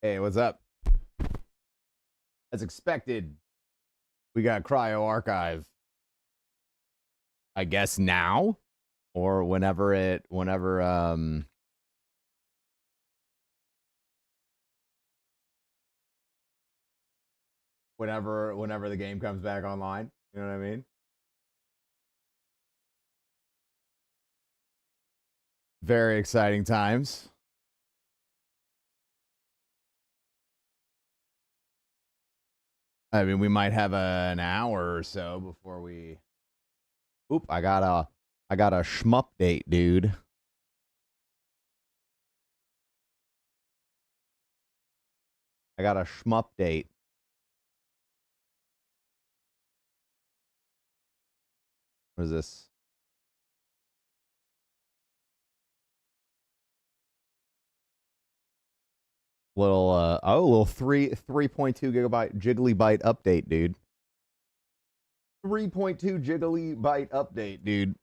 Hey, what's up? As expected, we got Cryo Archive. I guess now? Or whenever whenever the game comes back online. You know what I mean? Very exciting times. I mean, we might have an hour or so before we. Oop! I got a shmup date, dude. I got a shmup date. What is this? Little 3.2 gigabyte jiggly byte update, dude. 3.2 jiggly byte update, dude.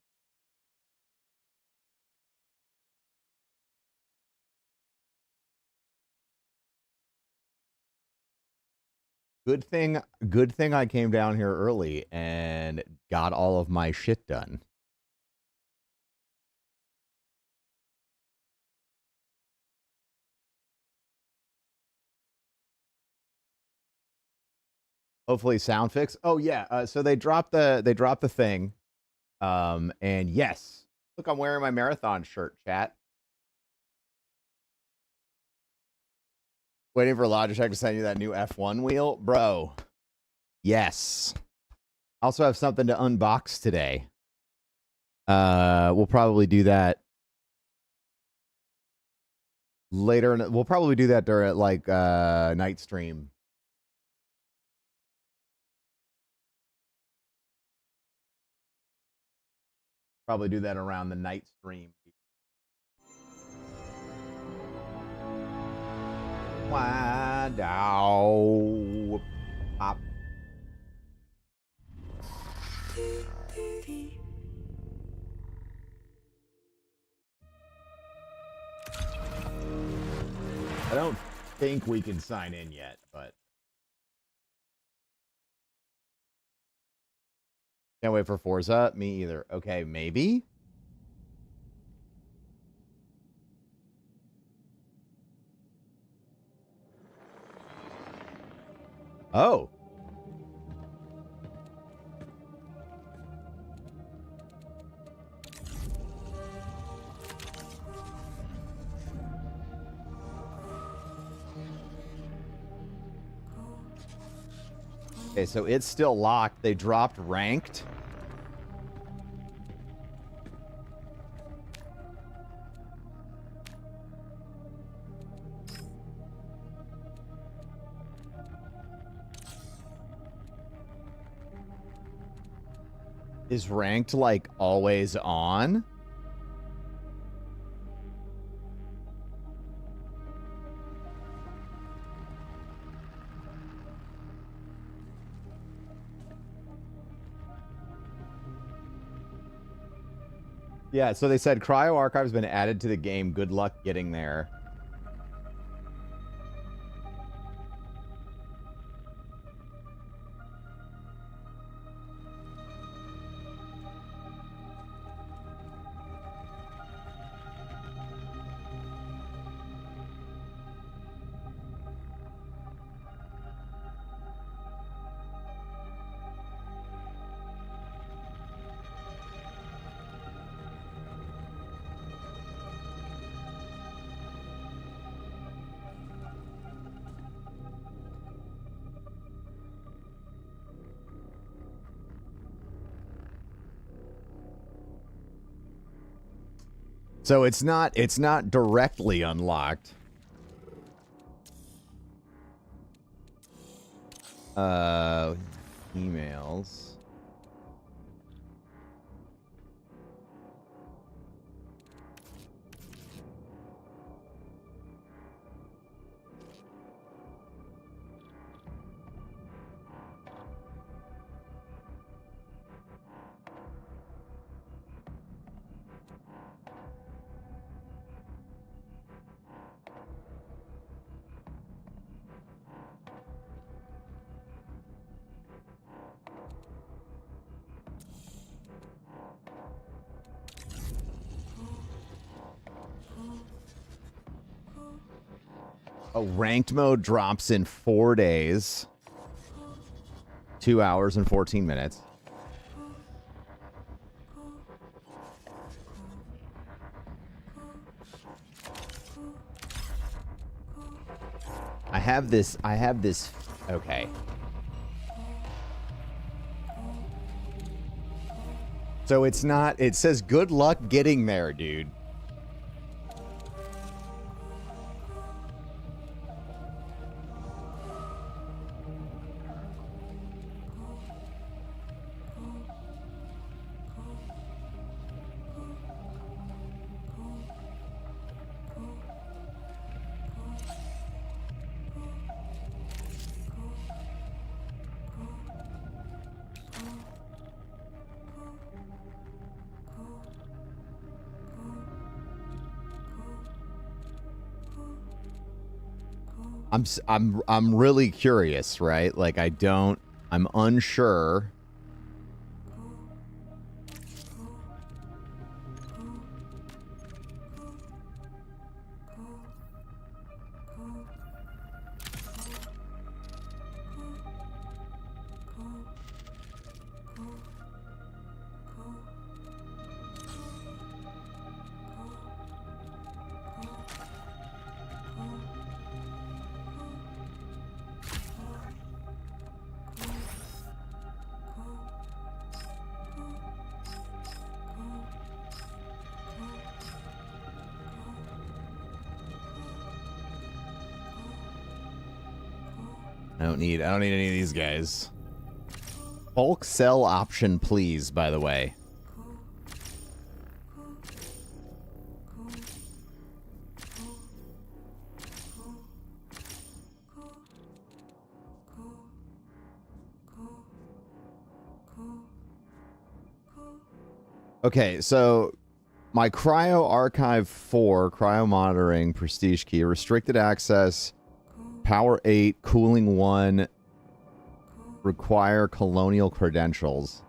Good thing I came down here early and got all of my shit done. Hopefully sound fix. Oh yeah, so they dropped the thing. And yes. Look, I'm wearing my marathon shirt, chat. Waiting for Logitech to send you that new F1 wheel, bro. Yes. Also have something to unbox today. We'll probably do that later. We'll probably do that during like night stream. Probably do that around the night stream. Wow. Pop. I don't think we can sign in yet, but can't wait for Forza. Me either. Okay, maybe. Oh. Okay, so it's still locked. They dropped ranked. Is ranked like always on? Yeah, so they said Cryo Archive's been added to the game. Good luck getting there. So it's not directly unlocked. Emails. Oh, ranked mode drops in 4 days. 2 hours and 14 minutes. I have this, okay. So it's not, it says good luck getting there, dude. I'm really curious, right? Like I'm unsure. I don't need any of these guys. Bulk sell option, please, by the way. Okay, so my Cryo Archive 4, Cryo Monitoring, Prestige Key, Restricted Access, Power 8, Cooling 1, require colonial credentials.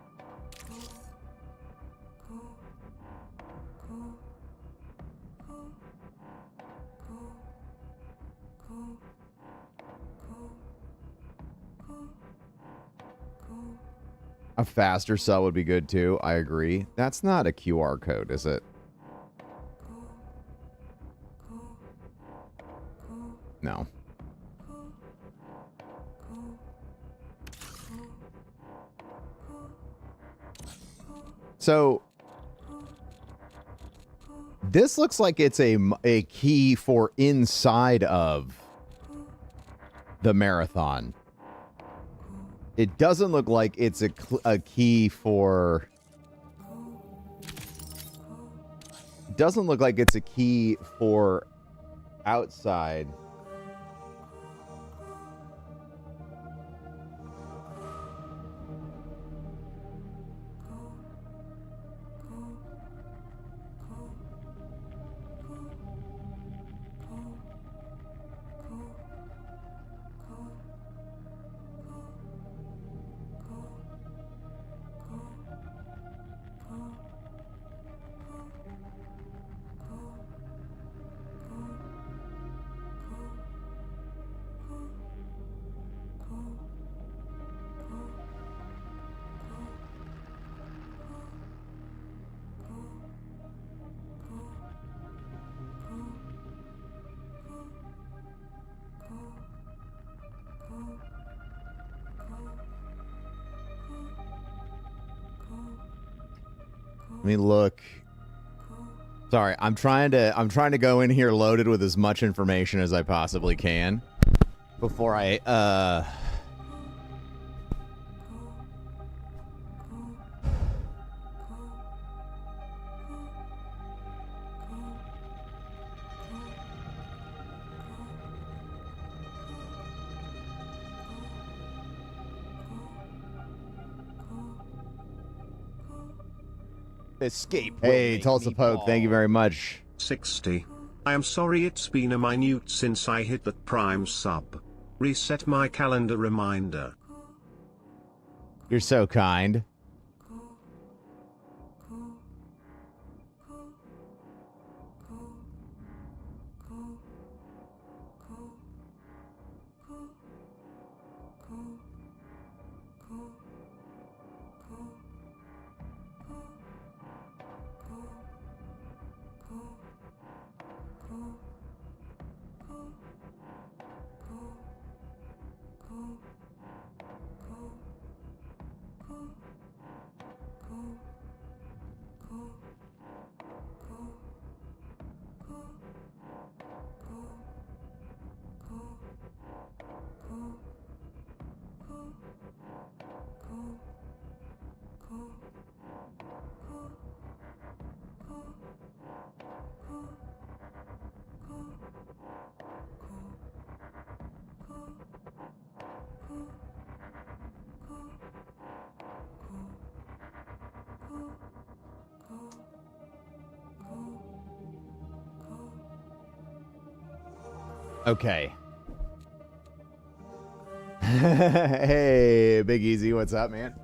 A faster sell would be good too. I agree. That's not a QR code, is it? No. So this looks like it's a key for inside of the marathon. It doesn't look like it's a key for... It doesn't look like it's a key for outside. Let me look. Sorry, I'm trying to go in here loaded with as much information as I possibly can before I escape. Hey, Tulsa Poke, thank you very much. 60. I am sorry it's been a minute since I hit that Prime sub. Reset my calendar reminder. You're so kind. Okay. Hey, Big Easy, what's up, man?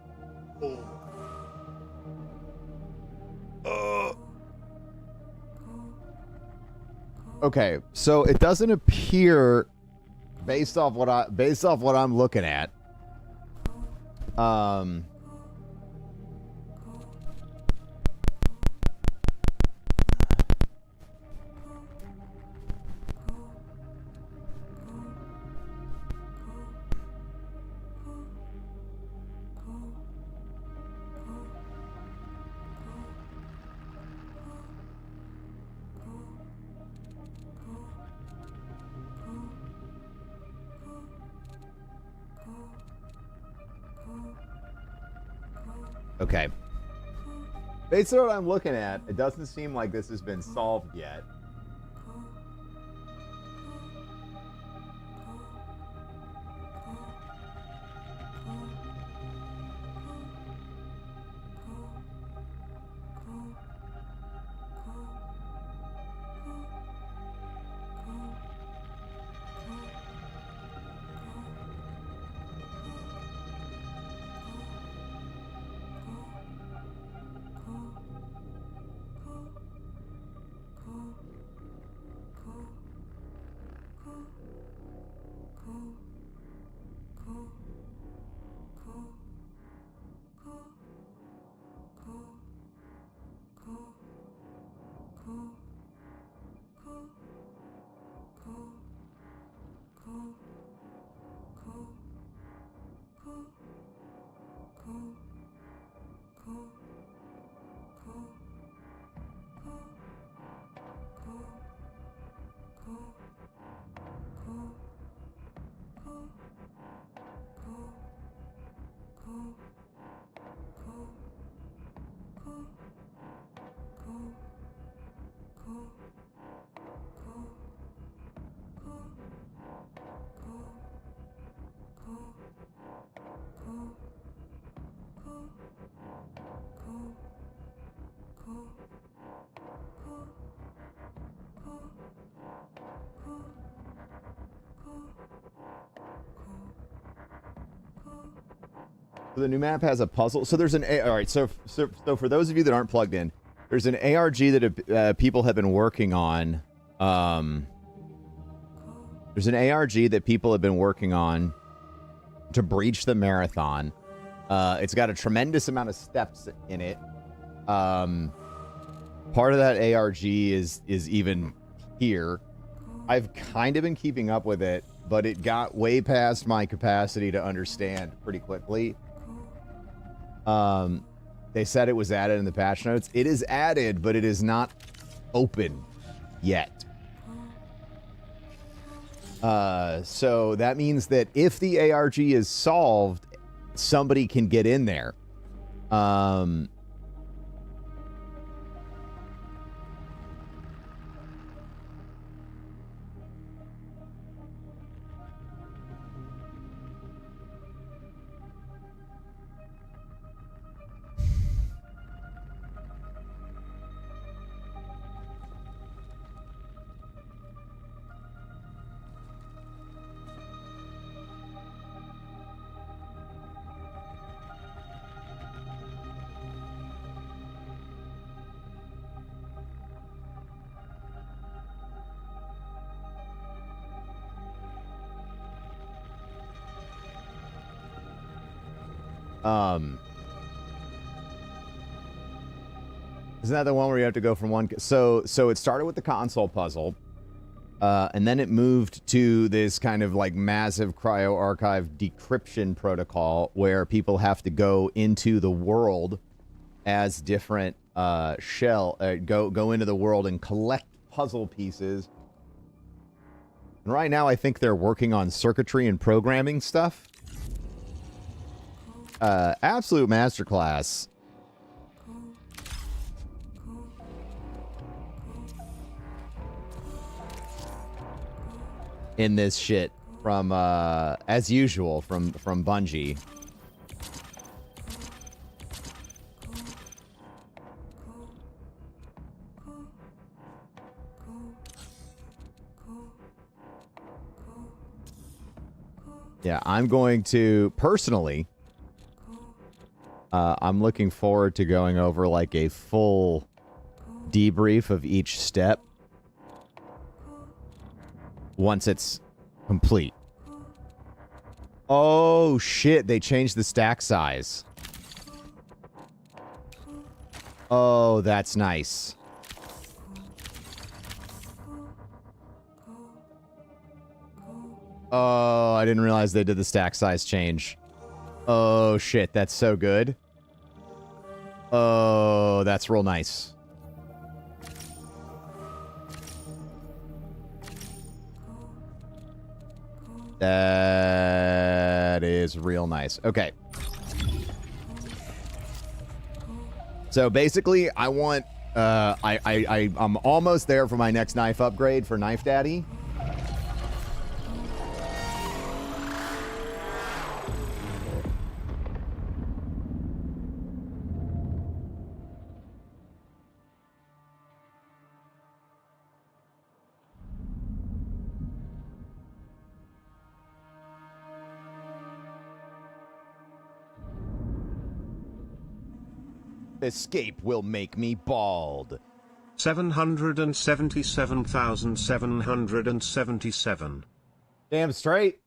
Okay, so it doesn't appear, based off what I'm looking at, okay. Based on what I'm looking at, it doesn't seem like this has been solved yet. So the new map has a puzzle. So there's an all right. So for those of you that aren't plugged in, there's an ARG that people have been working on. There's an ARG that people have been working on to breach the marathon. It's got a tremendous amount of steps in it. Part of that ARG is even here. I've kind of been keeping up with it, but it got way past my capacity to understand pretty quickly. They said it was added in the patch notes. It is added, but it is not open yet. So that means that if the ARG is solved, somebody can get in there. Isn't that the one where you have to go from one? So it started with the console puzzle, and then it moved to this kind of like massive cryo archive decryption protocol where people have to go into the world as different go into the world and collect puzzle pieces. And right now, I think they're working on circuitry and programming stuff. Absolute masterclass. In this shit from as usual from Bungie. Yeah, I'm going to, personally, I'm looking forward to going over like a full debrief of each step once it's complete. Oh, shit, they changed the stack size. Oh, that's nice. Oh, I didn't realize they did the stack size change. Oh, shit, that's so good. Oh, that's real nice. That is real nice. Okay. So basically, I want, I'm almost there for my next knife upgrade for Knife Daddy. Escape will make me bald. 777,777. Damn straight.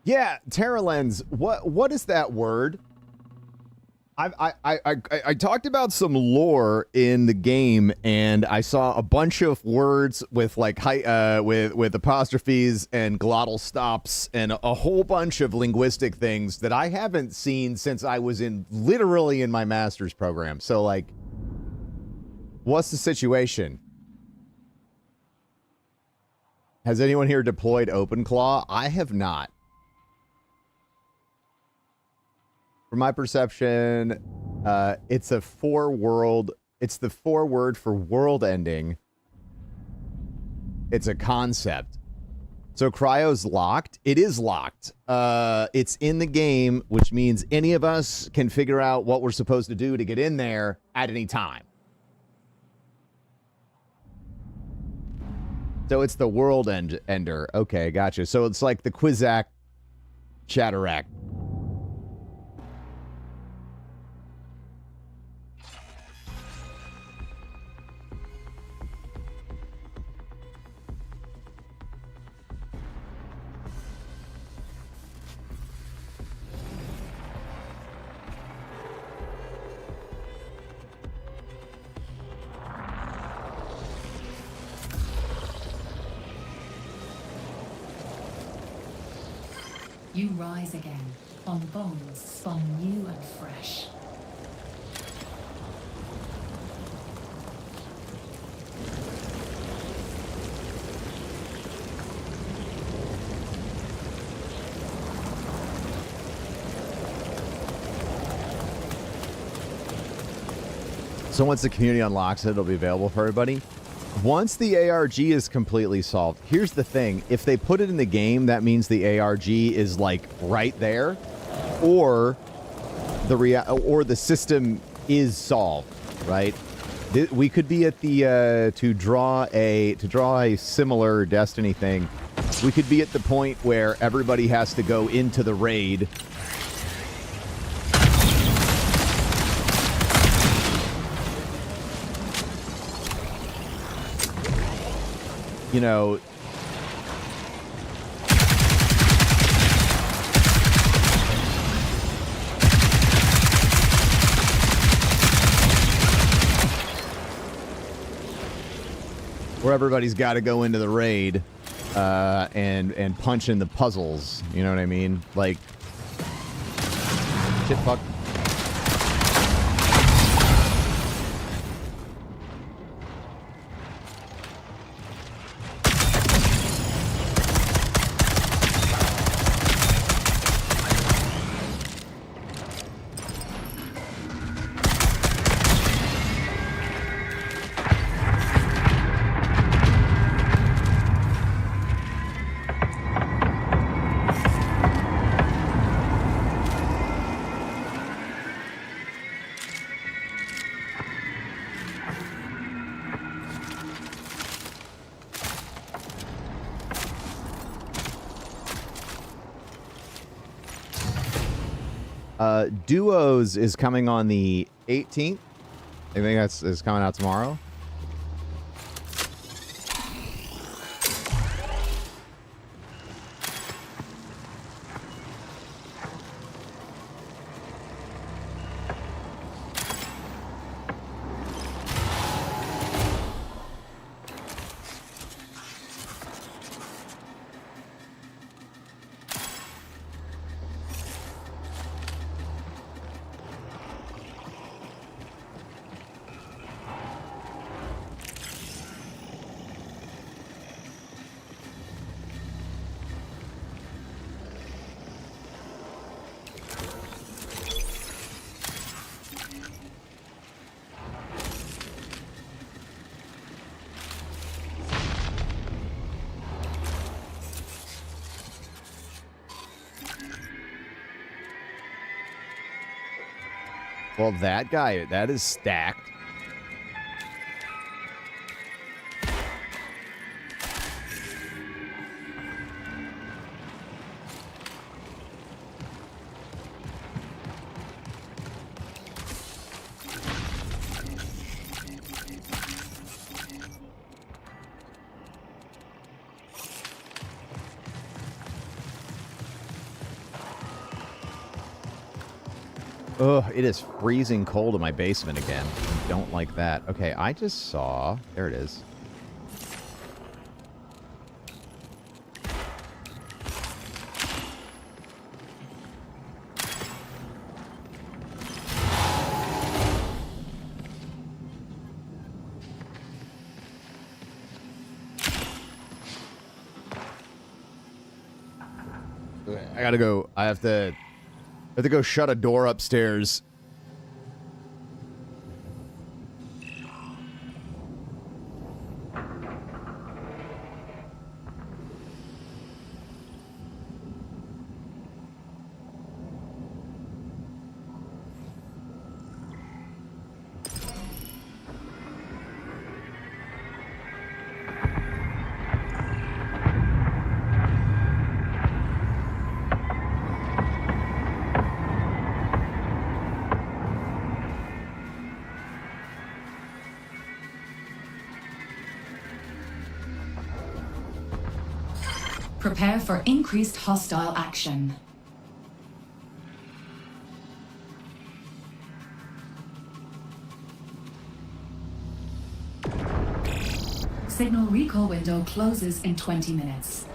Yeah, Terralens, what is that word? I talked about some lore in the game, and I saw a bunch of words with like with apostrophes and glottal stops and a whole bunch of linguistic things that I haven't seen since I was literally in my master's program. So like, what's the situation? Has anyone here deployed OpenClaw? I have not. From my perception, it's the 4-word for world ending. It's a concept. So Cryo's locked. It is locked. It's in the game, which means any of us can figure out what we're supposed to do to get in there at any time. So it's the world ender. Okay, gotcha. So it's like the Quizak Chatterack. You rise again, on bones spun new and fresh. So once the community unlocks it, it'll be available for everybody. Once the ARG is completely solved, here's the thing. If they put it in the game, that means the ARG is like right there, or the system is solved, right? We could be at the to draw a similar Destiny thing. We could be at the point where everybody has to go into the raid. You know, where everybody's got to go into the raid. and punching the puzzles. You know what I mean? Like, shit, fuck. Duos is coming on the 18th. I think is coming out tomorrow. Well, that guy, that is stacked. Ugh, it is freezing cold in my basement again. I don't like that. Okay, I just saw... There it is. I gotta go. I have to go shut a door upstairs. Prepare for increased hostile action. Signal recall window closes in 20 minutes.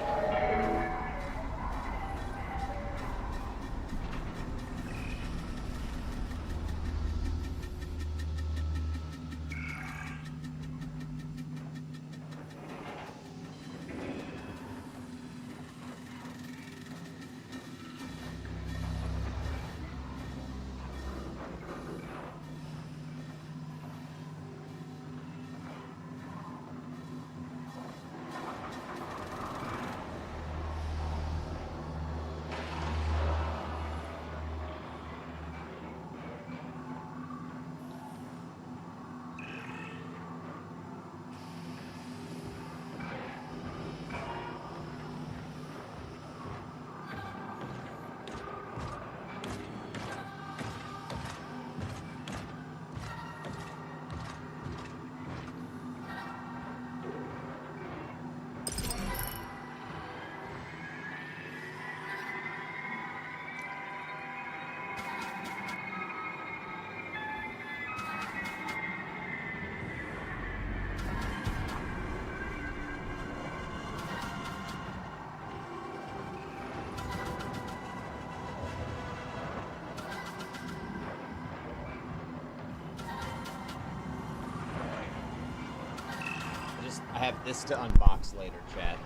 have this to unbox later, chat.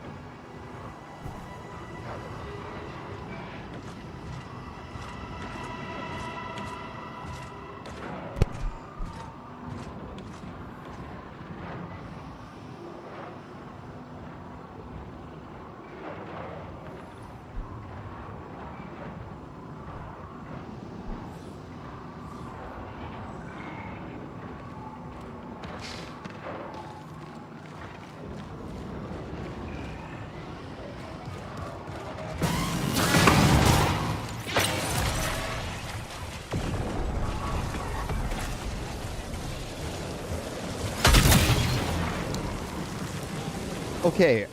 Okay,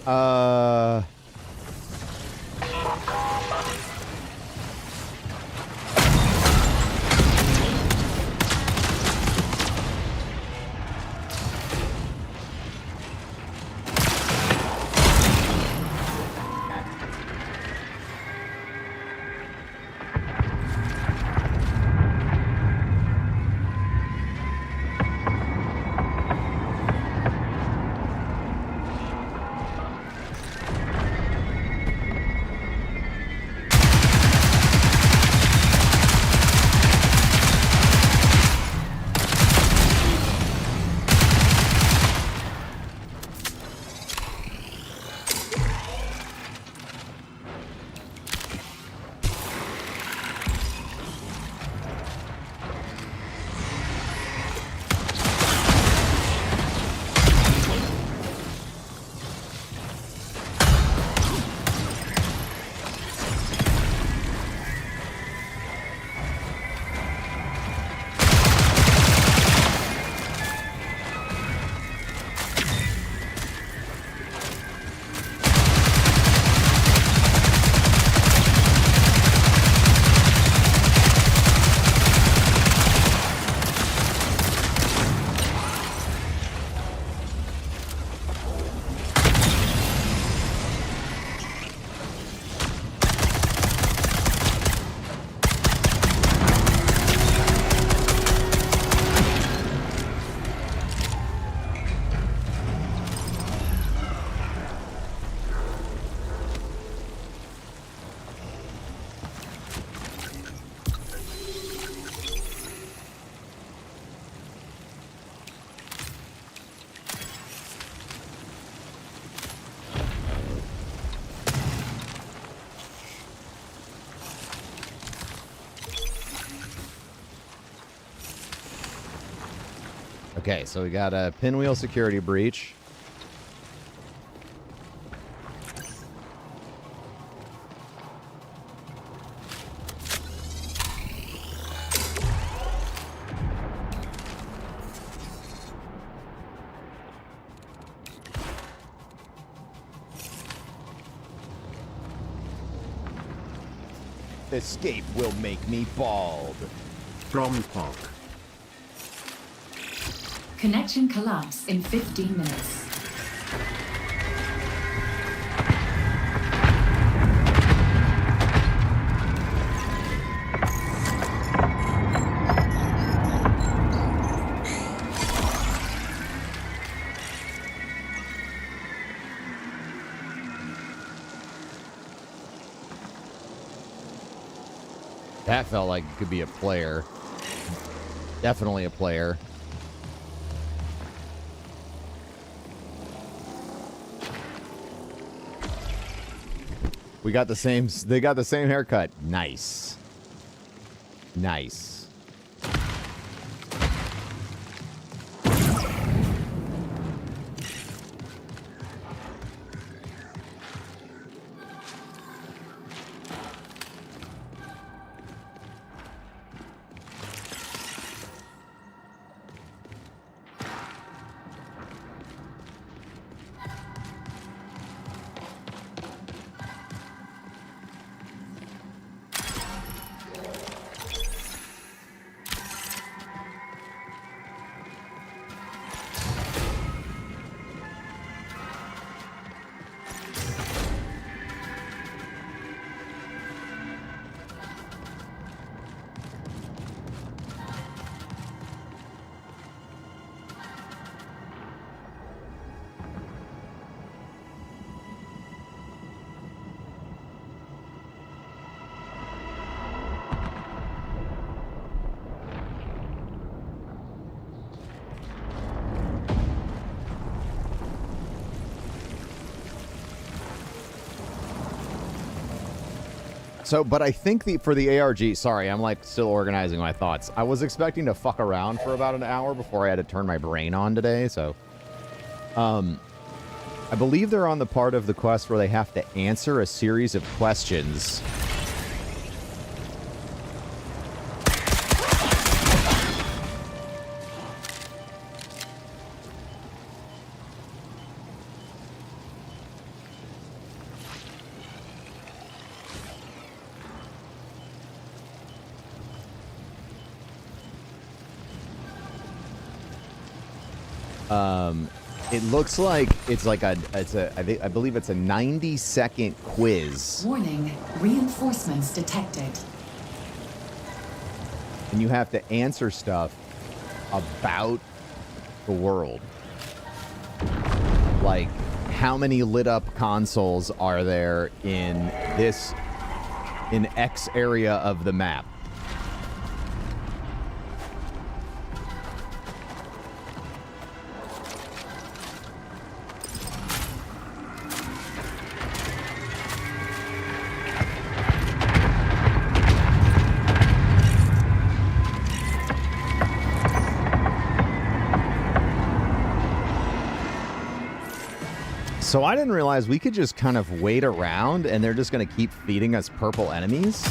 okay, so we got a pinwheel security breach. Escape will make me bald. From Pog. Connection collapse in 15 minutes. That felt like it could be a player. Definitely a player. We got the same, they got the same haircut. Nice. Nice. So, but I think for the ARG, sorry, I'm like still organizing my thoughts. I was expecting to fuck around for about an hour before I had to turn my brain on today, so. I believe they're on the part of the quest where they have to answer a series of questions. It looks like it's like I believe it's a 90-second quiz. Warning, reinforcements detected. And you have to answer stuff about the world. Like, how many lit up consoles are there in X area of the map? So I didn't realize we could just kind of wait around and they're just going to keep feeding us purple enemies.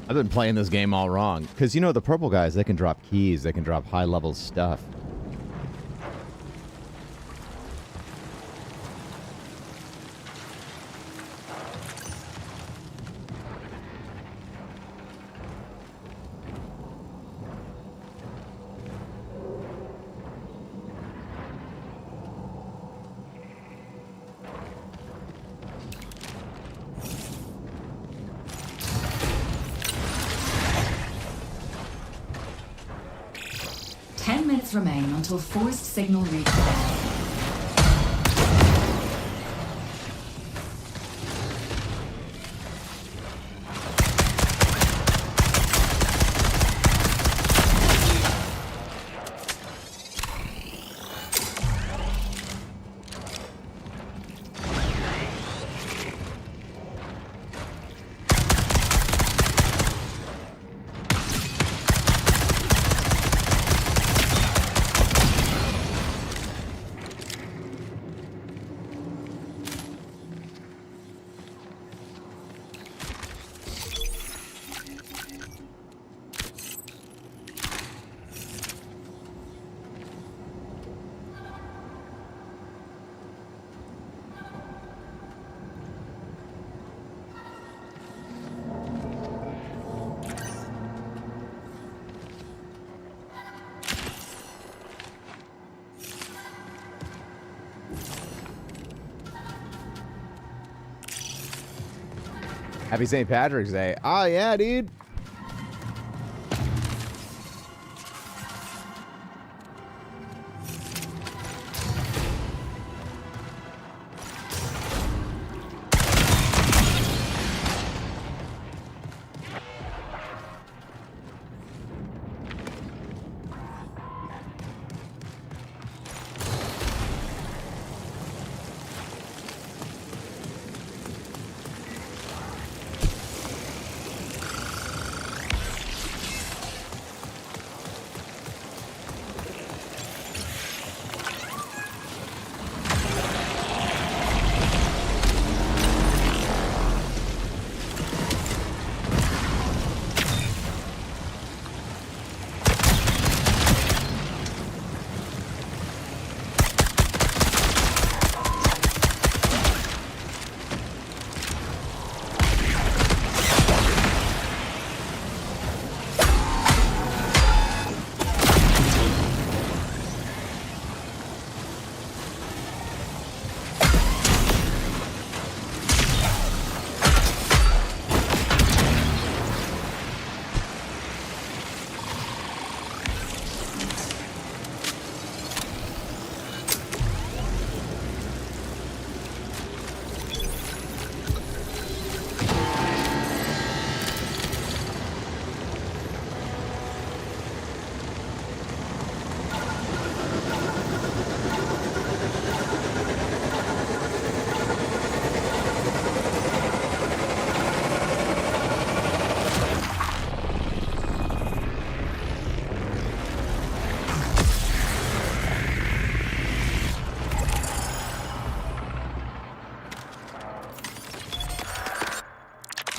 I've been playing this game all wrong. Because, you know, the purple guys, they can drop keys. They can drop high-level stuff. Remain until forced signal recall. Happy St. Patrick's Day. Oh, yeah, dude.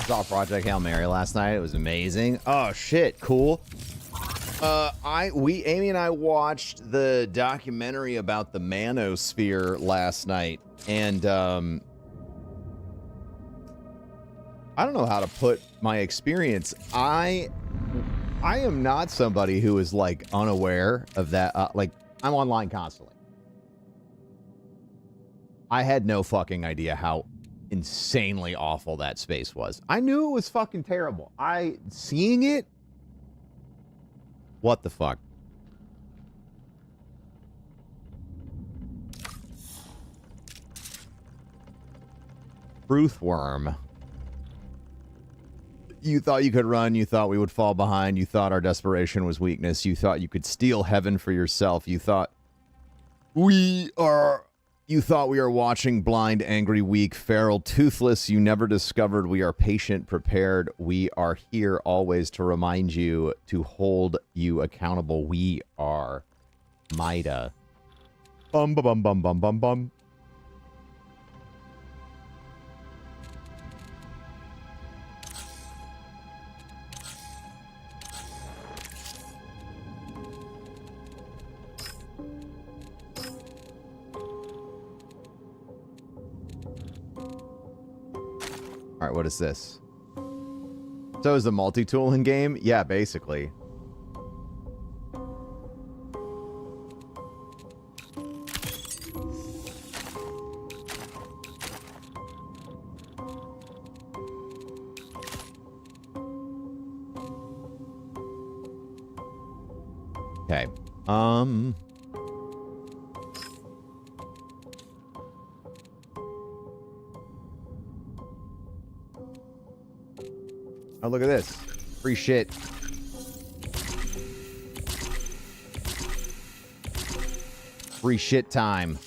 Saw Project Hail Mary last night. It was amazing. Oh shit, cool. Amy and I watched the documentary about the manosphere last night, and I don't know how to put my experience. I am not somebody who is like unaware of that. Like, I'm online constantly. I had no fucking idea how insanely awful that space was. I knew it was fucking terrible. Seeing it, what the fuck? Truthworm. You thought you could run. You thought we would fall behind. You thought our desperation was weakness. You thought you could steal heaven for yourself. You thought we are watching blind, angry, weak, feral, toothless. You never discovered we are patient, prepared. We are here always to remind you, to hold you accountable. We are Mida. Bum, bum, bum, bum, bum, bum. All right, what is this? So is the multi-tool in game? Yeah, basically. Okay. Oh, look at this. Free shit. Free shit time.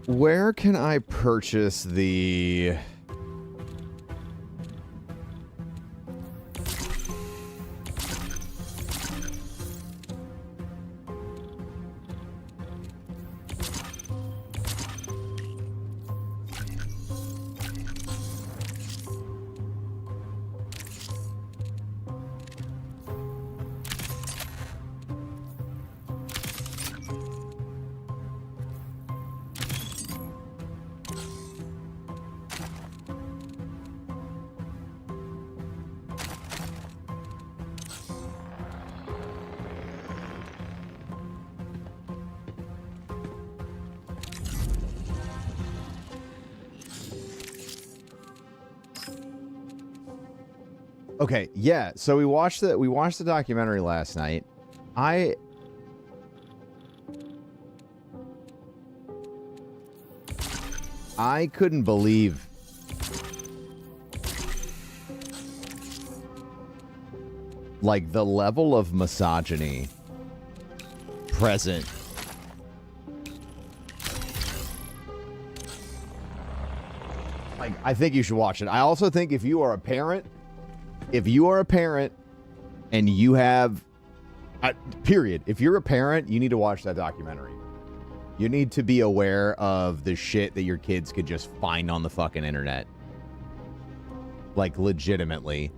Where can I purchase the... Okay, yeah. So we watched the documentary last night. I couldn't believe like the level of misogyny present. Like, I think you should watch it. I also think if you are a parent and you have, period, if you're a parent, you need to watch that documentary. You need to be aware of the shit that your kids could just find on the fucking internet. Like, legitimately.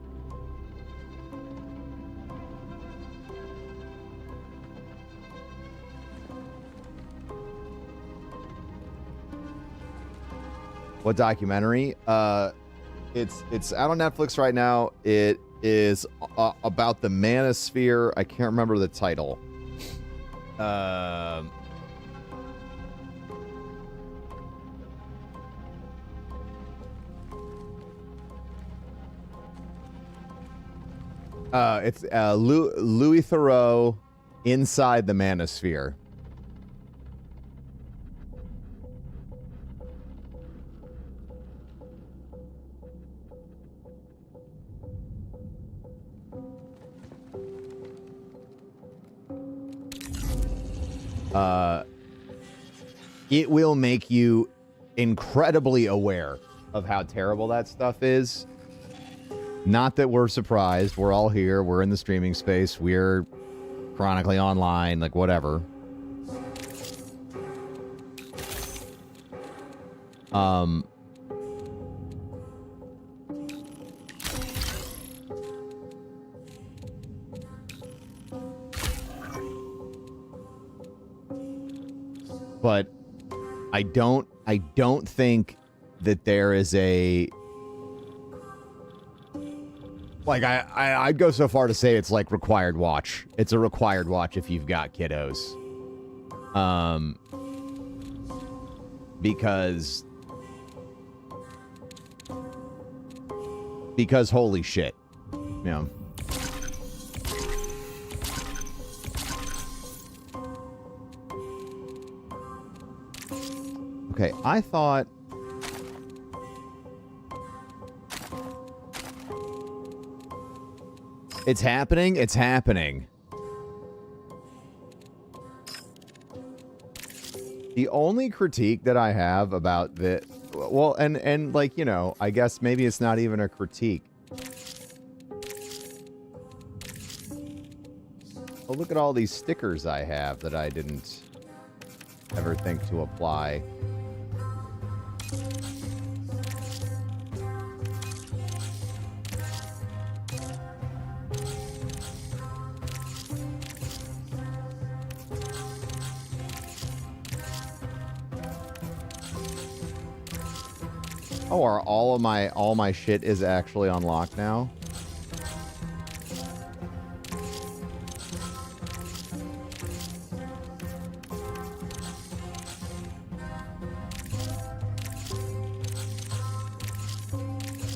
What documentary? It's out on Netflix right now. It is about the manosphere. I can't remember the title. It's Louis Theroux, Inside the Manosphere. it will make you incredibly aware of how terrible that stuff is. Not that we're surprised. We're all here. We're in the streaming space. We're chronically online, like whatever. But I don't think that there is a, like, I'd go so far to say it's like required watch. It's a required watch if you've got kiddos. Because holy shit. You know. Okay, I thought... It's happening. It's happening. The only critique that I have about the... Well, and like, you know, I guess maybe it's not even a critique. Oh, look at all these stickers I have that I didn't ever think to apply. Oh, are all my shit is actually unlocked now?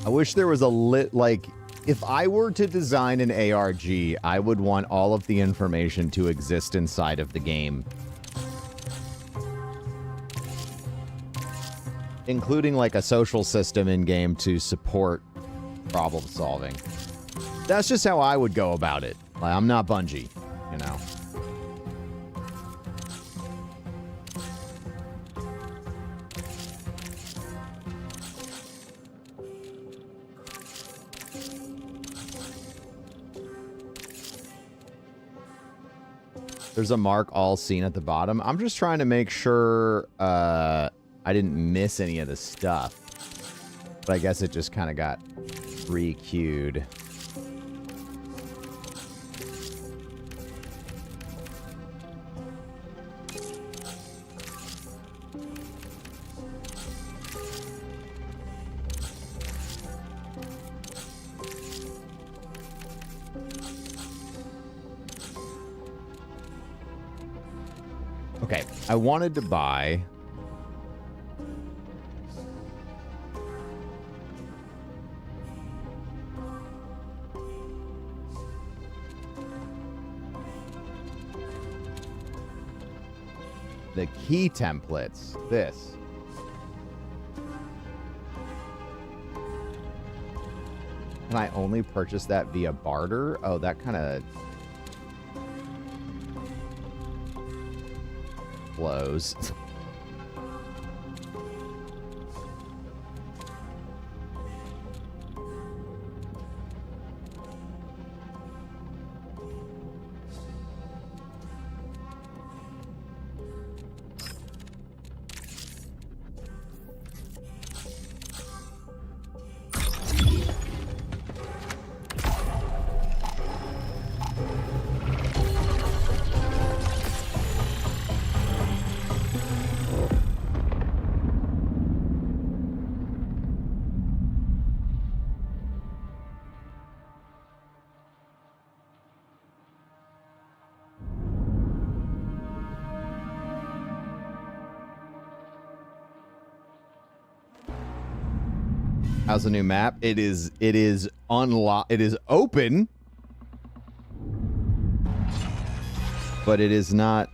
I wish there was a like, if I were to design an ARG, I would want all of the information to exist inside of the game. Including like a social system in game to support problem solving. That's just how I would go about it. Like, I'm not Bungie, you know. There's a mark all seen at the bottom. I'm just trying to make sure I didn't miss any of the stuff. But I guess it just kind of got re-queued. Okay, I wanted to buy... the key templates. This. Can I only purchase that via barter? Oh, that kind of blows. How's the new map? It is unlocked. It is open, but it is not.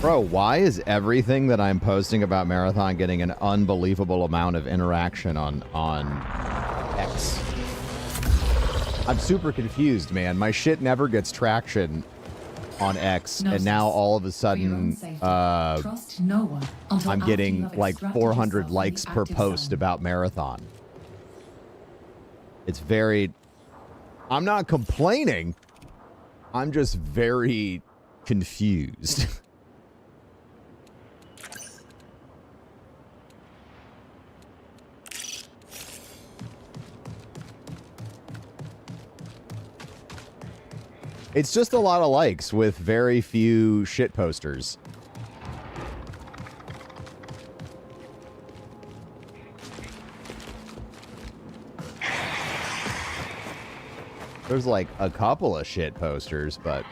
Bro, why is everything that I'm posting about Marathon getting an unbelievable amount of interaction on X. I'm super confused, man. My shit never gets traction on X, and now all of a sudden, Trust no one until I'm after you getting have like extracted 400 yourself from likes the per active post zone. about Marathon. It's very... I'm not complaining. I'm just very confused. It's just a lot of likes with very few shit posters. There's like a couple of shit posters, but...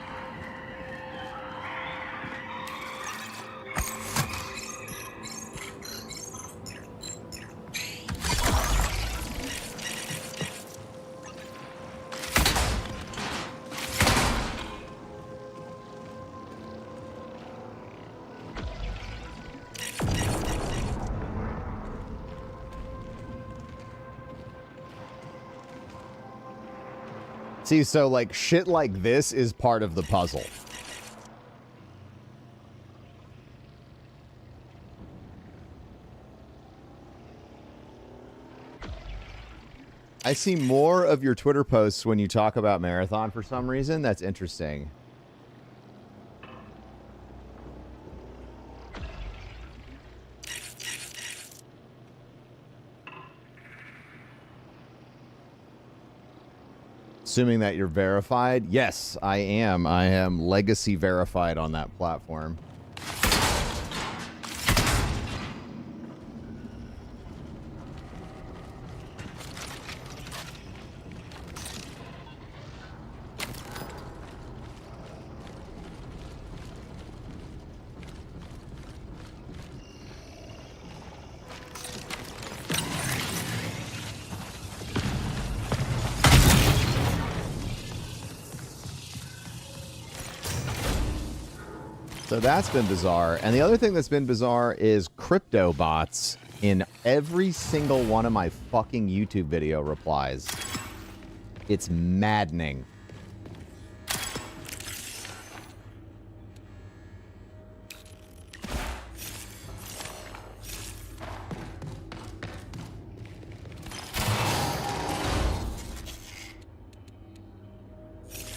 See, so like shit like this is part of the puzzle. I see more of your Twitter posts when you talk about Marathon for some reason. That's interesting. Assuming that you're verified. Yes, I am. I am legacy verified on that platform. So that's been bizarre. And the other thing that's been bizarre is crypto bots in every single one of my fucking YouTube video replies. It's maddening.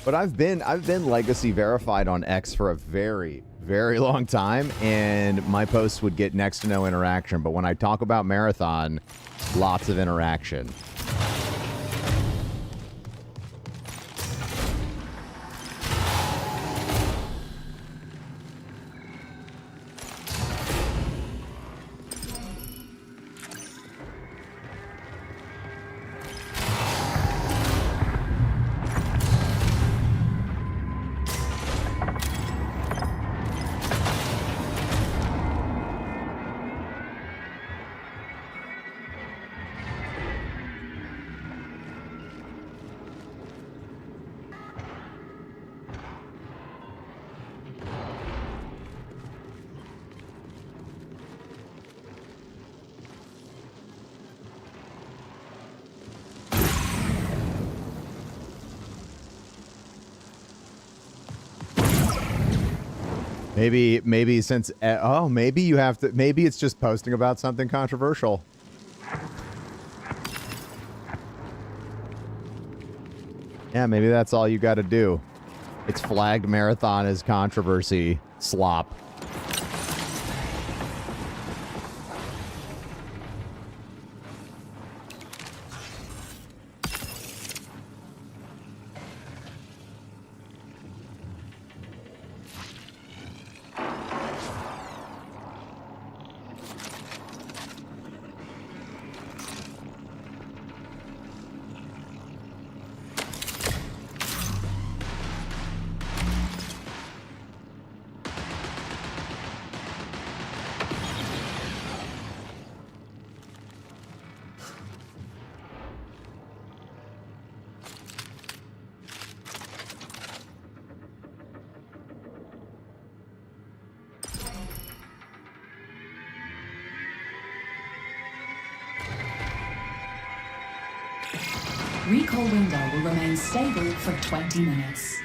But I've been legacy verified on X for a very, very long time, and my posts would get next to no interaction. But when I talk about Marathon, lots of interaction. Maybe since maybe you have to, maybe it's just posting about something controversial. Yeah, maybe that's all you got to do. It's flagged Marathon as controversy slop. Recall window will remain stable for 20 minutes.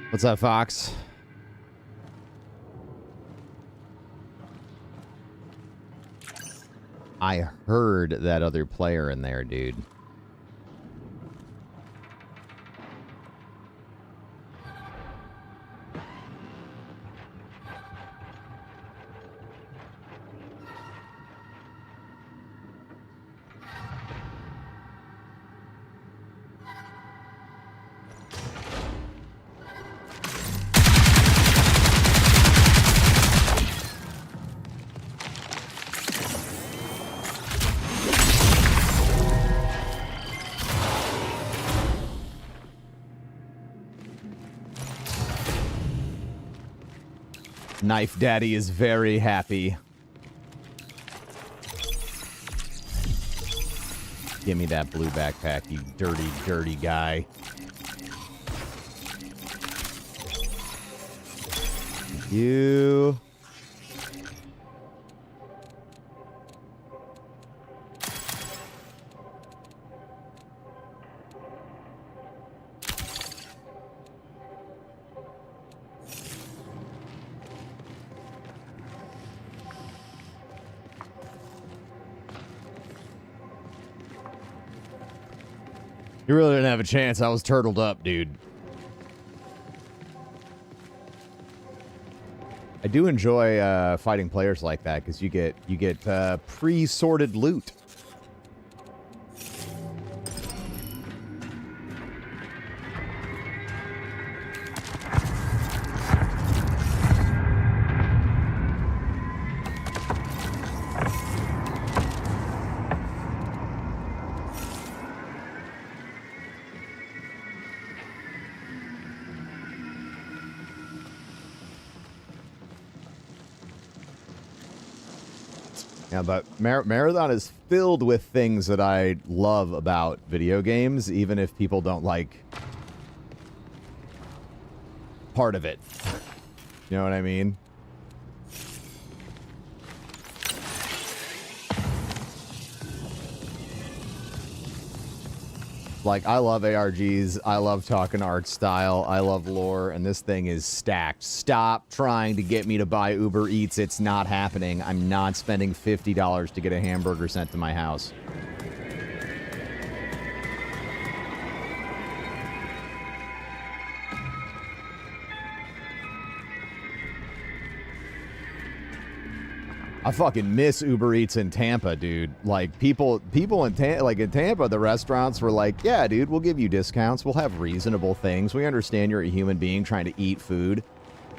What's up, Fox? I heard that other player in there, dude. Knife Daddy is very happy. Give me that blue backpack, you dirty, dirty guy. Thank you. You really didn't have a chance. I was turtled up, dude. I do enjoy fighting players like that because you get pre-sorted loot. Yeah, but Marathon is filled with things that I love about video games, even if people don't like part of it. You know what I mean? Like, I love ARGs, I love talking art style, I love lore, and this thing is stacked. Stop trying to get me to buy Uber Eats. It's not happening. I'm not spending $50 to get a hamburger sent to my house. I fucking miss Uber Eats in Tampa, dude. Like, people in Tampa, the restaurants were like, yeah, dude, we'll give you discounts. We'll have reasonable things. We understand you're a human being trying to eat food.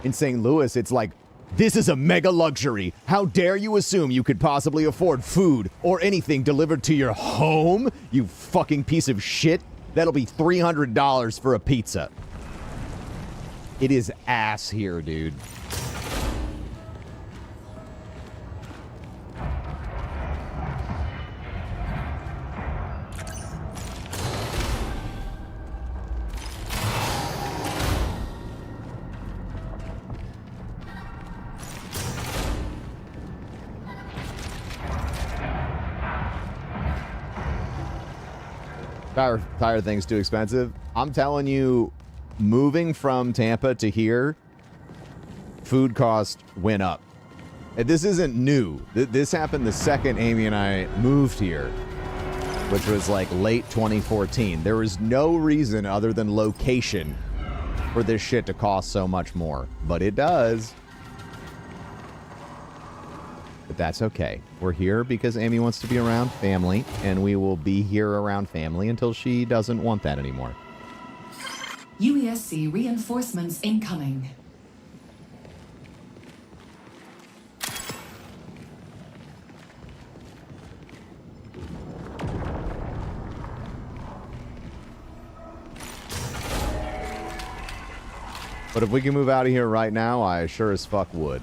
In St. Louis, it's like, this is a mega luxury. How dare you assume you could possibly afford food or anything delivered to your home, you fucking piece of shit? That'll be $300 for a pizza. It is ass here, dude. Tire thing's too expensive. I'm telling you, moving from Tampa to here, food cost went up. And this isn't new. This happened the second Amy and I moved here, which was like late 2014. There was no reason other than location for this shit to cost so much more. But it does. But that's okay. We're here because Amy wants to be around family, and we will be here around family until she doesn't want that anymore. UESC reinforcements incoming. But if we can move out of here right now, I sure as fuck would.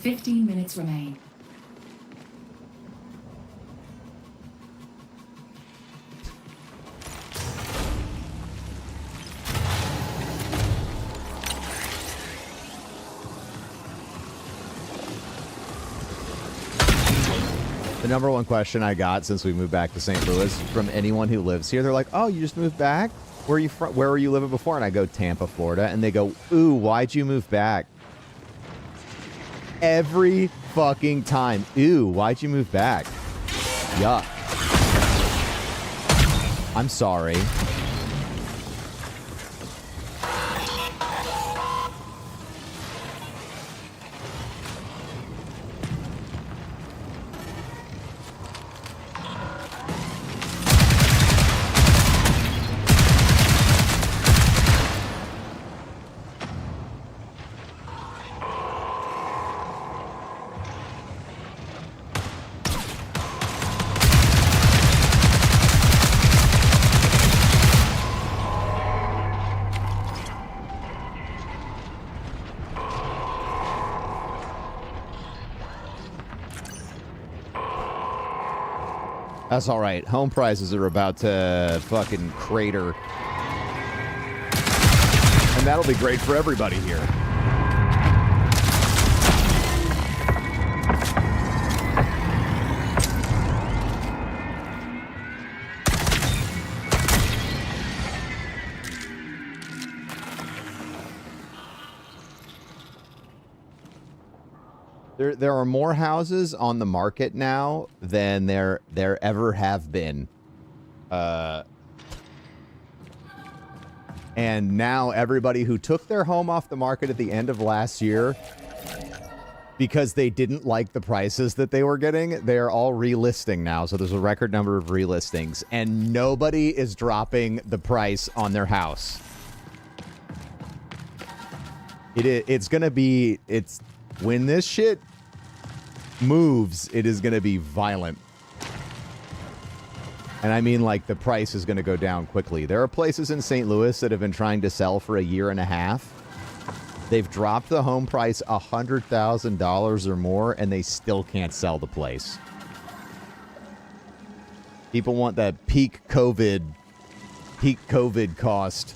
$15 minutes remain. The number one question I got since we moved back to St. Louis from anyone who lives here, they're like, "Oh, you just moved back? Where are you from? Where were you living before?" And I go, "Tampa, Florida." And they go, "Ooh, why'd you move back?" Every fucking time. "Ooh, why'd you move back?" Yuck. I'm sorry. That's all right. Home prices are about to fucking crater. And that'll be great for everybody here. There are more houses on the market now than there ever have been. And now everybody who took their home off the market at the end of last year because they didn't like the prices that they were getting, they're all relisting now. So there's a record number of relistings, and nobody is dropping the price on their house. It's going to be... When this shit moves, it is going to be violent. And I mean, like, the price is going to go down quickly. There are places in St. Louis that have been trying to sell for a year and a half. They've dropped the home price $100,000 or more, and they still can't sell the place. People want that peak COVID cost.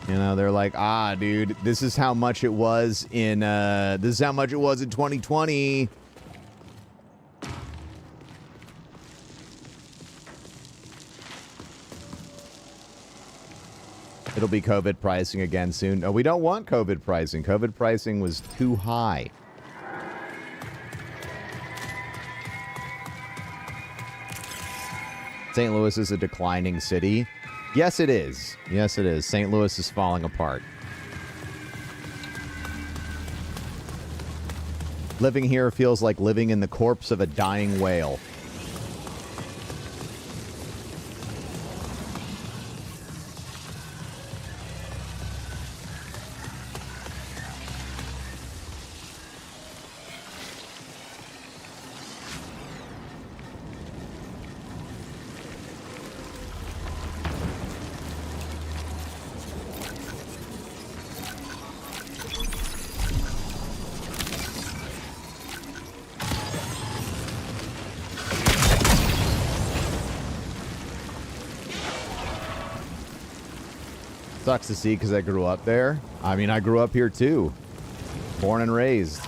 You know, they're like, dude, this is how much it was in 2020. It'll be COVID pricing again soon. No, we don't want COVID pricing. COVID pricing was too high. St. Louis is a declining city. Yes, it is. Yes, it is. St. Louis is falling apart. Living here feels like living in the corpse of a dying whale. Sucks to see because I grew up there. I mean, I grew up here too. Born and raised.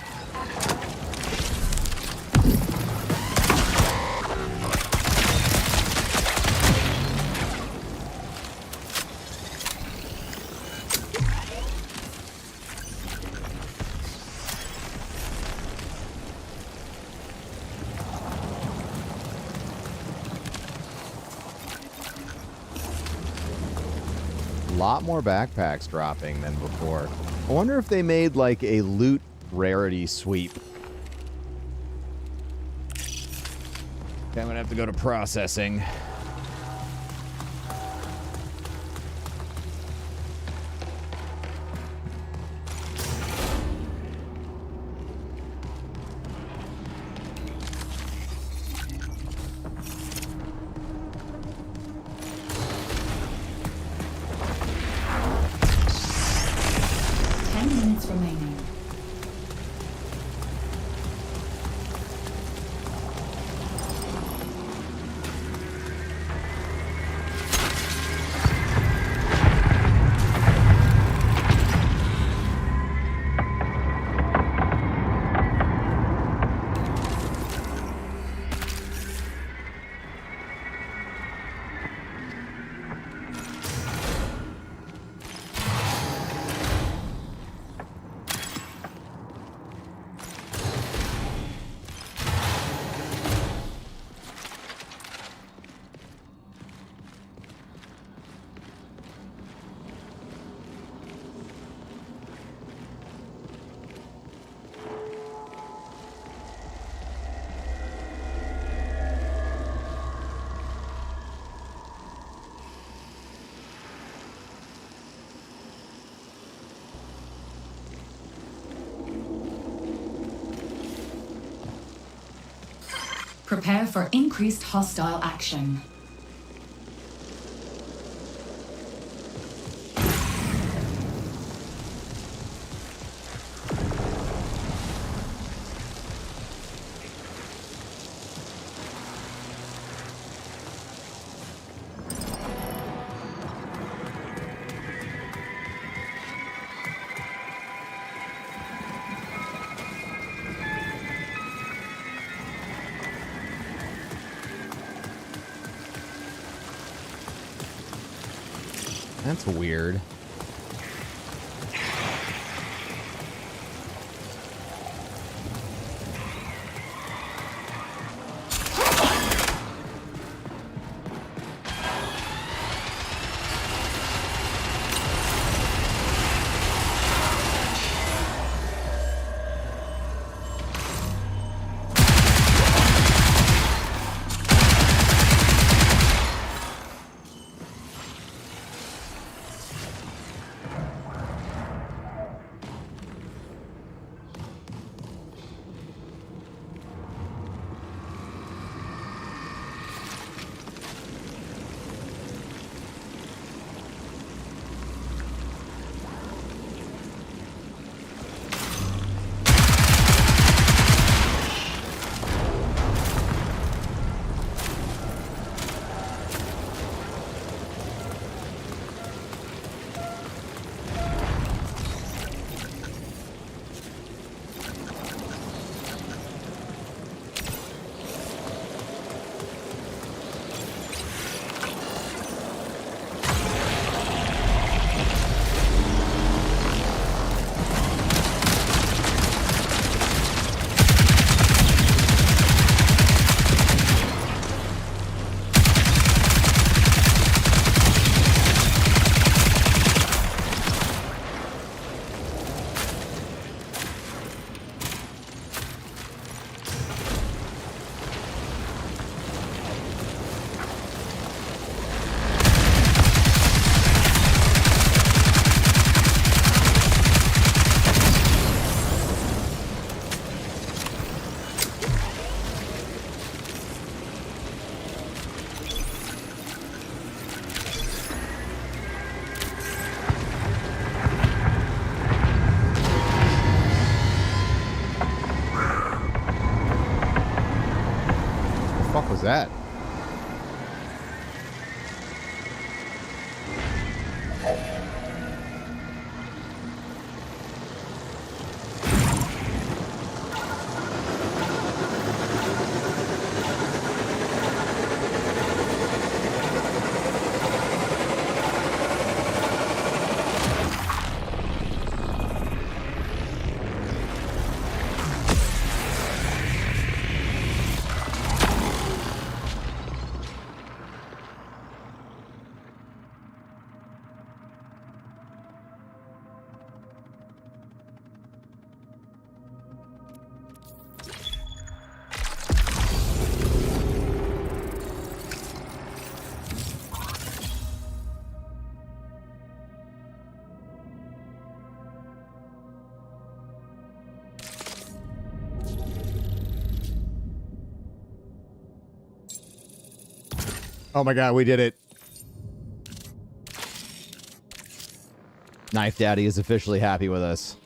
Lot more backpacks dropping than before. I wonder if they made like a loot rarity sweep. Okay, I'm gonna have to go to processing. Prepare for increased hostile action. That's weird. What the fuck was that? Oh my god, we did it. Knife Daddy is officially happy with us.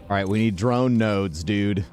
Alright, we need drone nodes, dude.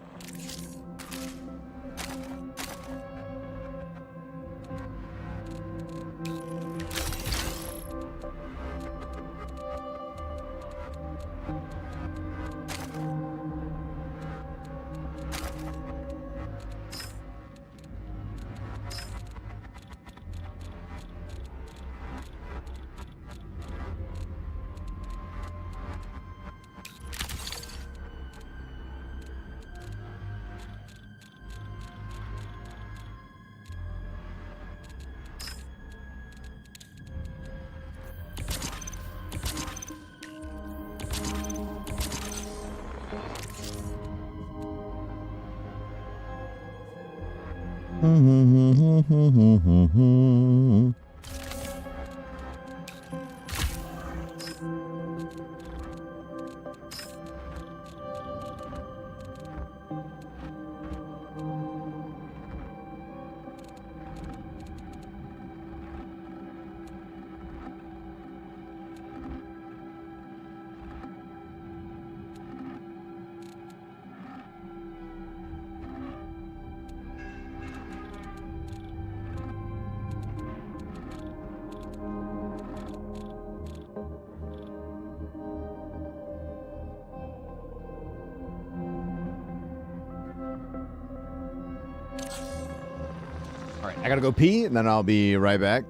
All right, I gotta go pee, and then I'll be right back.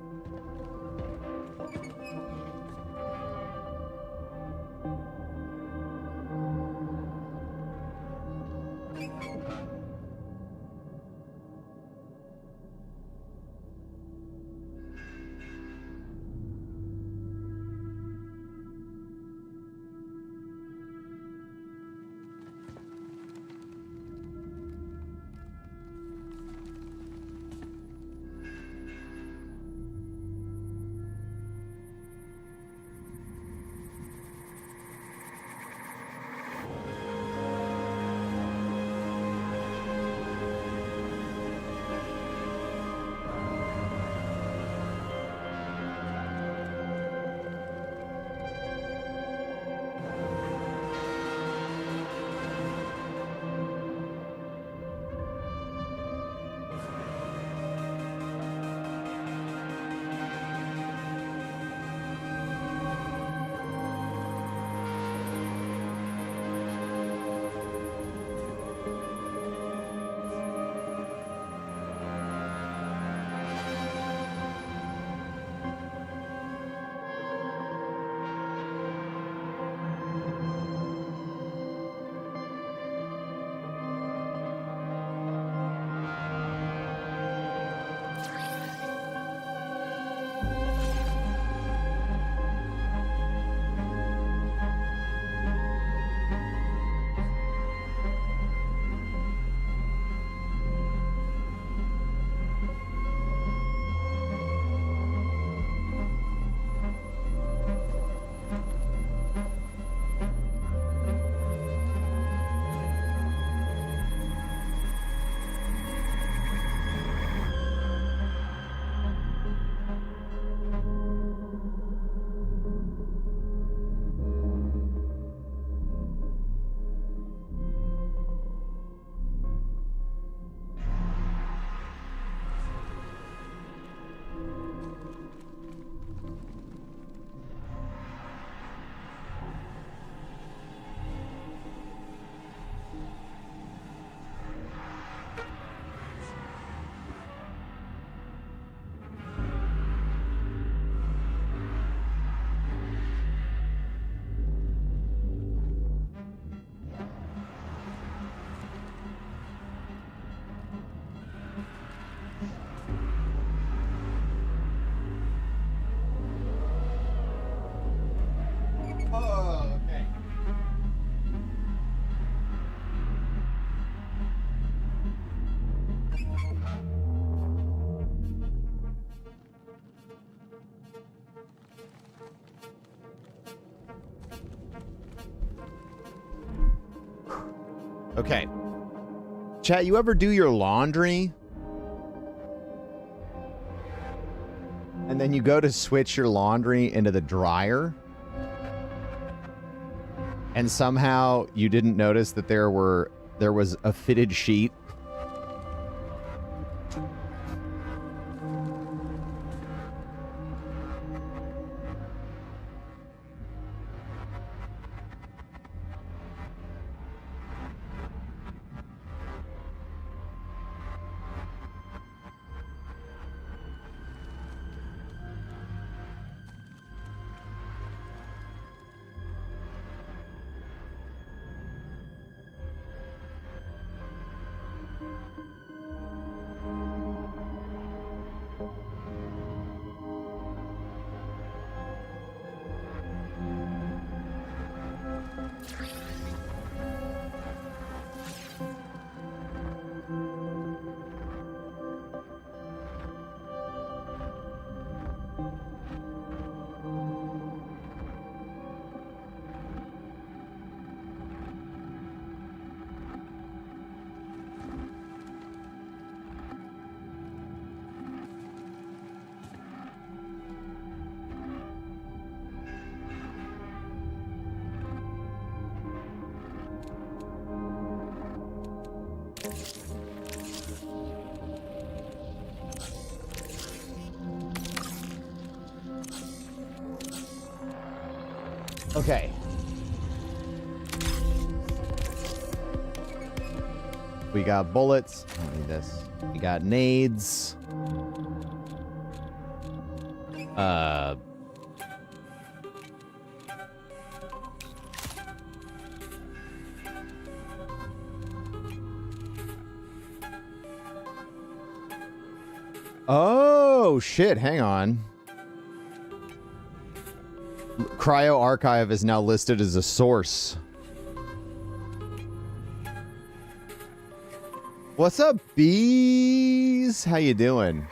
Okay. Chat, you ever do your laundry? And then you go to switch your laundry into the dryer? And somehow you didn't notice that there was a fitted sheet? Okay. We got bullets. I don't need this. We got nades. Oh, shit. Hang on. Cryo Archive is now listed as a source. What's up, bees? How you doing?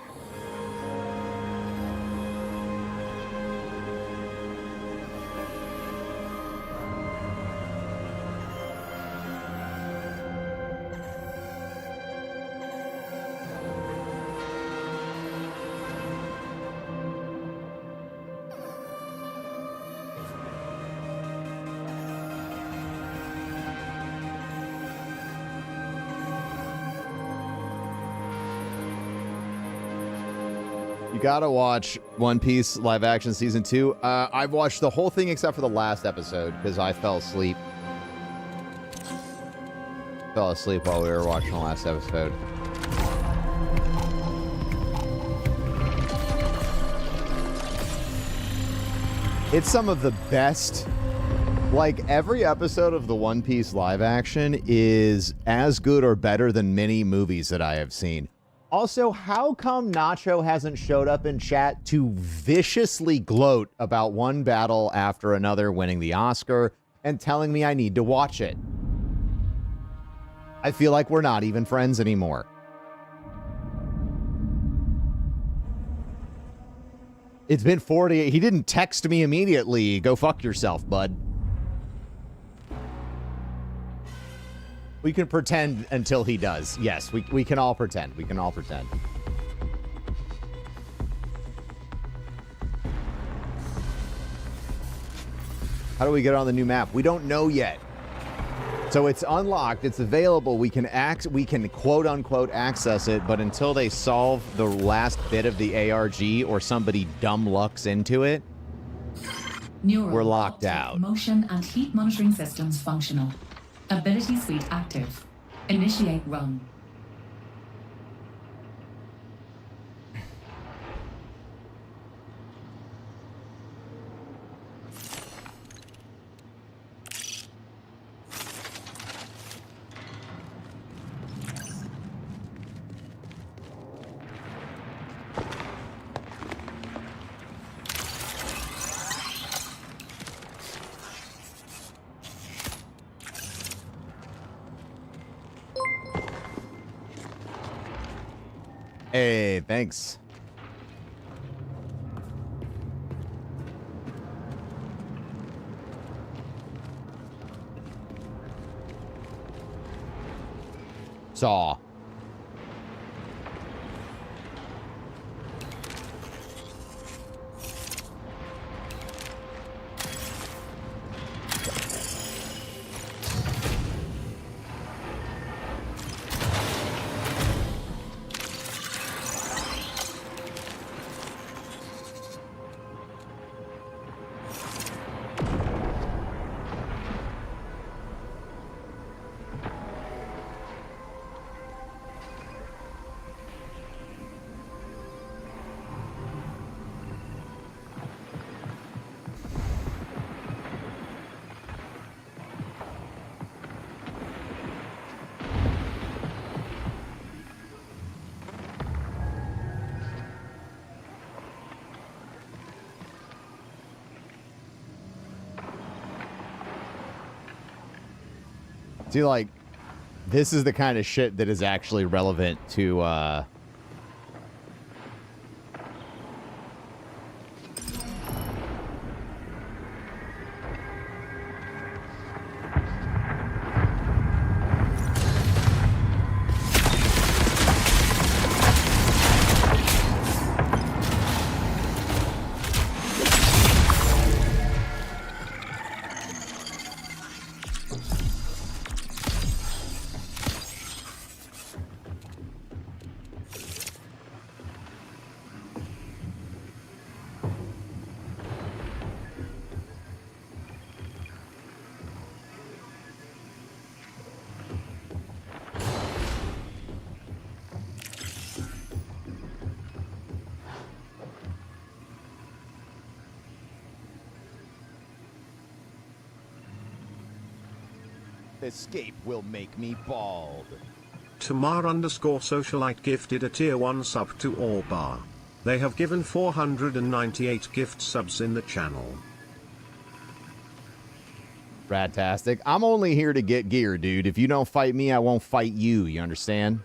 Gotta watch One Piece live action season 2. I've watched the whole thing except for the last episode because I fell asleep. Fell asleep while we were watching the last episode. It's some of the best. Like, every episode of the One Piece live action is as good or better than many movies that I have seen. Also, how come Nacho hasn't showed up in chat to viciously gloat about one battle after another winning the Oscar and telling me I need to watch it? I feel like we're not even friends anymore. It's been 48. He didn't text me immediately. Go fuck yourself, bud. We can pretend until he does. Yes, we can all pretend. We can all pretend. How do we get on the new map? We don't know yet. So it's unlocked. It's available. We can quote unquote access it, but until they solve the last bit of the ARG or somebody dumb lucks into it, we're locked out. Motion and heat monitoring systems functional. Ability suite active. Initiate run. Hey, thanks. Saw. See, like, this is the kind of shit that is actually relevant to, Escape will make me bald. Tamar_socialite gifted a tier 1 sub to Orbar. They have given 498 gift subs in the channel. Ratastic. I'm only here to get gear, dude. If you don't fight me, I won't fight you. You understand?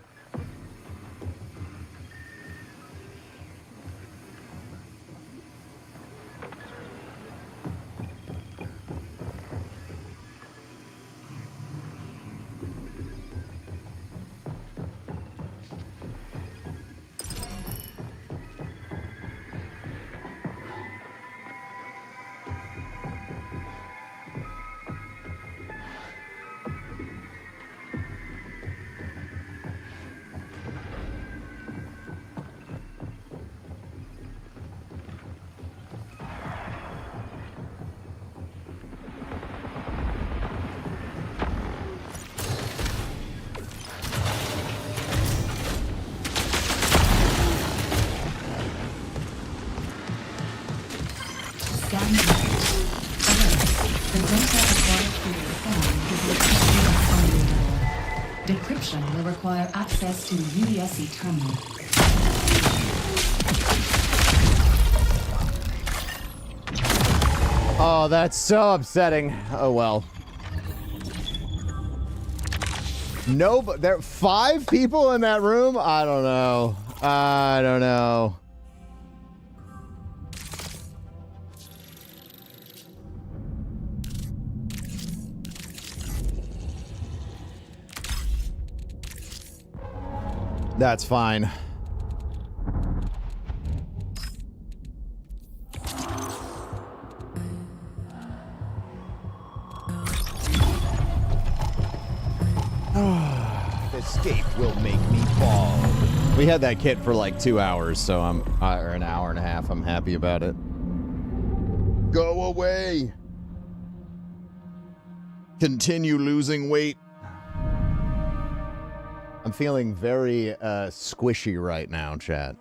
Decryption will require access to UESC terminal. Oh, that's so upsetting. Oh, well. No, but there are 5 people in that room? I don't know. I don't know. That's fine. Escape will make me bald. We had that kit for like 2 hours, so I'm or an hour and a half. I'm happy about it. Go away. Continue losing weight. I'm feeling very squishy right now, chat.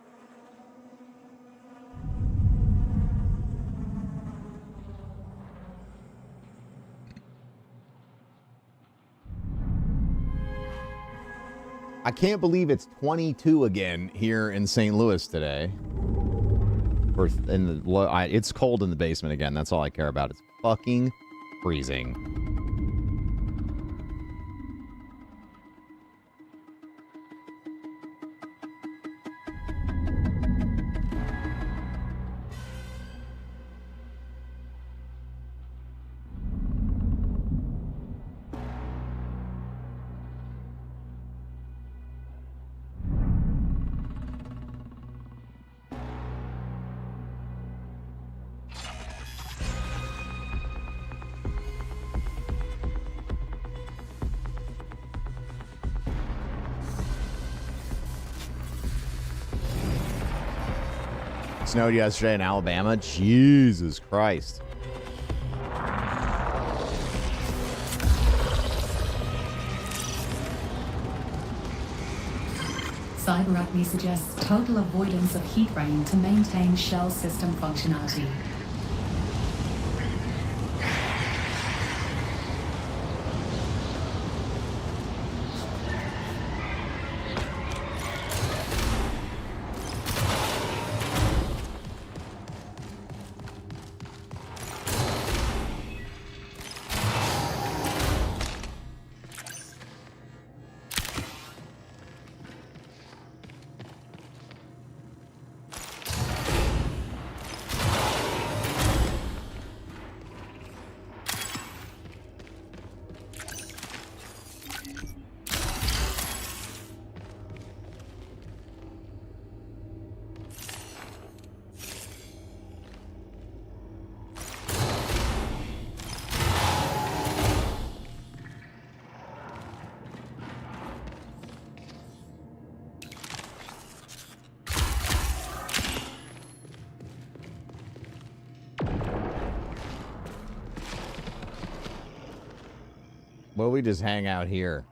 I can't believe it's 22 again here in St. Louis today. It's cold in the basement again. That's all I care about. It's fucking freezing. Snowed yesterday in Alabama. Jesus Christ. Cyberacne suggests total avoidance of heat rain to maintain shell system functionality. Well, we just hang out here.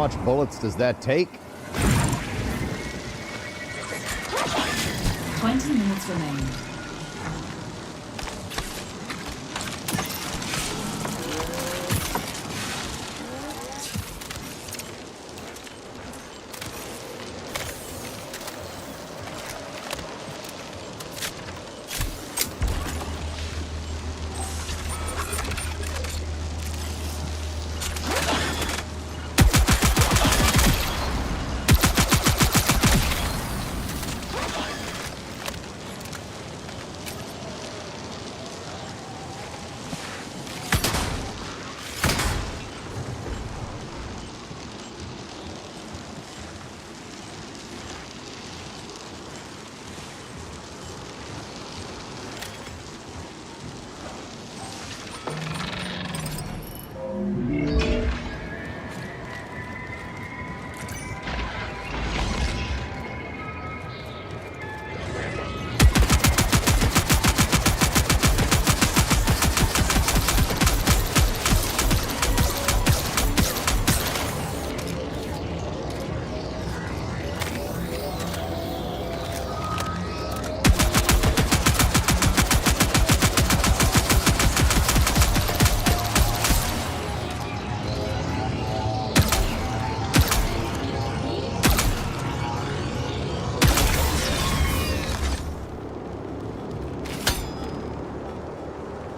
much bullets does that take? 20 minutes remain.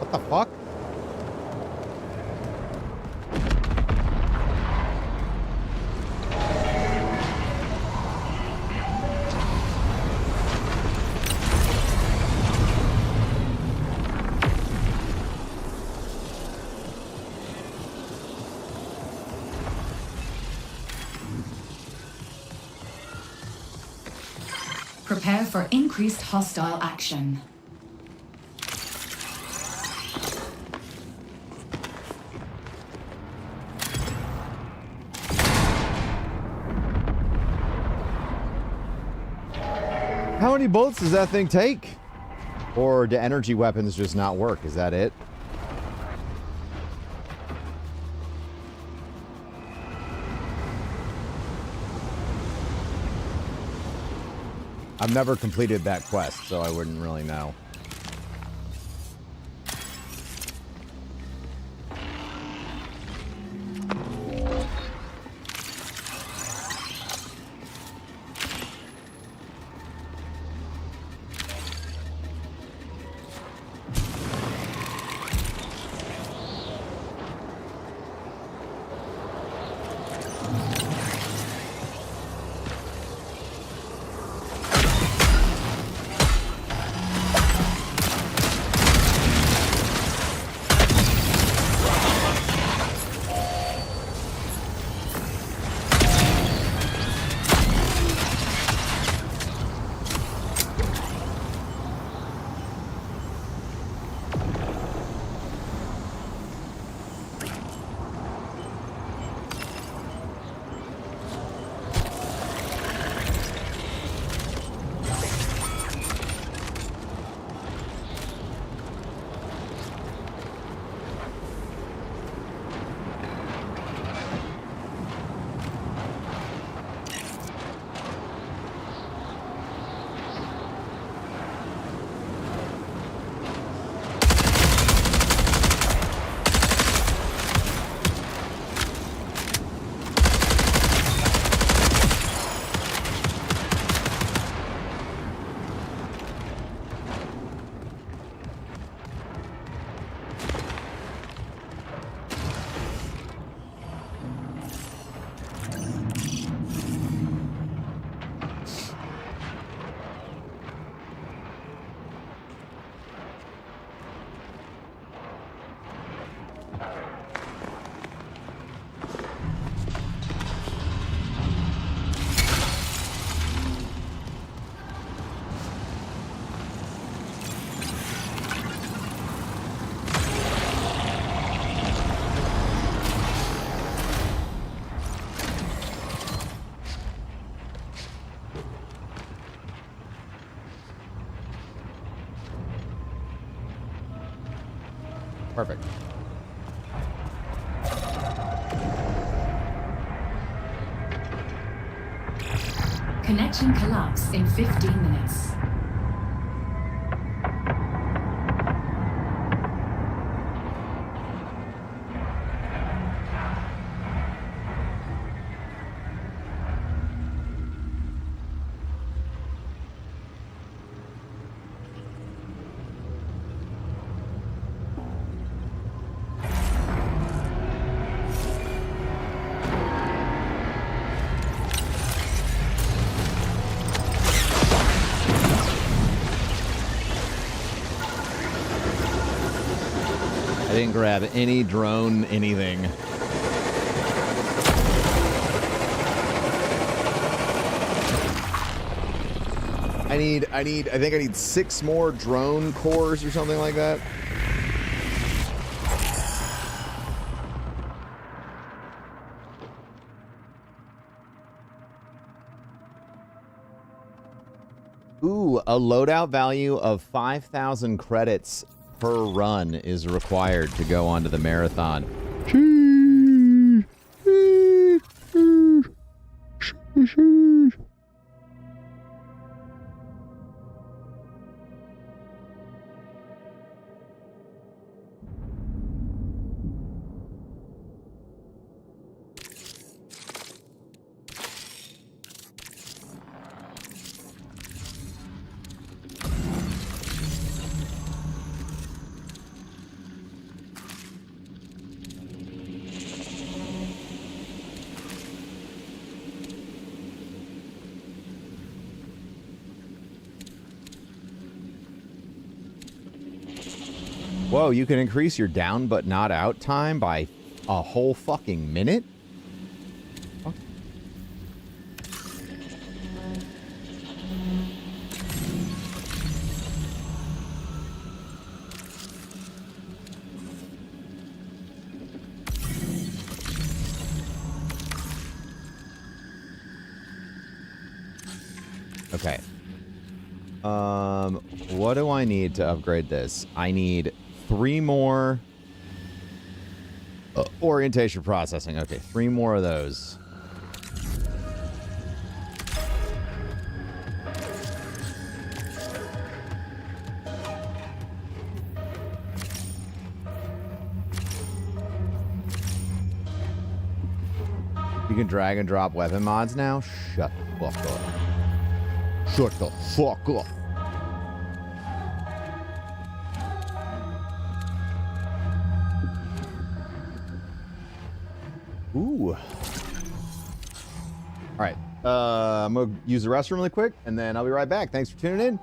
What the fuck? Prepare for increased hostile action. How many bullets does that thing take? Or do energy weapons just not work? Is that it? I've never completed that quest, so I wouldn't really know. Perfect. Connection collapse in 15 minutes. I didn't grab any drone anything. I think I need 6 more drone cores or something like that. Ooh, a loadout value of 5,000 credits per run is required to go onto the marathon. Whoa, you can increase your down but not out time by a whole fucking minute? What? Okay. What do I need to upgrade this? I need 3 more orientation processing. Okay, 3 more of those. You can drag and drop weapon mods now? Shut the fuck up. Shut the fuck up. Ooh. All right. I'm going to use the restroom really quick, and then I'll be right back. Thanks for tuning in.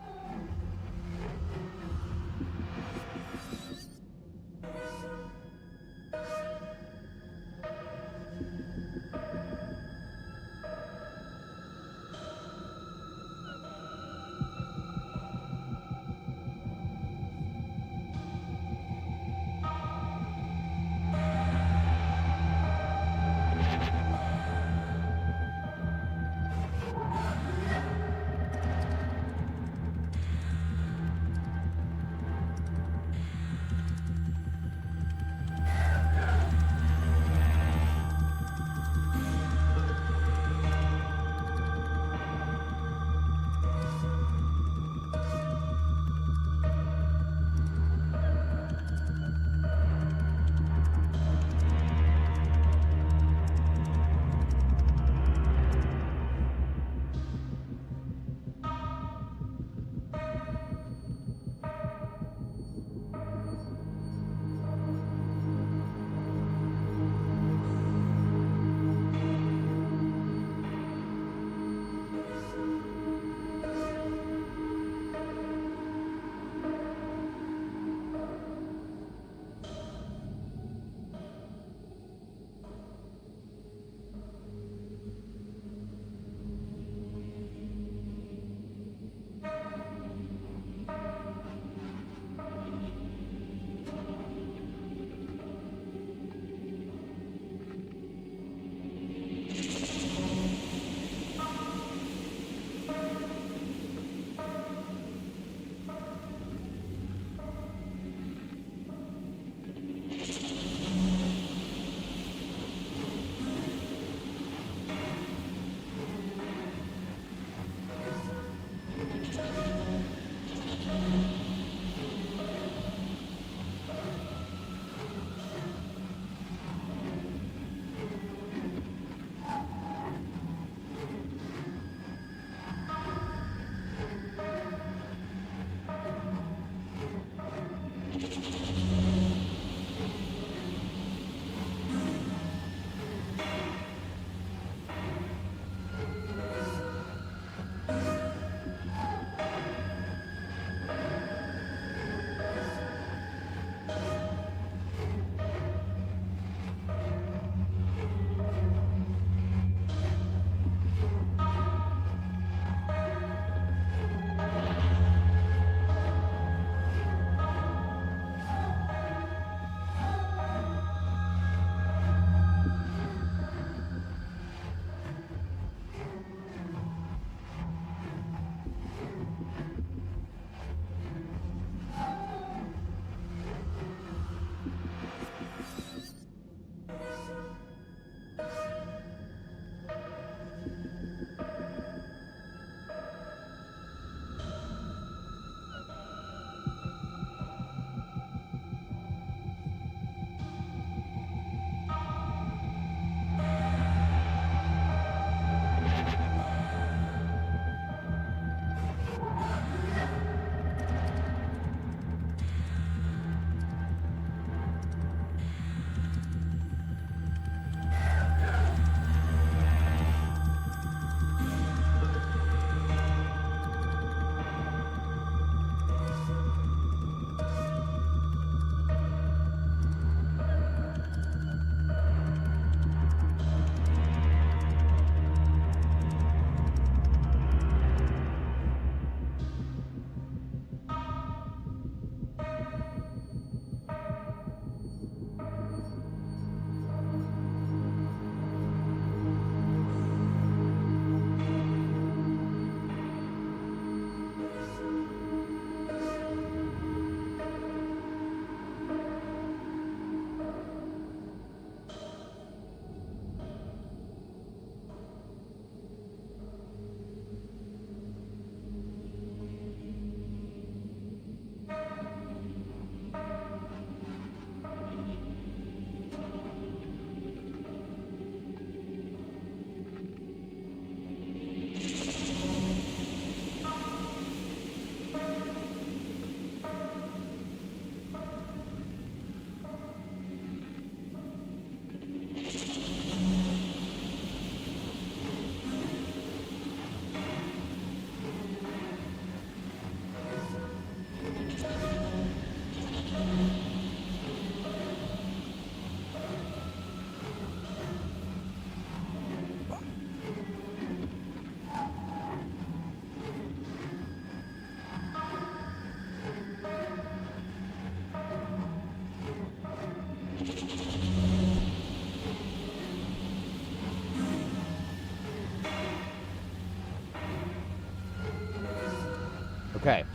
Okay.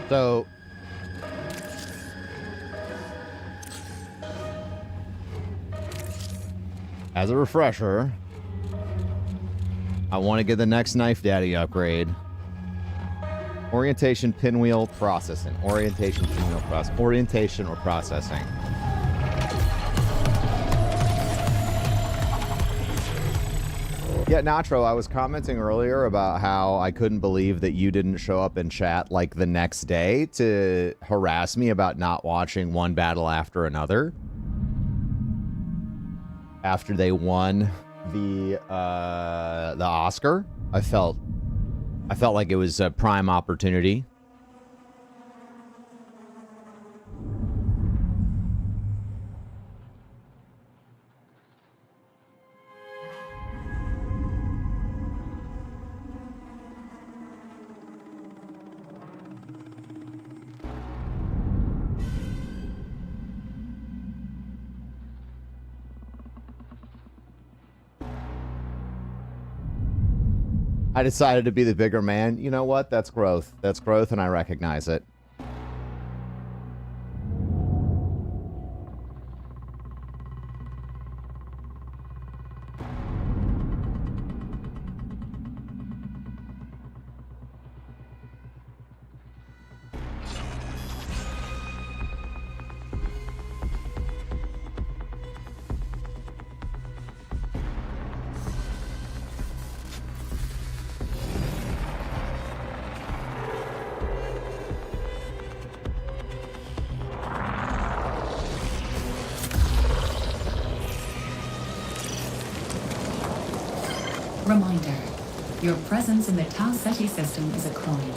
So as a refresher, I want to get the next Knife Daddy upgrade. Orientation, pinwheel, processing. Orientation, pinwheel, process. Orientation or processing. Yeah, Natro, I was commenting earlier about how I couldn't believe that you didn't show up in chat like the next day to harass me about not watching one battle after another. After they won the Oscar, I felt like it was a prime opportunity. I decided to be the bigger man. You know what? That's growth. That's growth, and I recognize it. Reminder, your presence in the Tau Ceti system is a coin.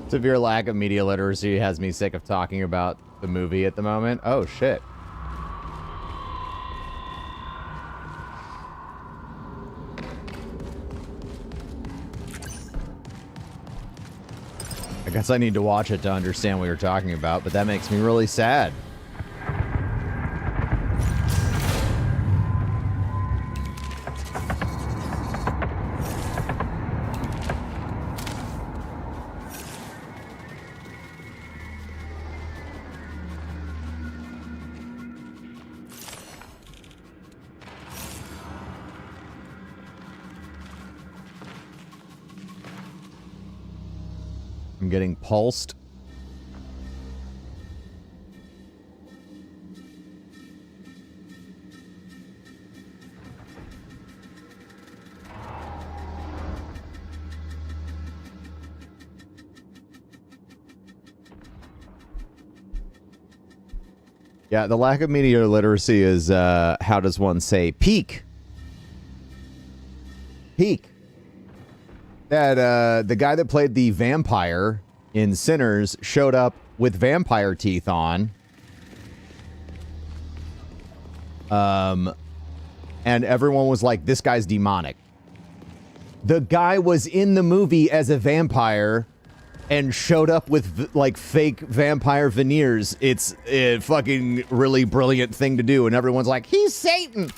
Severe lack of media literacy has me sick of talking about the movie at the moment. Oh, shit. I guess I need to watch it to understand what you're talking about, but that makes me really sad. I'm getting pulsed. Yeah, the lack of media literacy is, how does one say, peak. Peak. That the guy that played the vampire in Sinners showed up with vampire teeth on. And everyone was like, this guy's demonic. The guy was in the movie as a vampire and showed up with like fake vampire veneers. It's a fucking really brilliant thing to do. And everyone's like, he's Satan.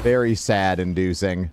Very sad inducing.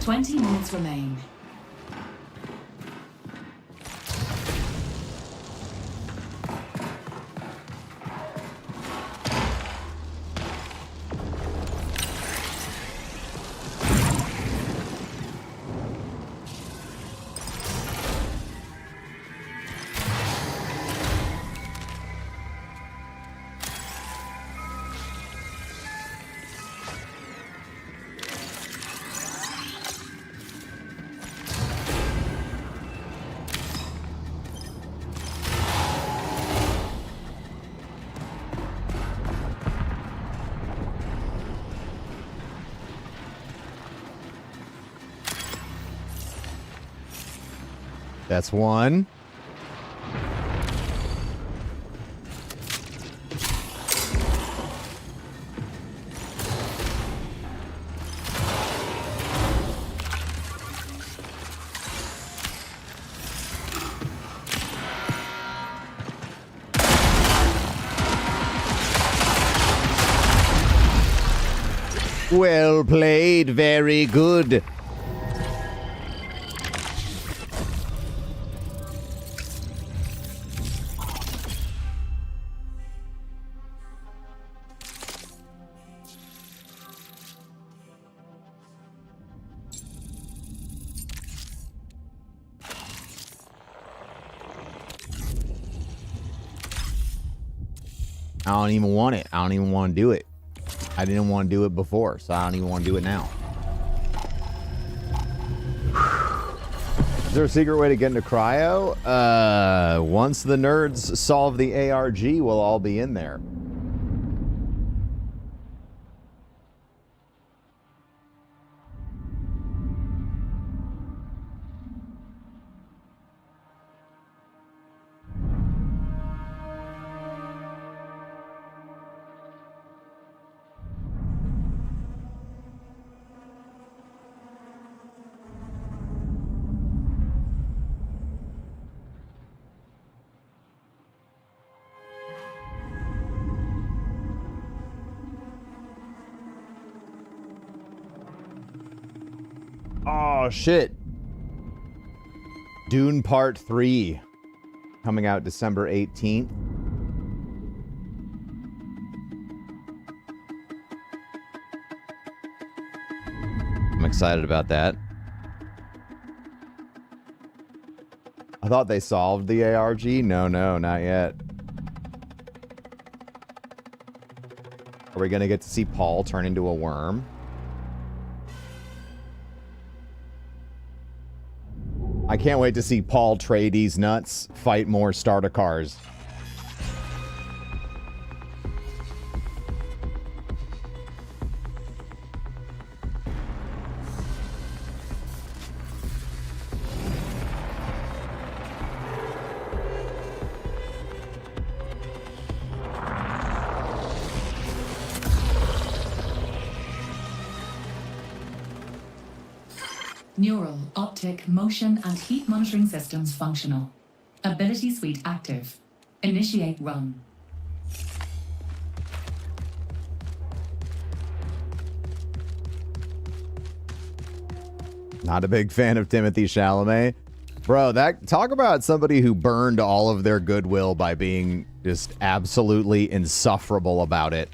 Twenty minutes remain. That's one. Well played, very good. I don't even want it. I don't even want to do it. I didn't want to do it before, so I don't even want to do it now. Is there a secret way to get into cryo? Once the nerds solve the ARG, we'll all be in there. Oh, shit. Dune Part 3. Coming out December 18th. I'm excited about that. I thought they solved the ARG. No, not yet. Are we going to get to see Paul turn into a worm? I can't wait to see Paul Trades nuts fight more starter cars. Neural, optic, motion, and heat monitoring systems functional. Ability suite active. Initiate run. Not a big fan of Timothée Chalamet. Bro, talk about somebody who burned all of their goodwill by being just absolutely insufferable about it.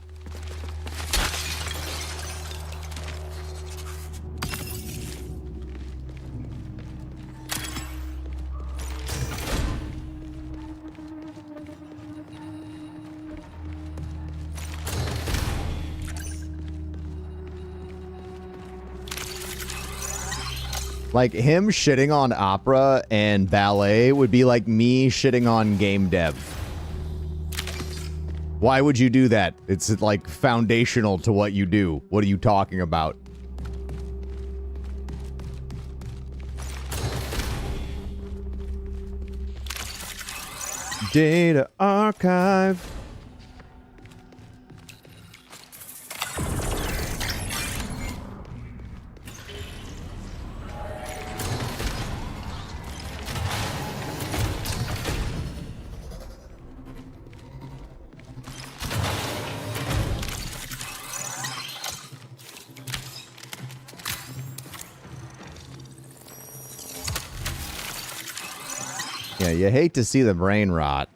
Like, him shitting on opera and ballet would be like me shitting on game dev. Why would you do that? It's, like, foundational to what you do. What are you talking about? Data archive. Yeah, you hate to see the brain rot.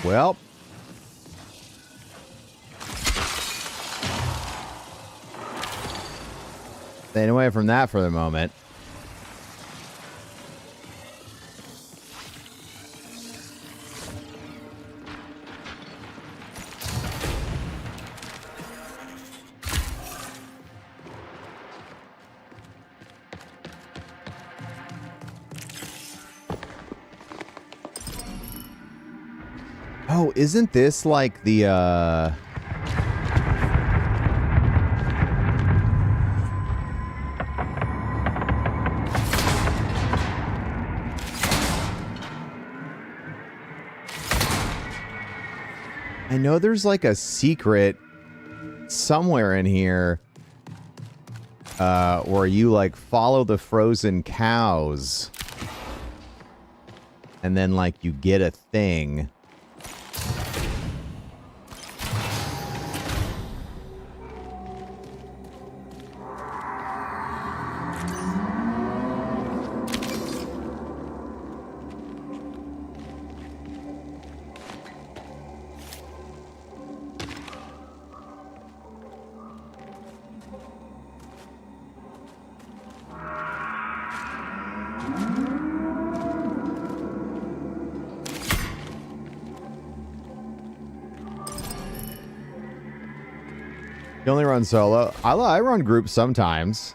Well, staying away from that for the moment. Oh, isn't this like the, I know there's like a secret somewhere in here, where you like follow the frozen cows. and then like you get a thing. You only run solo? I run groups sometimes.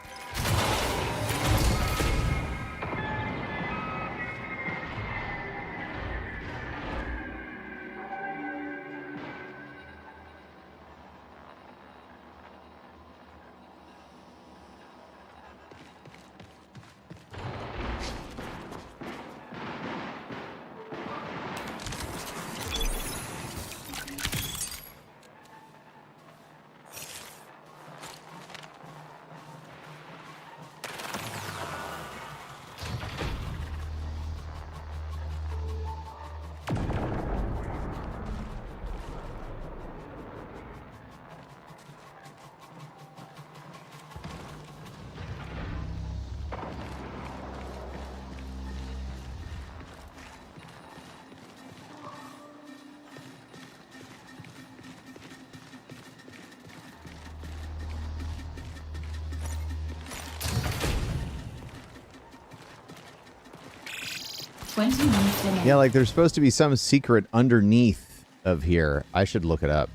Yeah, like there's supposed to be some secret underneath of here. I should look it up.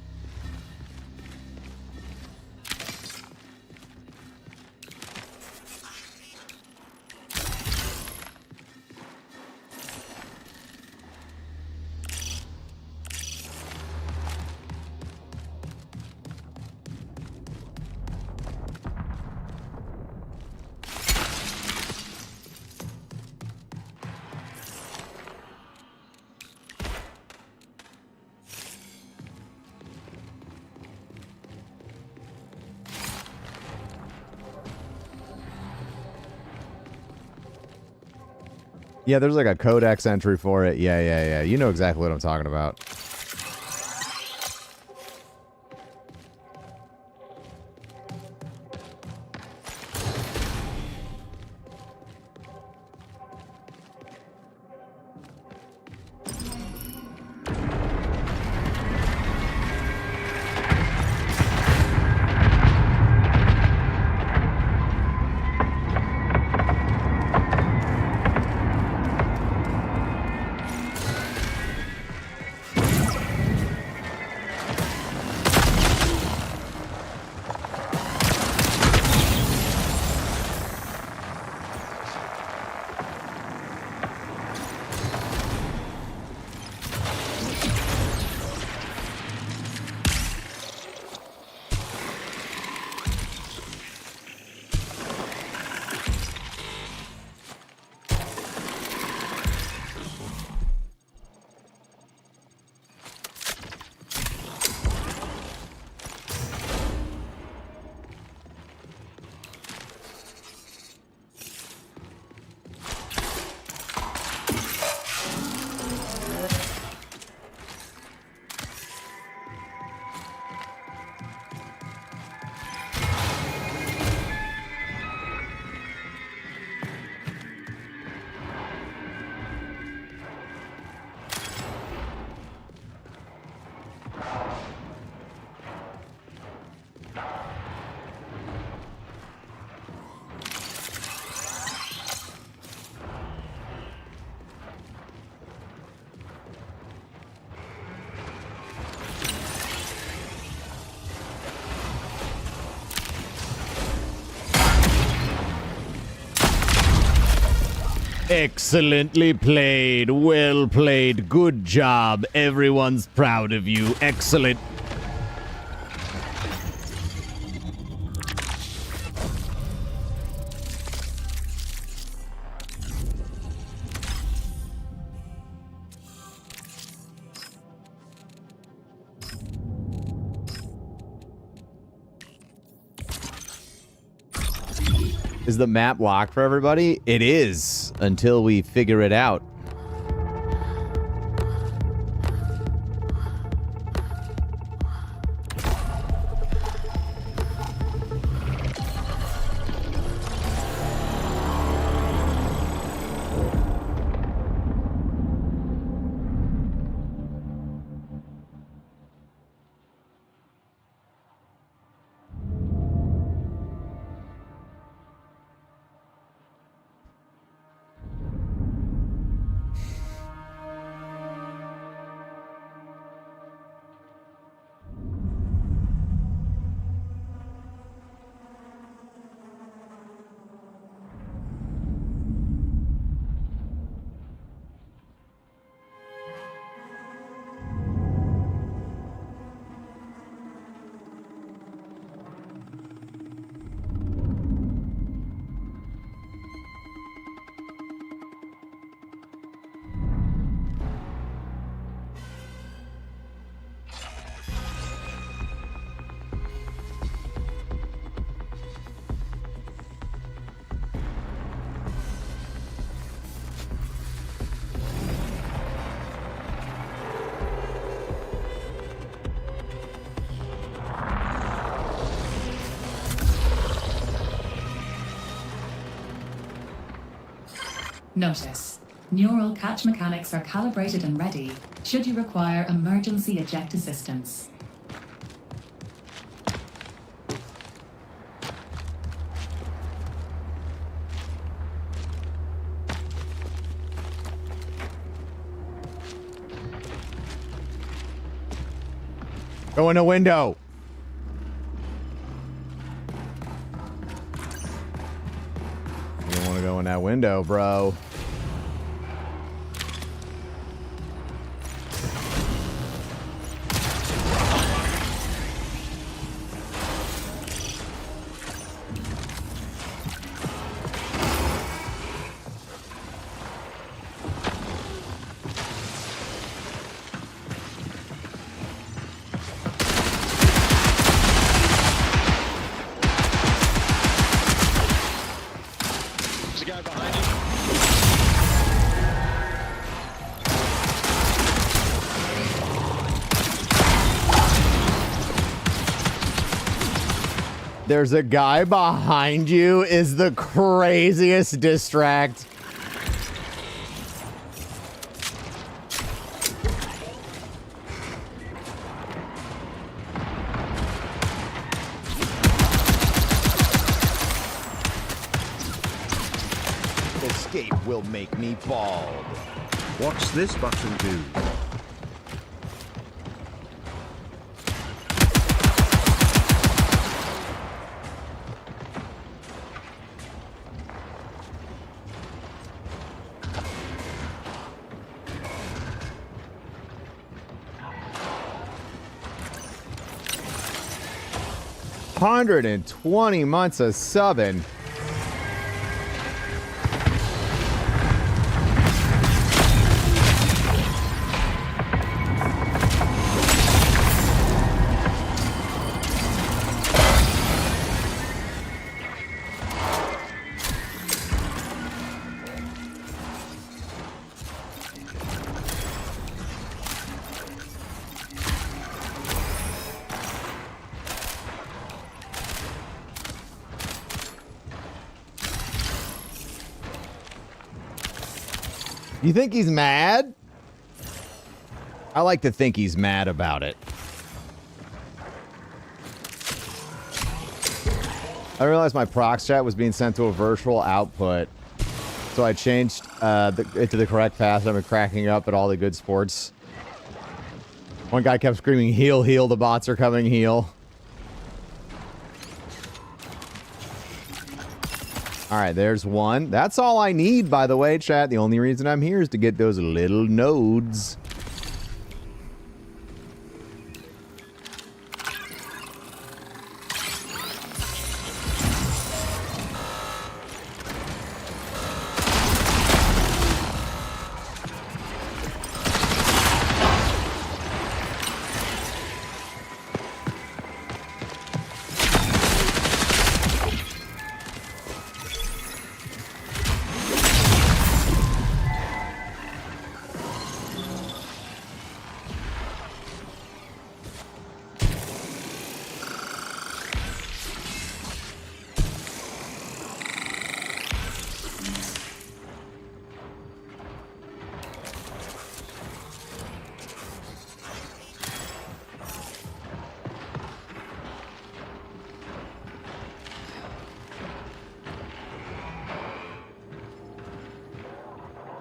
Yeah, there's like a codex entry for it. Yeah. You know exactly what I'm talking about. Excellently played. Well played. Good job. Everyone's proud of you. Excellent. Is the map locked for everybody? It is, until we figure it out. Notice: neural catch mechanics are calibrated and ready should you require emergency eject assistance. Go in a window. You don't want to go in that window, bro. There's a guy behind you. There's a guy behind you is the craziest distract. Escape will make me bald. What's this button do? $120 months of subbing. You think he's mad? I like to think he's mad about it. I realized my prox chat was being sent to a virtual output, so I changed it to the correct path. I've been cracking up at all the good sports. One guy kept screaming, "Heal, heal, the bots are coming, heal." All right, there's one. That's all I need, by the way, chat. The only reason I'm here is to get those little nodes.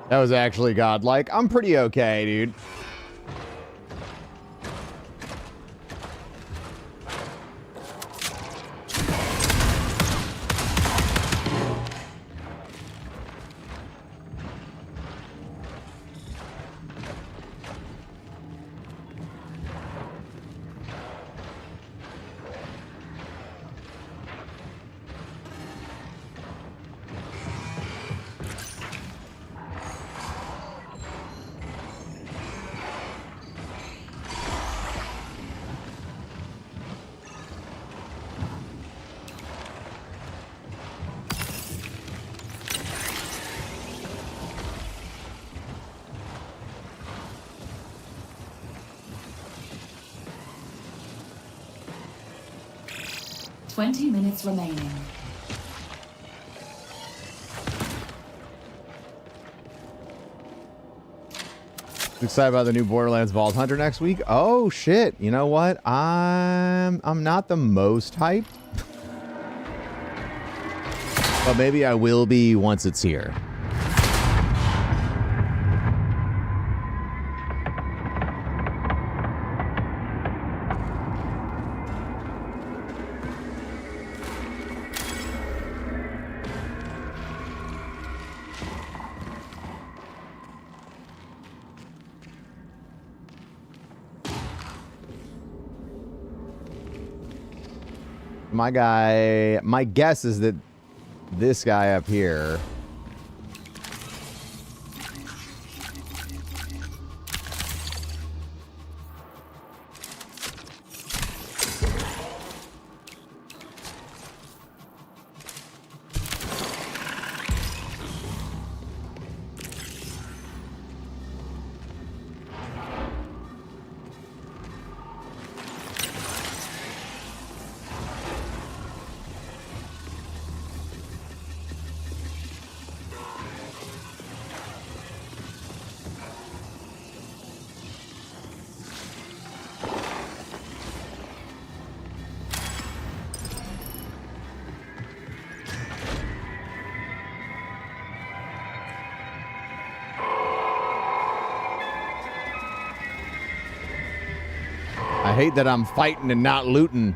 That was actually godlike. I'm pretty okay, dude. Twenty minutes remaining. Excited about the new Borderlands Vault Hunter next week. Oh shit! You know what? I'm not the most hyped, but maybe I will be once it's here. My guess is that this guy up here I hate that I'm fighting and not looting.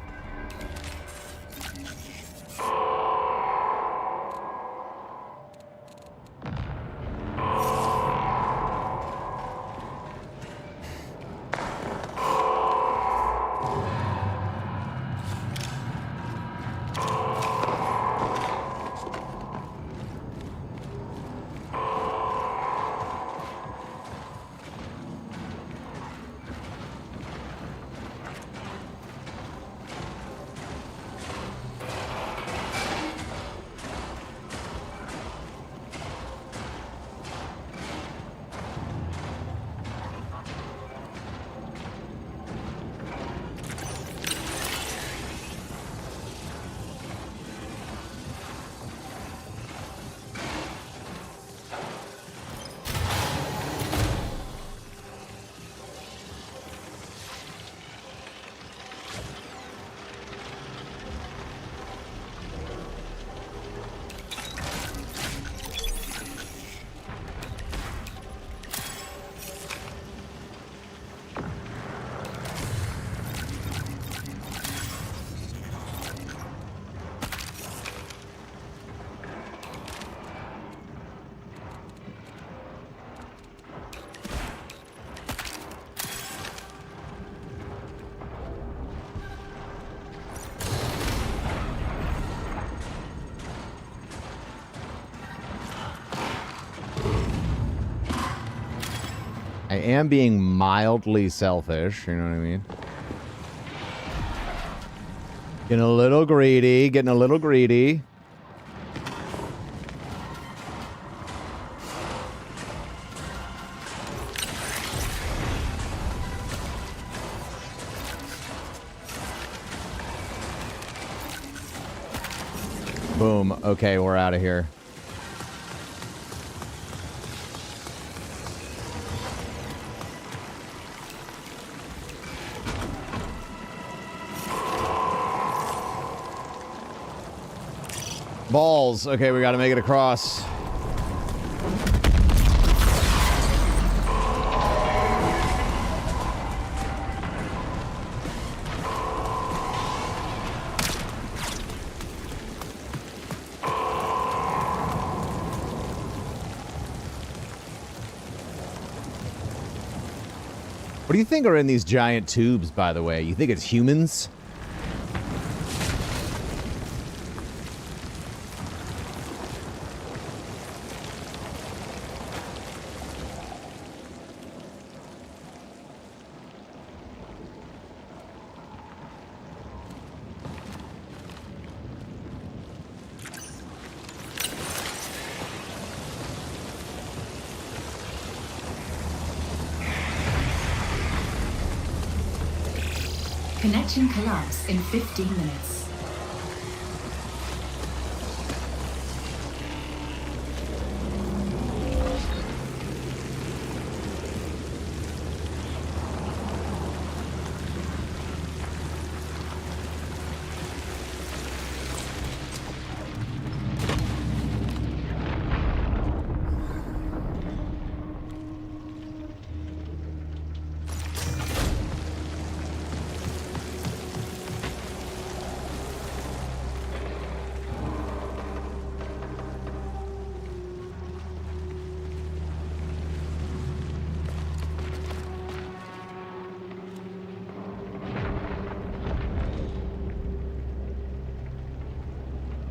I am being mildly selfish, you know what I mean? Getting a little greedy, getting a little greedy. Boom. Okay, we're out of here. Balls. Okay, we gotta make it across. What do you think are in these giant tubes, by the way? You think it's humans? Connection collapse in 15 minutes.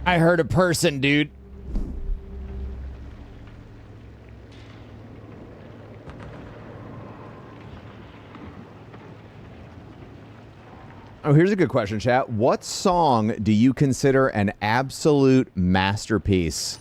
I heard a person, dude. Oh, here's a good question, chat. What song do you consider an absolute masterpiece?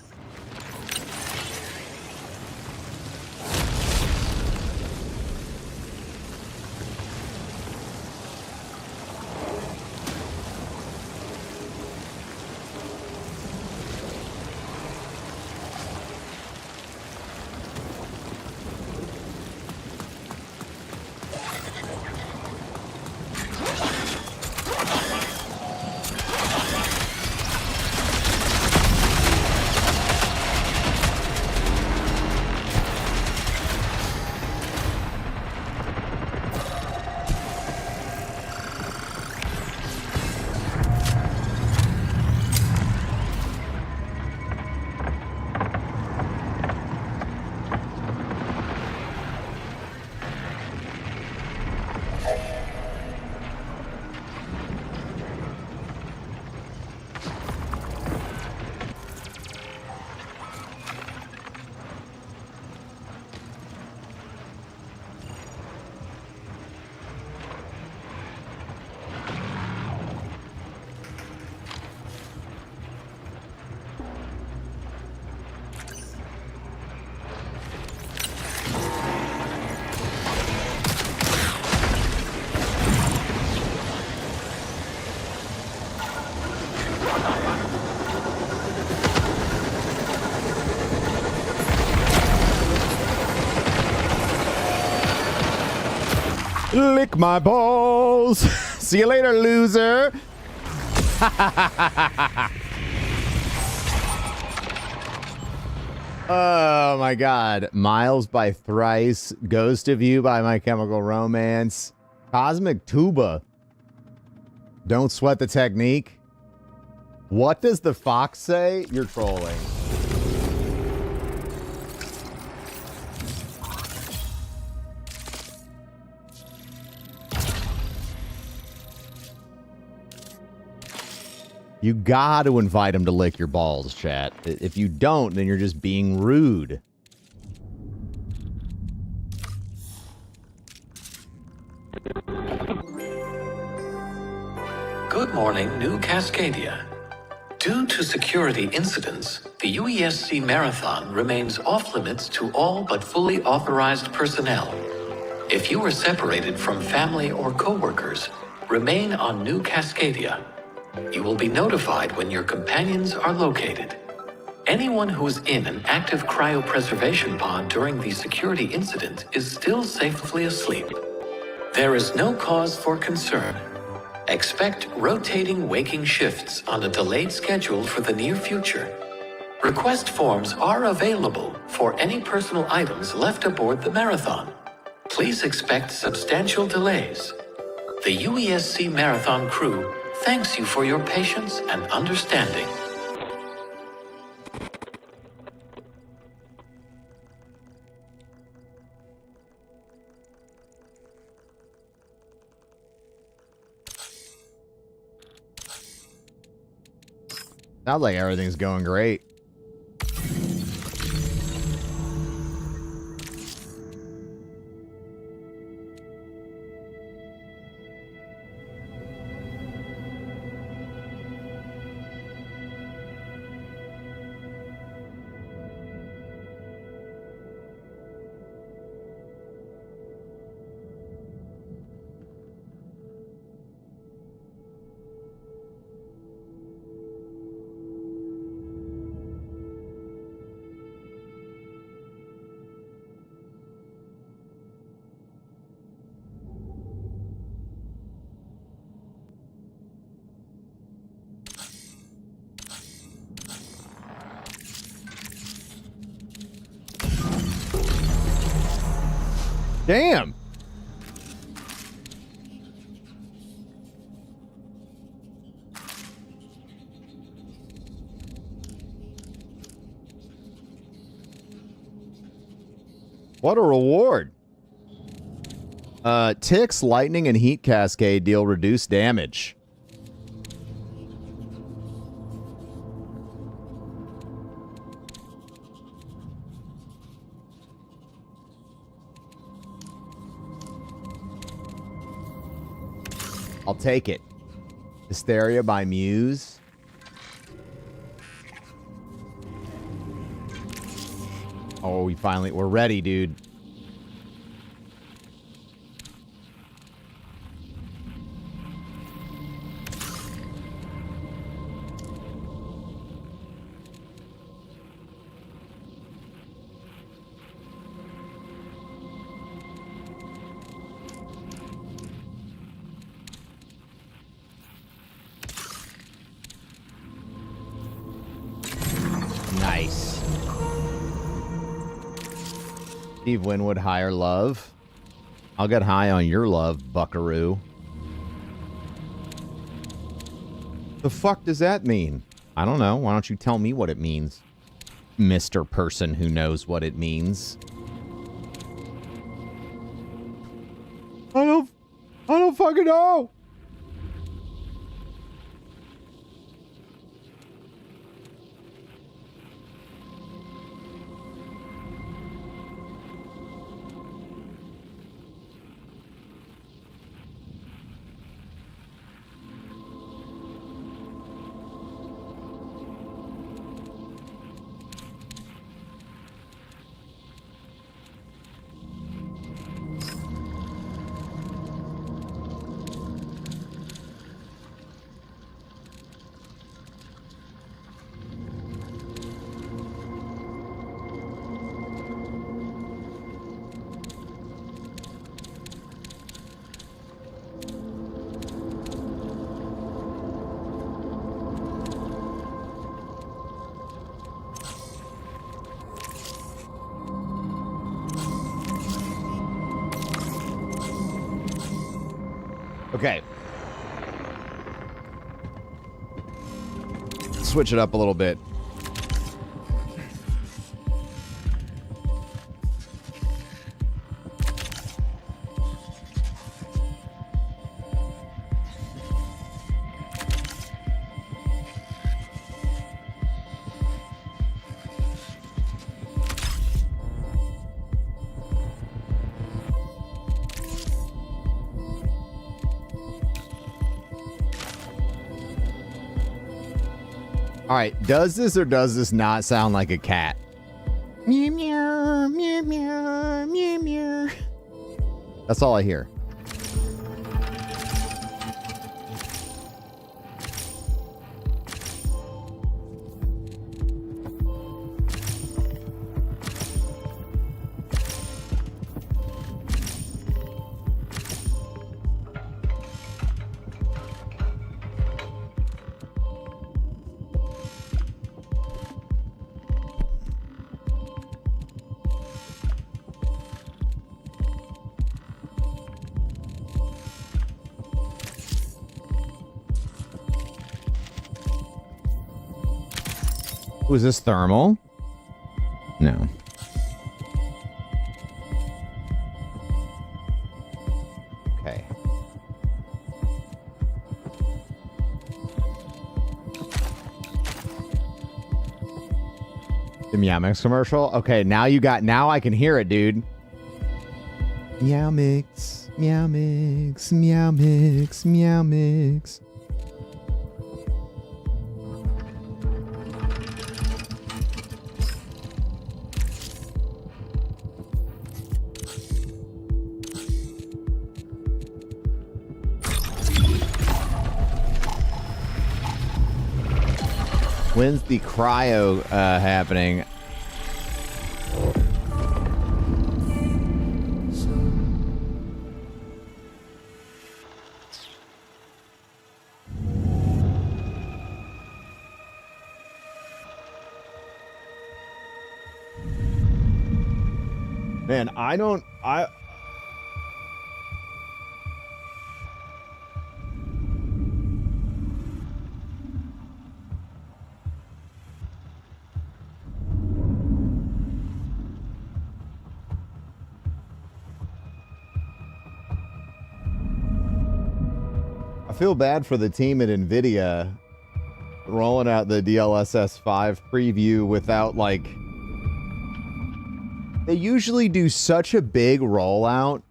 Lick my balls. See you later, loser. Oh my god. Miles by Thrice. Ghost of You by My Chemical Romance. Cosmic Tuba. Don't sweat the technique. What does the fox say? You're trolling. You got to invite him to lick your balls, chat. If you don't, then you're just being rude. Good morning, New Cascadia. Due to security incidents, the UESC Marathon remains off-limits to all but fully authorized personnel. If you are separated from family or co-workers, remain on New Cascadia. You will be notified when your companions are located. Anyone who is in an active cryopreservation pod during the security incident is still safely asleep. There is no cause for concern. Expect rotating waking shifts on a delayed schedule for the near future. Request forms are available for any personal items left aboard the Marathon. Please expect substantial delays. The UESC Marathon crew thanks you for your patience and understanding. Sounds like everything's going great. Damn. What a reward. Ticks, lightning, and heat cascade deal reduced damage. I'll take it. Hysteria by Muse. Oh, we're ready, dude. Nice. Steve Winwood, higher love. I'll get high on your love, buckaroo. The fuck does that mean? I don't know. Why don't you tell me what it means, Mr. Person who knows what it means? I don't fucking know. Okay. Switch it up a little bit. All right, does this or does this not sound like a cat? Meow, meow, meow, meow, meow, meow. That's all I hear. Was this thermal? No. Okay. The Meow Mix commercial? Okay, now I can hear it, dude. Meow Mix, Meow Mix, Meow Mix, Meow Mix. When's the cryo happening? Man, I feel bad for the team at NVIDIA rolling out the DLSS 5 preview without, like... They usually do such a big rollout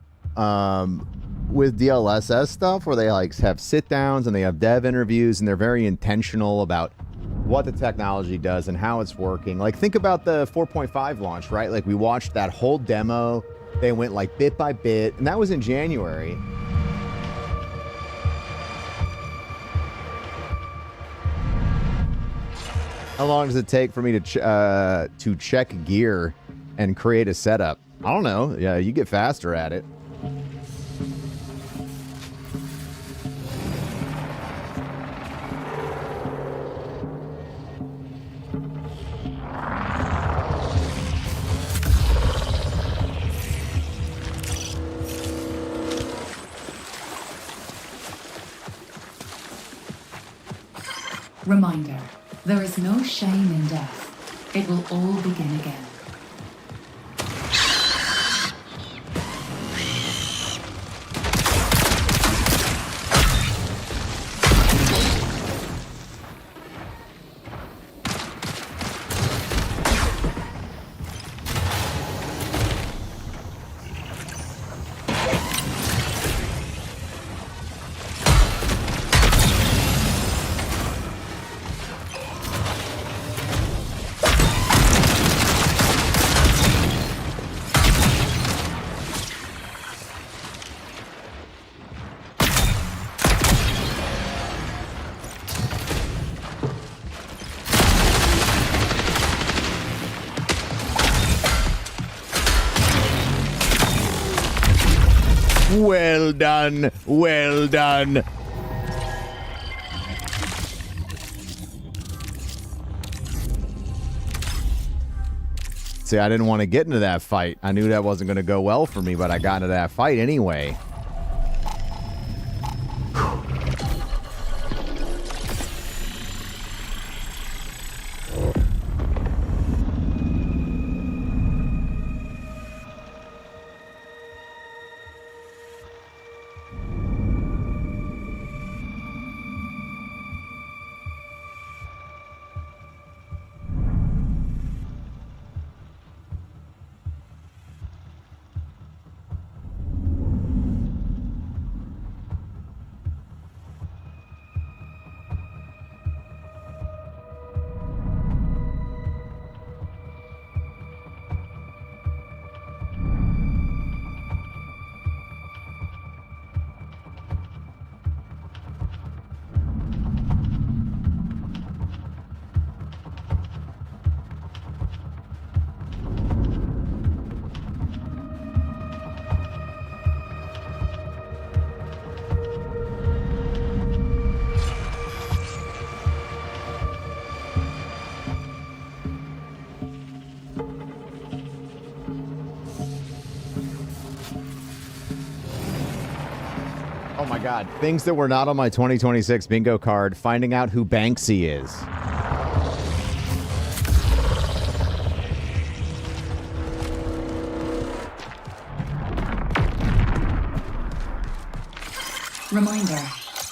with DLSS stuff where they like have sit downs and they have dev interviews and they're very intentional about what the technology does and how it's working. Like think about the 4.5 launch, right? Like we watched that whole demo. They went like bit by bit, and that was in January. How long does it take for me to check gear and create a setup? I don't know. Yeah, you get faster at it. Reminder, there is no shame in death. It will all begin again. Well done. Well done. See, I didn't want to get into that fight. I knew that wasn't going to go well for me, but I got into that fight anyway. Oh my God. Things that were not on my 2026 bingo card. Finding out who Banksy is. Reminder,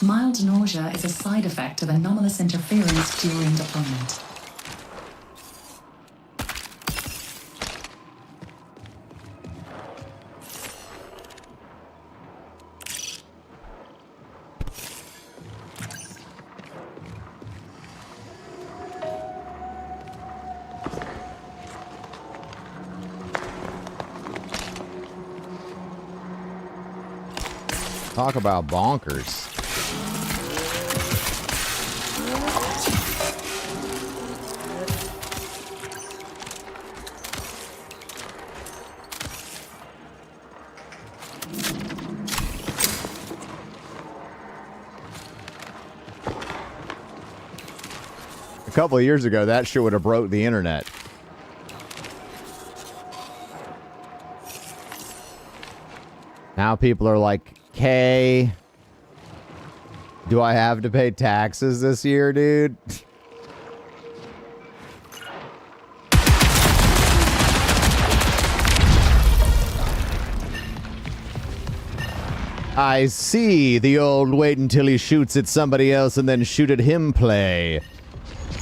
mild nausea is a side effect of anomalous interference during deployment. Talk about bonkers. A couple of years ago, that shit would have broke the internet. Now people are like, "Hey, do I have to pay taxes this year, dude?" I see the old wait until he shoots at somebody else and then shoot at him play.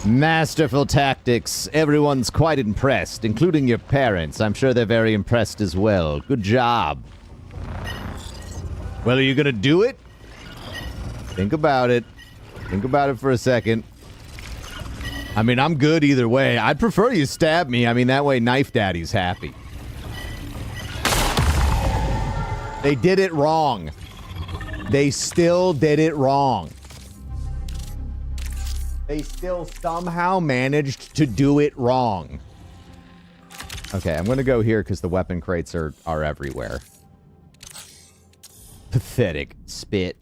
Masterful tactics. Everyone's quite impressed, including your parents. I'm sure they're very impressed as well. Good job. Well, are you going to do it? Think about it. Think about it for a second. I mean, I'm good either way. I'd prefer you stab me. I mean, that way Knife Daddy's happy. They did it wrong. They still did it wrong. They still somehow managed to do it wrong. Okay, I'm going to go here because the weapon crates are everywhere. Pathetic spit.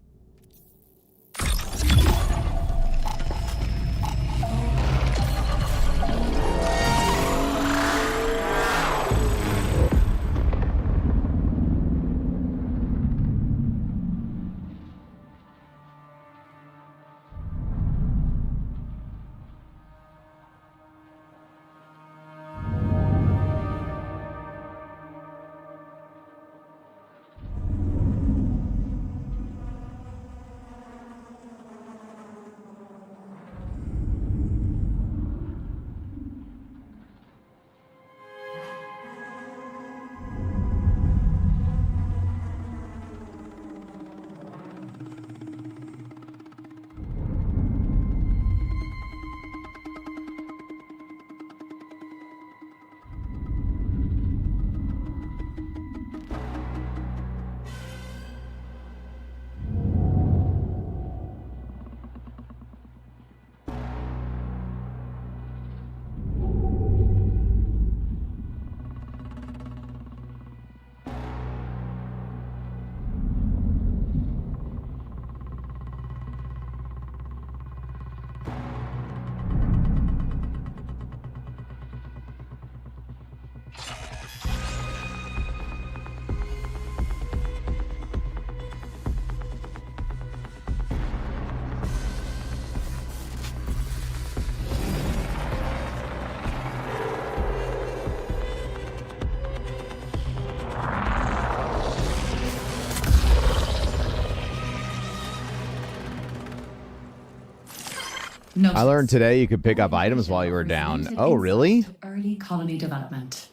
I learned today you could pick up items while you were down. Oh, really? Early colony development.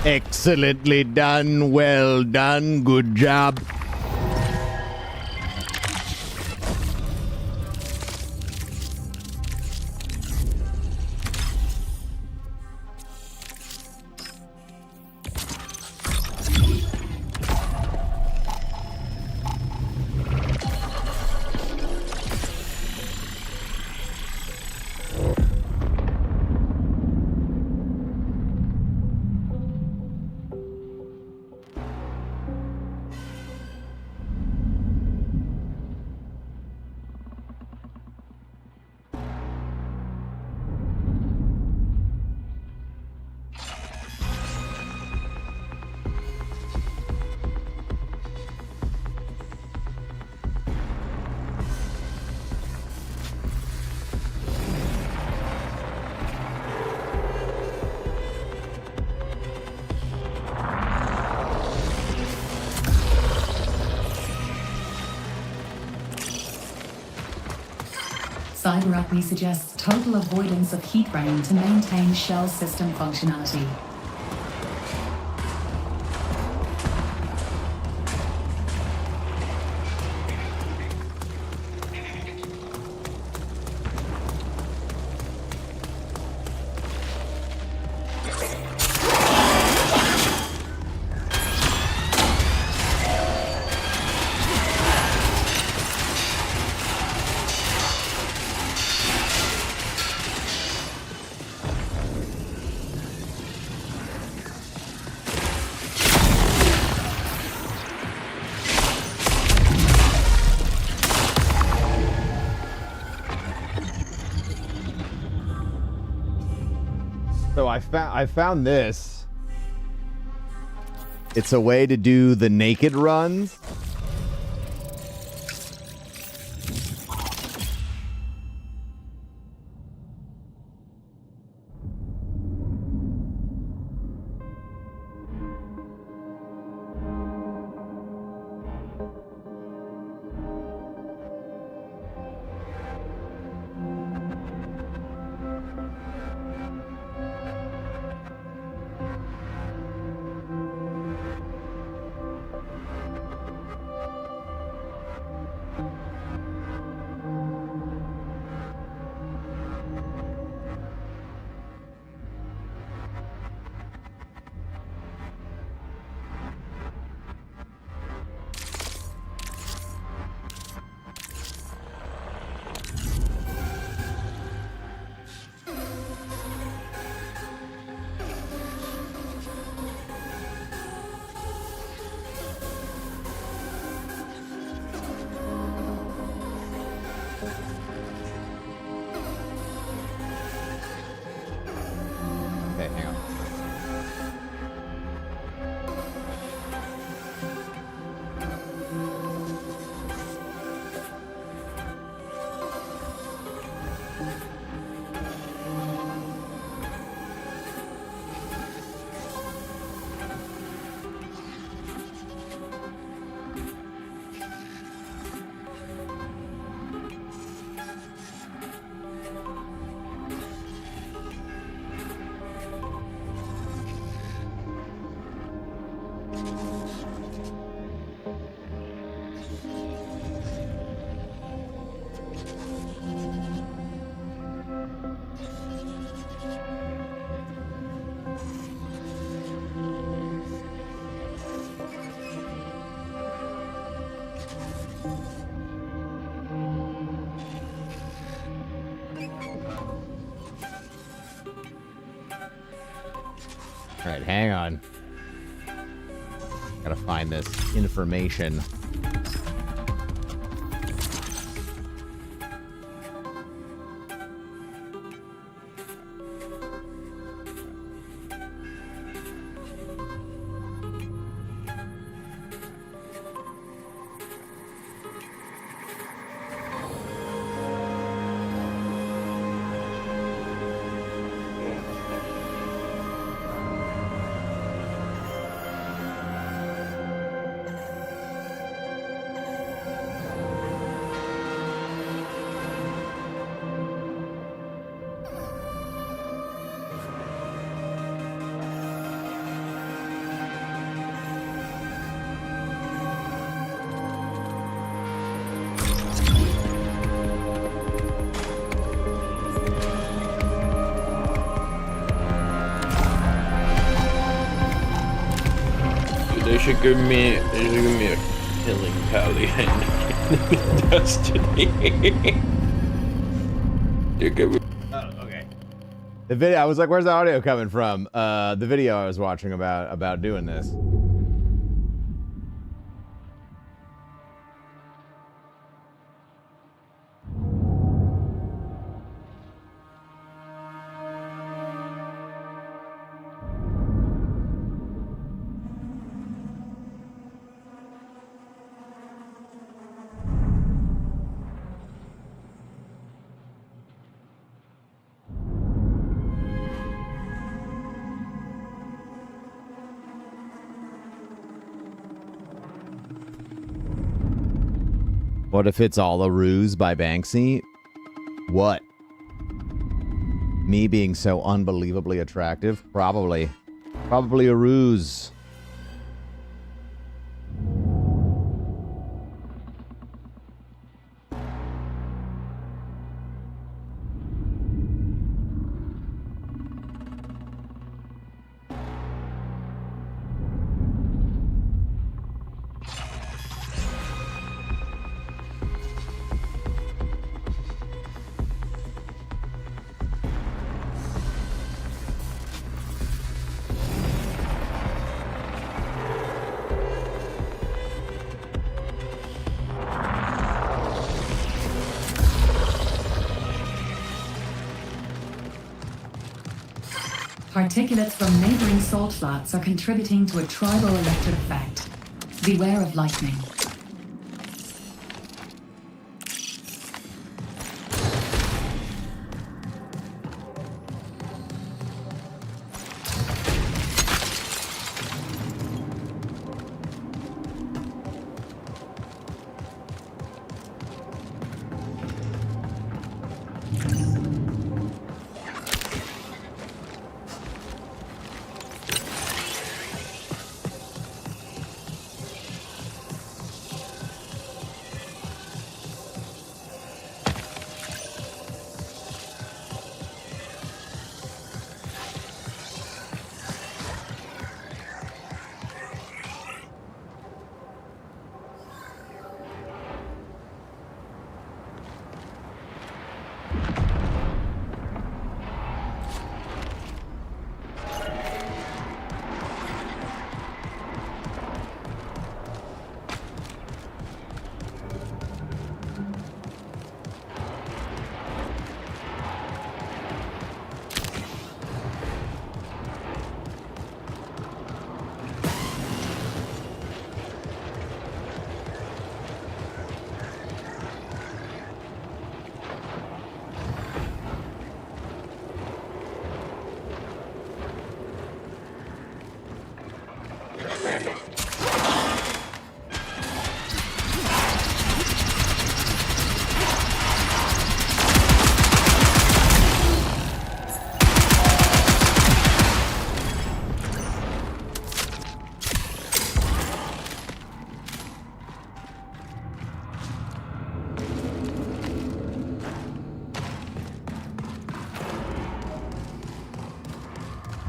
Excellently done. Well done. Good job. CyberArmy suggests total avoidance of heat rain to maintain shell system functionality. So I found this. It's a way to do the naked runs. Okay, hang on. All right, hang on. Gotta find this information. They should give me a killing tally and destiny. They give me. Oh, okay. The video. I was like, "Where's the audio coming from?" The video I was watching about doing this. What if it's all a ruse by Banksy? What? Me being so unbelievably attractive? Probably. Probably a ruse. Particulates from neighboring salt flats are contributing to a tribal electric effect. Beware of lightning.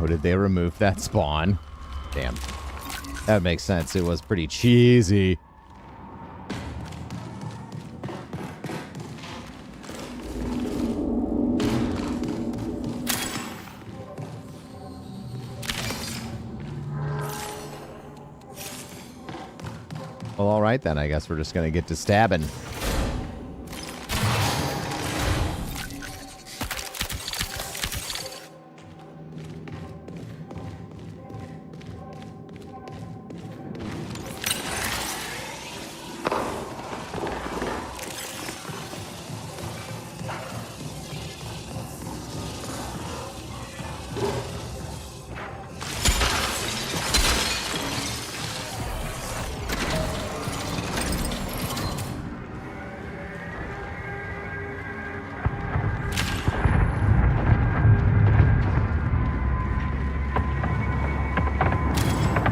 Oh, did they remove that spawn? Damn. That makes sense. It was pretty cheesy. Well, all right then. I guess we're just gonna get to stabbing.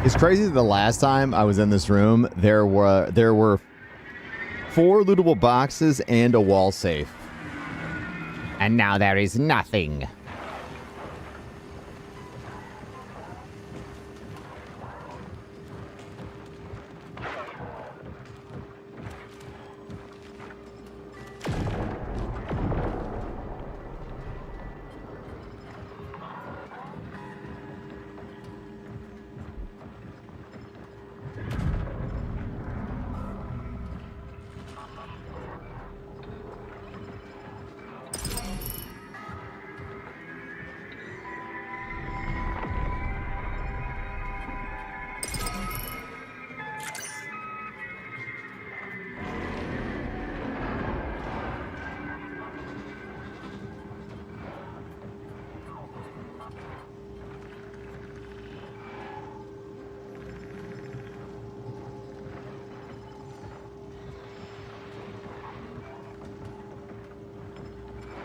It's crazy that the last time I was in this room, there were 4 lootable boxes and a wall safe. And now there is nothing.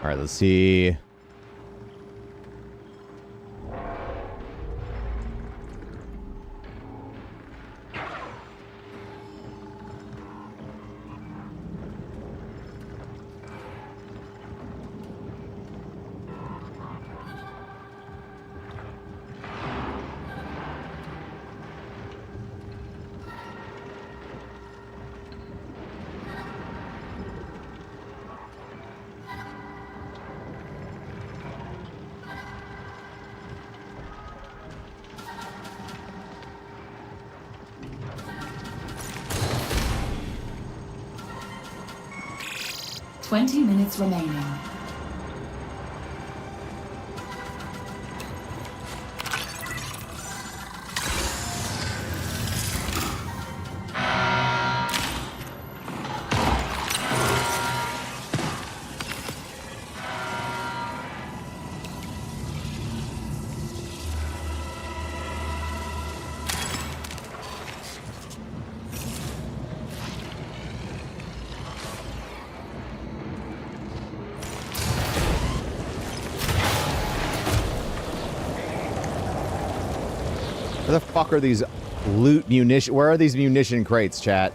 All right, let's see. Twenty minutes remaining. Where the fuck are these loot munition? Where are these munition crates, chat?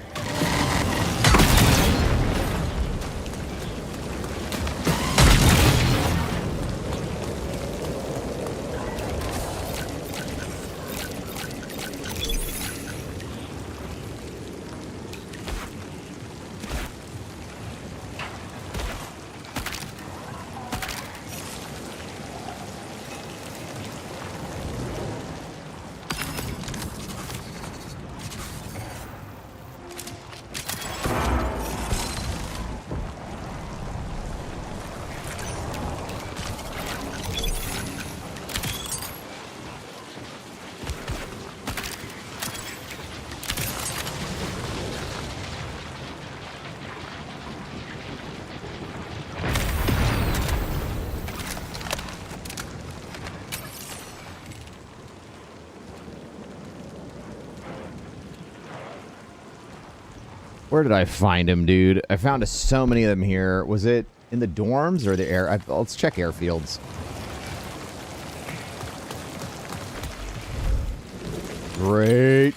Where did I find him, dude? I found so many of them here. Was it in the dorms or the air? Let's check airfields. Great.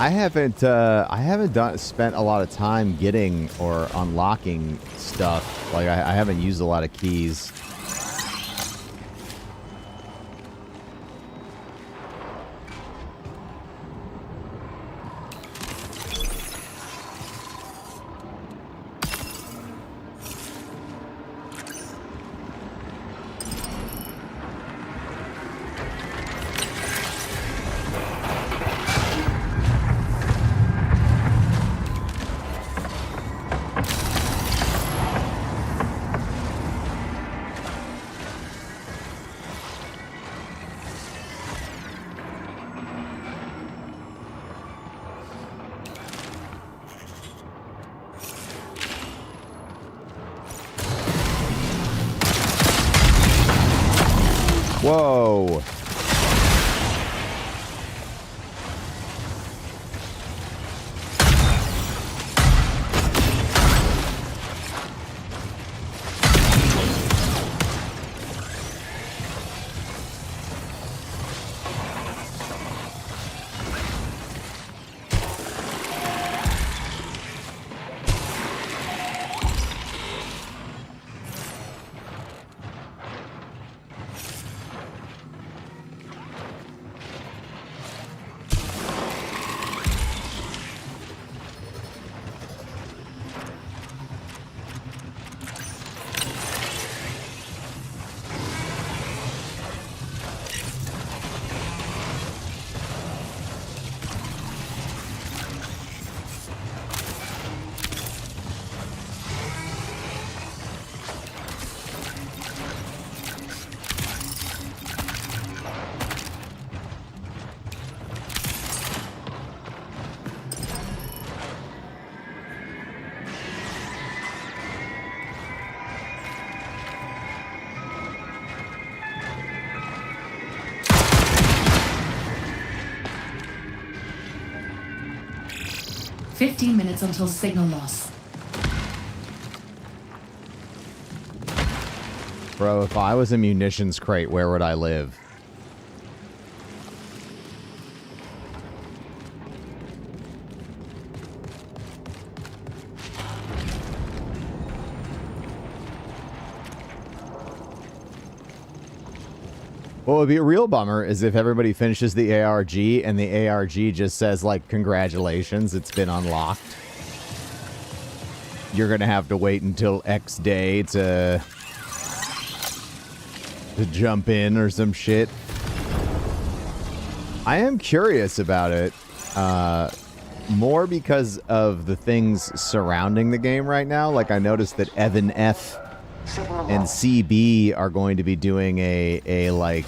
I haven't spent a lot of time getting or unlocking stuff. Like I haven't used a lot of keys. Whoa. "15 minutes until signal loss." Bro, if I was a munitions crate, where would I live? What would be a real bummer is if everybody finishes the ARG and the ARG just says, like, congratulations, it's been unlocked. You're going to have to wait until X day to jump in or some shit. I am curious about it. More because of the things surrounding the game right now. Like, I noticed that Evan F and CB are going to be doing a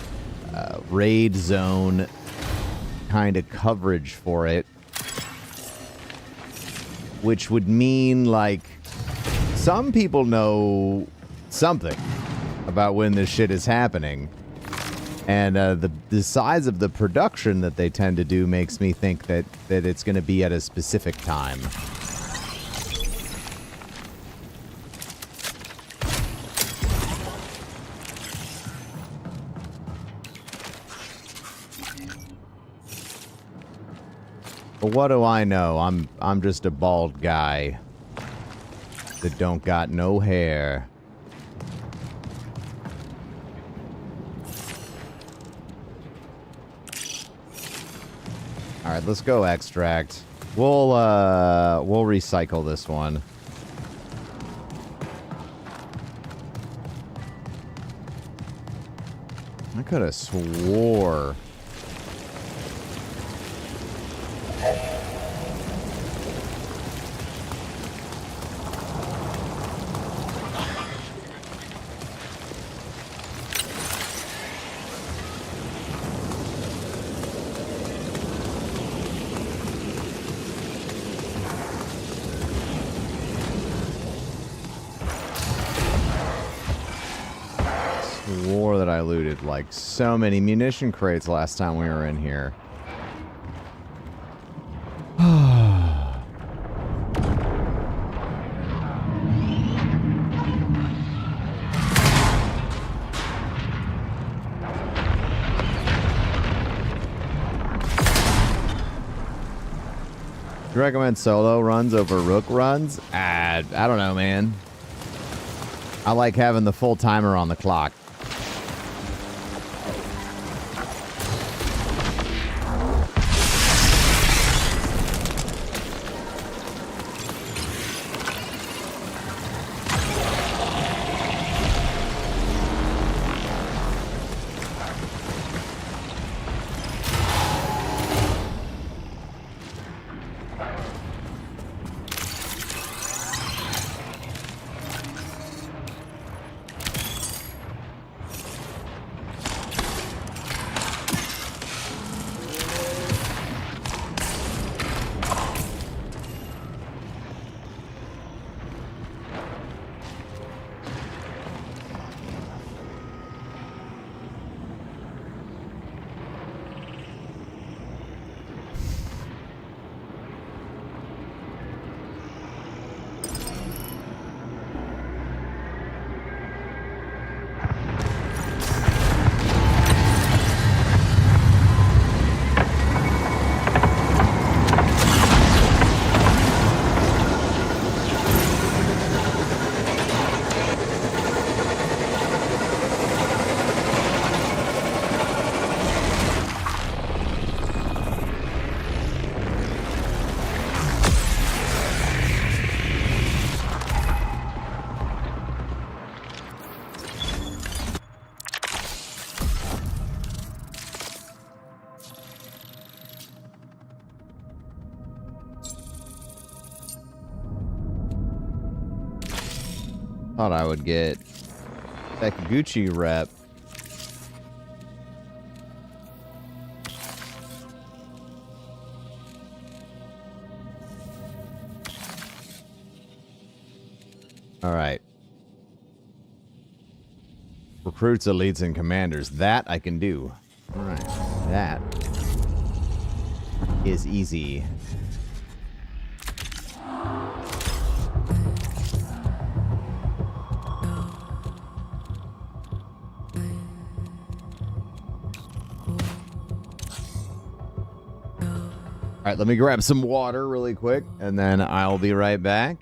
raid zone kind of coverage for it, which would mean, like, some people know something about when this shit is happening. And the size of the production that they tend to do makes me think that it's going to be at a specific time. But what do I know? I'm just a bald guy that don't got no hair. All right, let's go extract. We'll recycle this one. I could have swore. Swore that I looted like so many munition crates last time we were in here. You recommend solo runs over rook runs? I don't know, man. I like having the full timer on the clock. Thought I would get Sakaguchi rep. All right. Recruits, elites, and commanders. That I can do. All right. That is easy. All right, let me grab some water really quick, and then I'll be right back.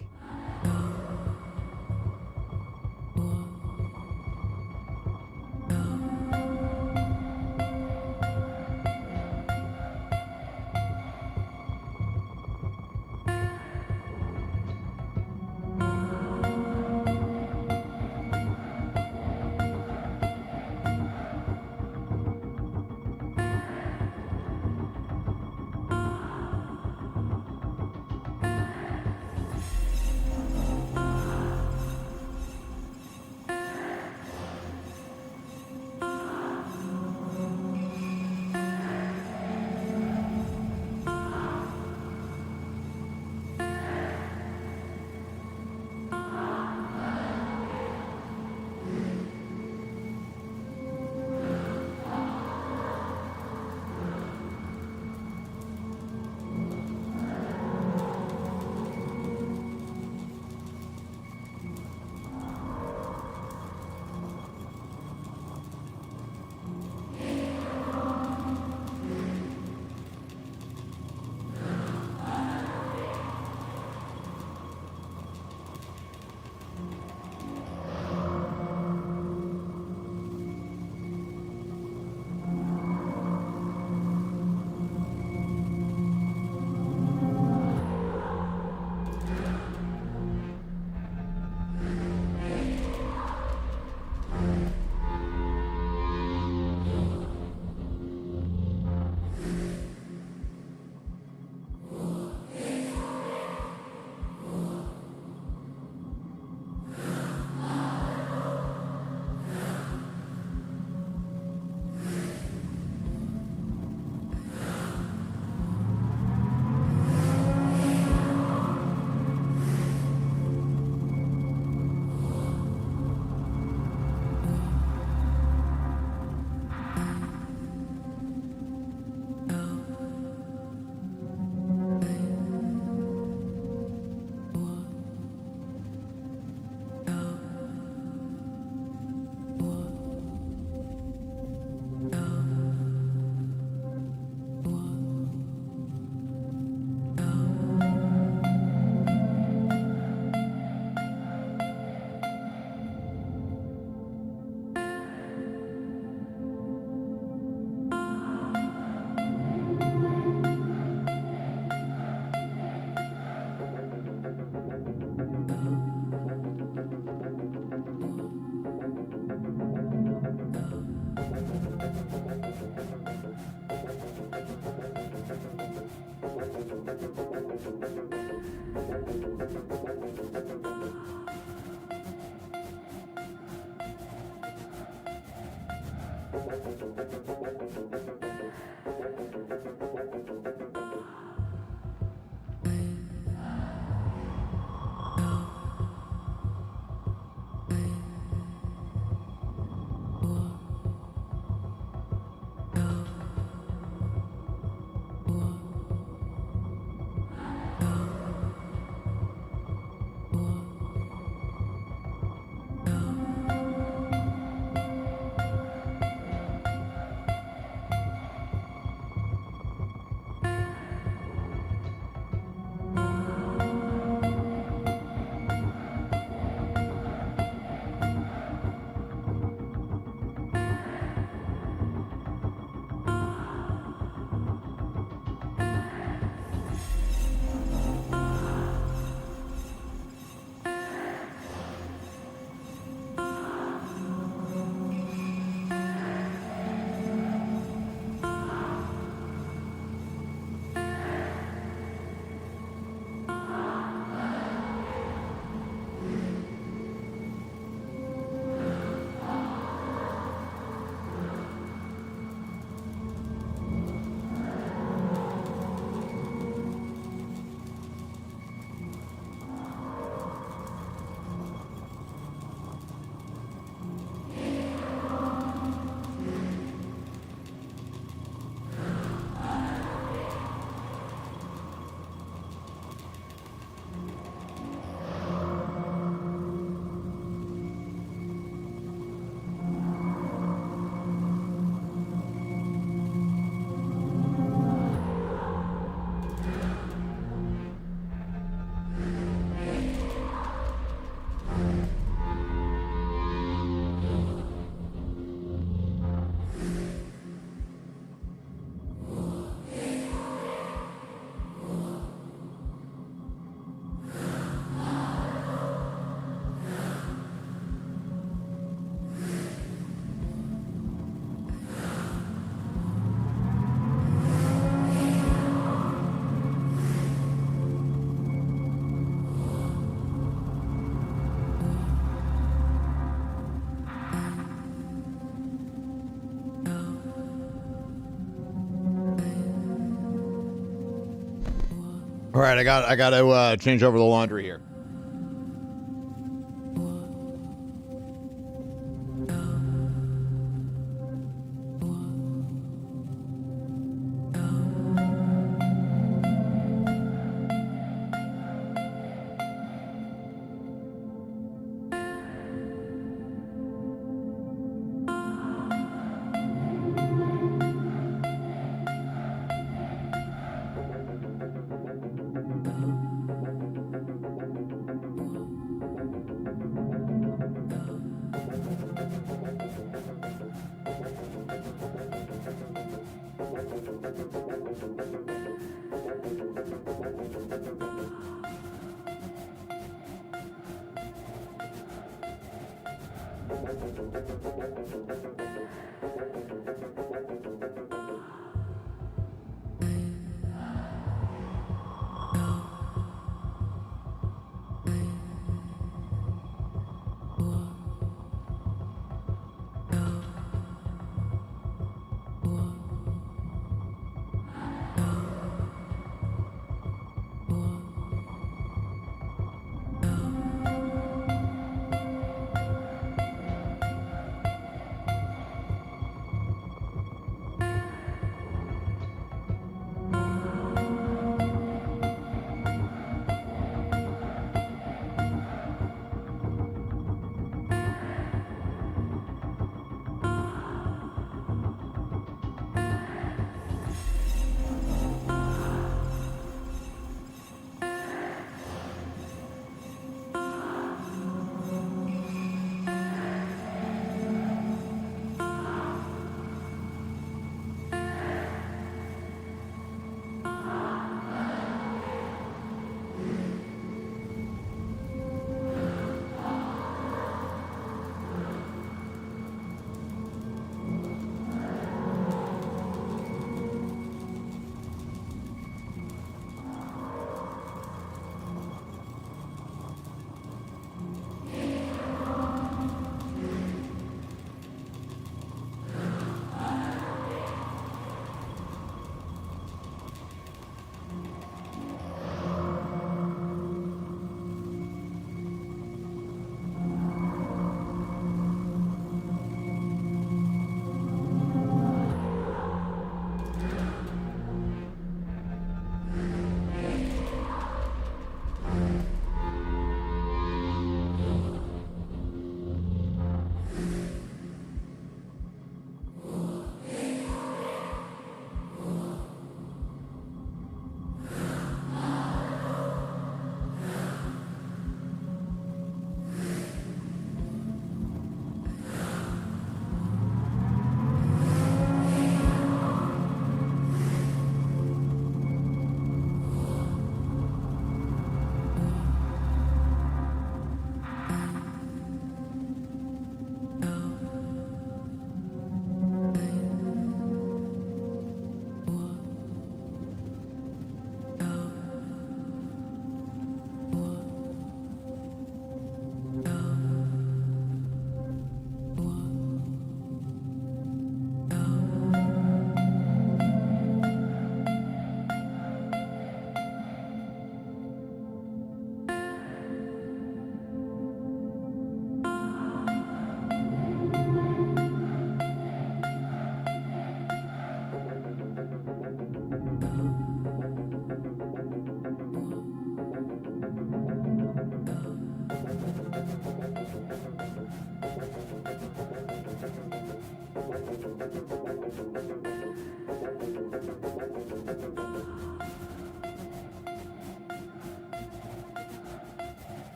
All right, I got to change over the laundry here.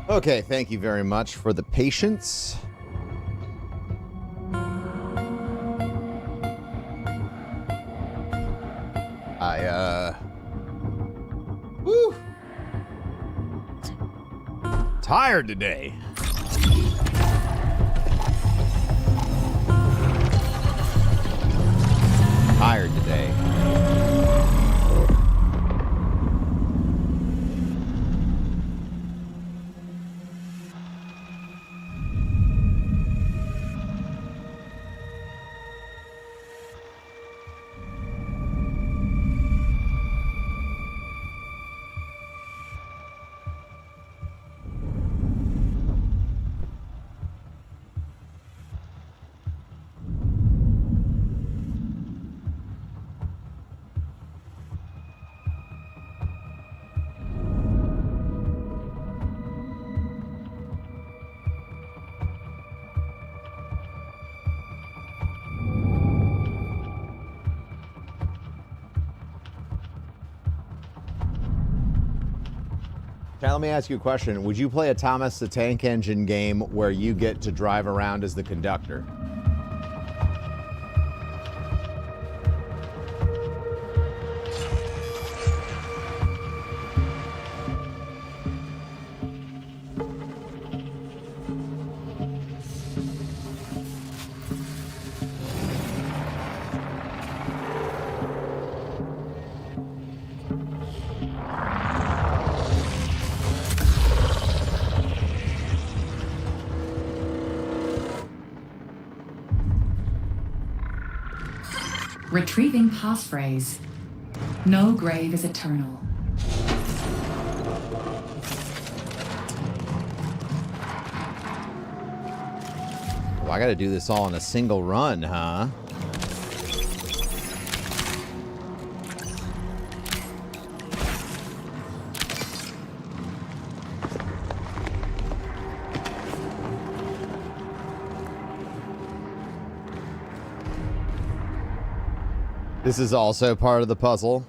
Okay, thank you very much for the patience. Woo! Tired today. Tired today. Now, let me ask you a question. Would you play a Thomas the Tank Engine game where you get to drive around as the conductor? Retrieving passphrase. No grave is eternal. Well, I gotta do this all in a single run, huh? This is also part of the puzzle.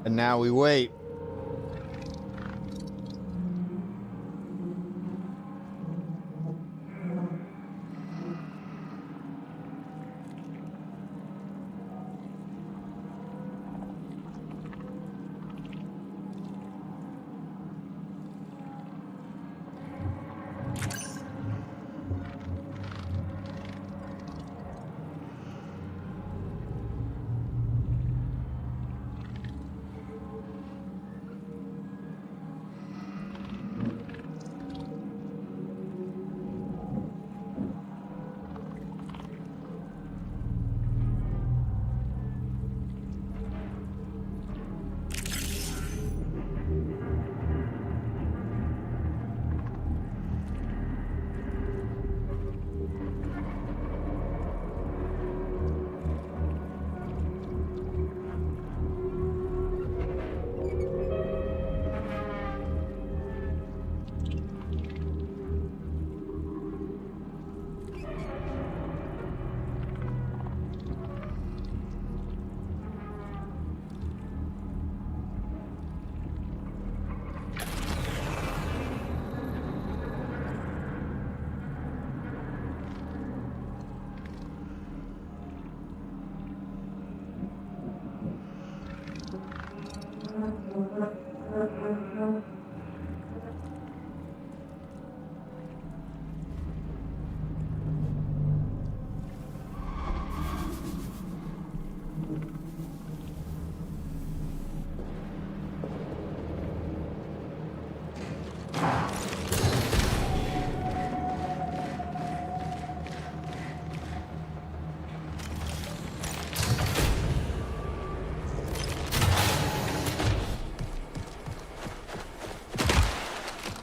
And now we wait.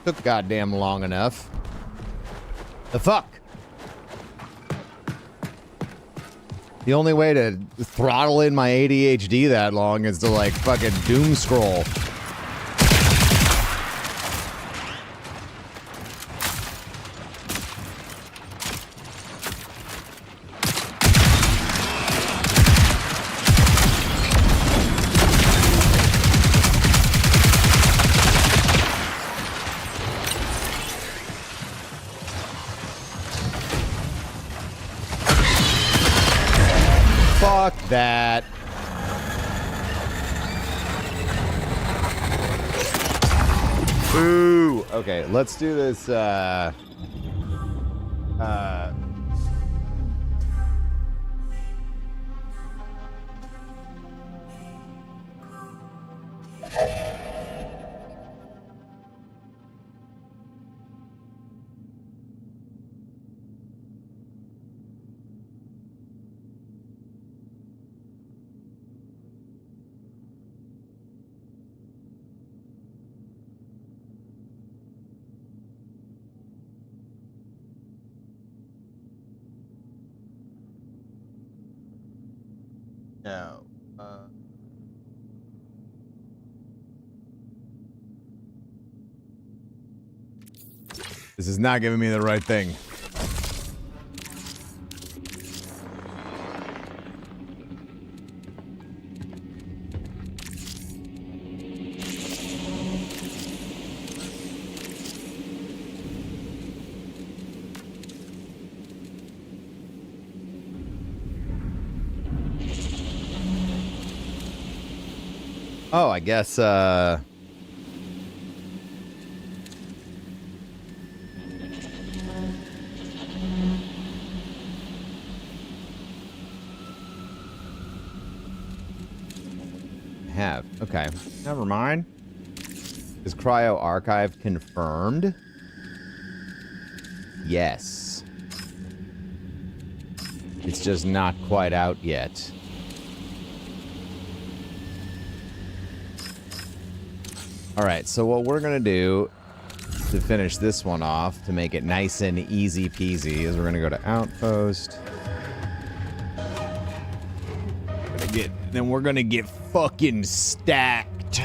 Took goddamn long enough. The fuck? The only way to throttle in my ADHD that long is to like fucking doom scroll. Fuck that. Ooh. Okay, let's do this. No. This is not giving me the right thing. Oh, I guess, have. Okay. Never mind. Is Cryo Archive confirmed? Yes. It's just not quite out yet. Alright, so what we're gonna do to finish this one off, to make it nice and easy peasy, is we're gonna go to Outpost. Then we're gonna get fucking stacked.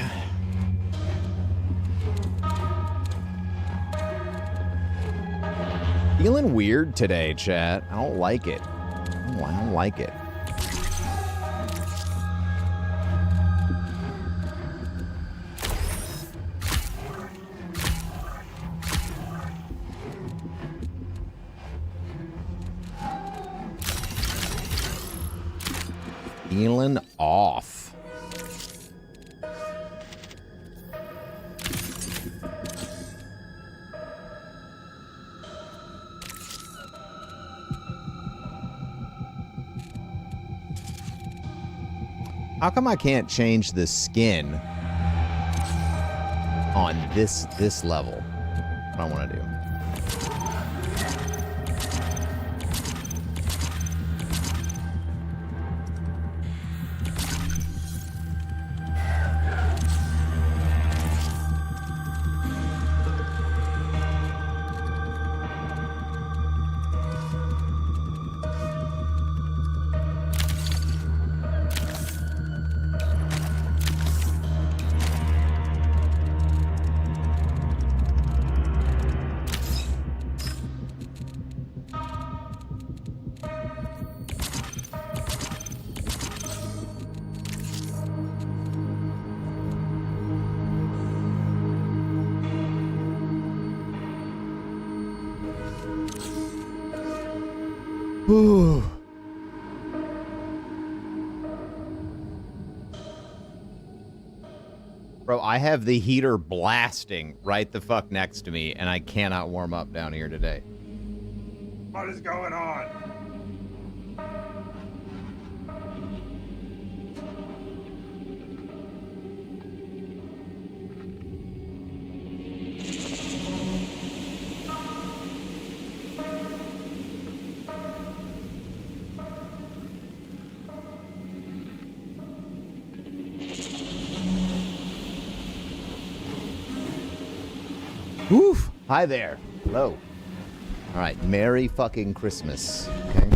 Feeling weird today, chat. I don't like it. I don't like it. Feeling off. How come I can't change the skin on this level? What I want to do. Ooh. Bro, I have the heater blasting right the fuck next to me, and I cannot warm up down here today. What is going on? Woof! Hi there. Hello. All right, Merry fucking Christmas. Okay.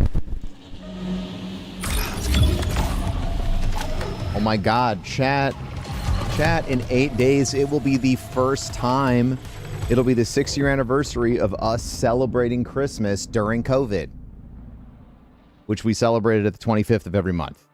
Oh my God, chat. Chat, in 8 days, it will be the first time. It'll be the 6-year anniversary of us celebrating Christmas during COVID, which we celebrated at the 25th of every month.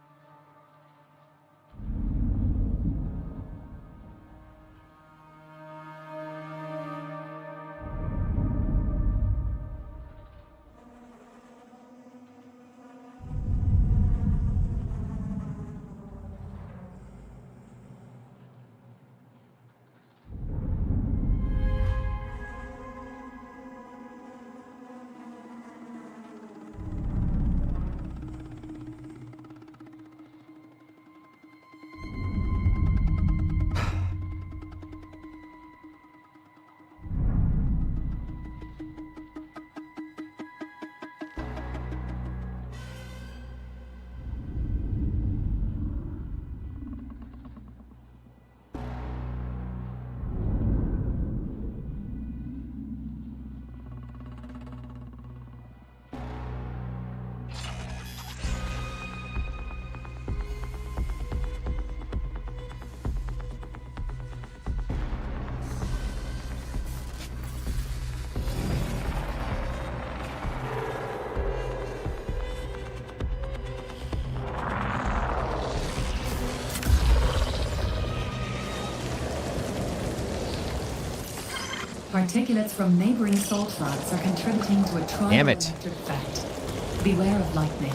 Particulates from neighboring salt flats are contributing to a Damn it. triboelectric effect. Beware of lightning.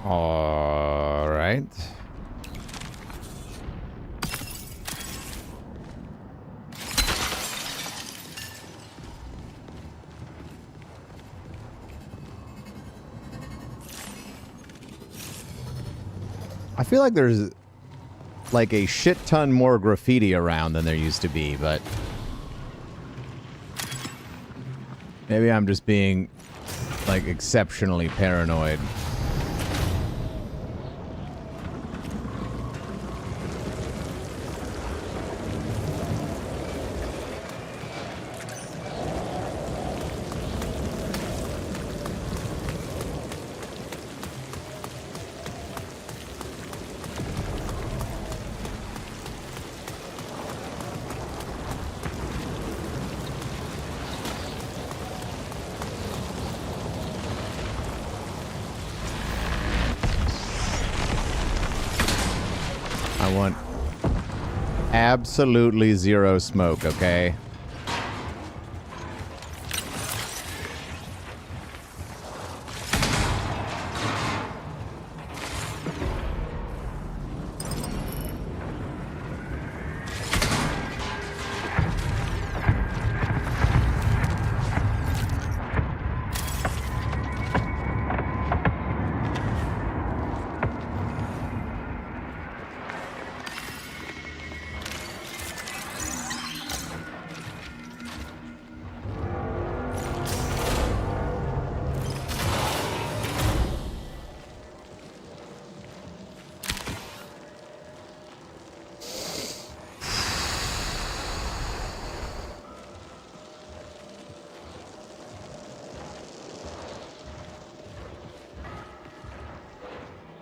All right. I feel like there's like a shit ton more graffiti around than there used to be, but maybe I'm just being like exceptionally paranoid. I want absolutely zero smoke, okay?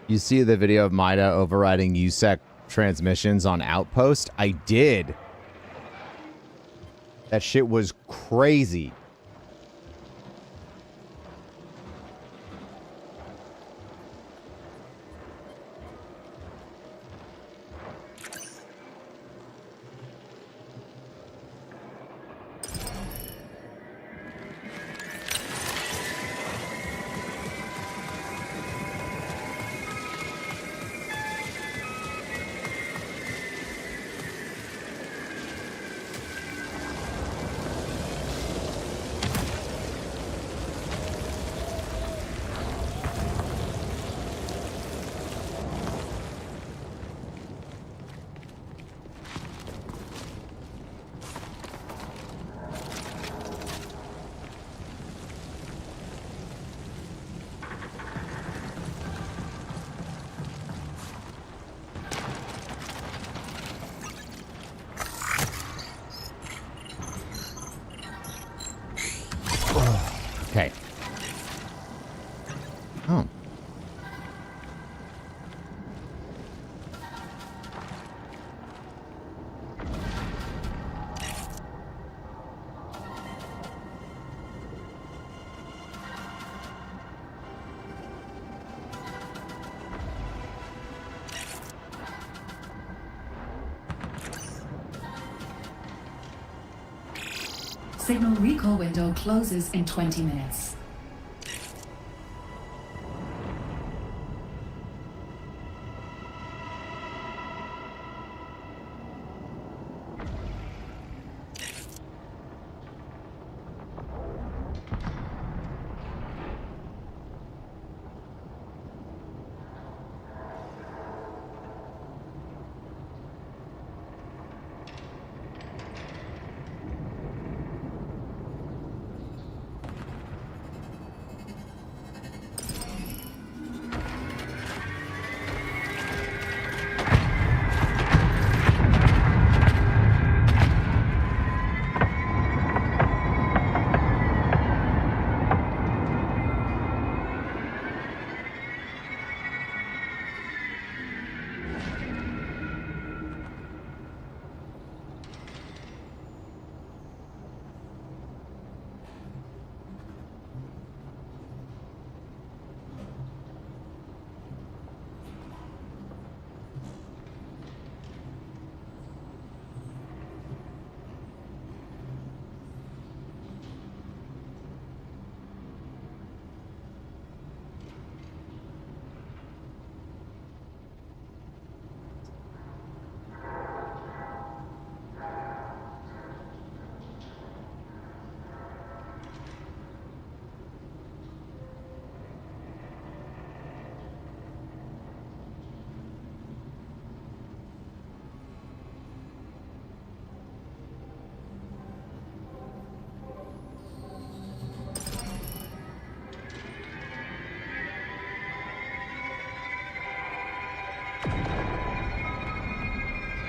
You see the video of Mida overriding USEC transmissions on Outpost? I did. That shit was crazy. Okay. Oh. Signal recall window closes in 20 minutes.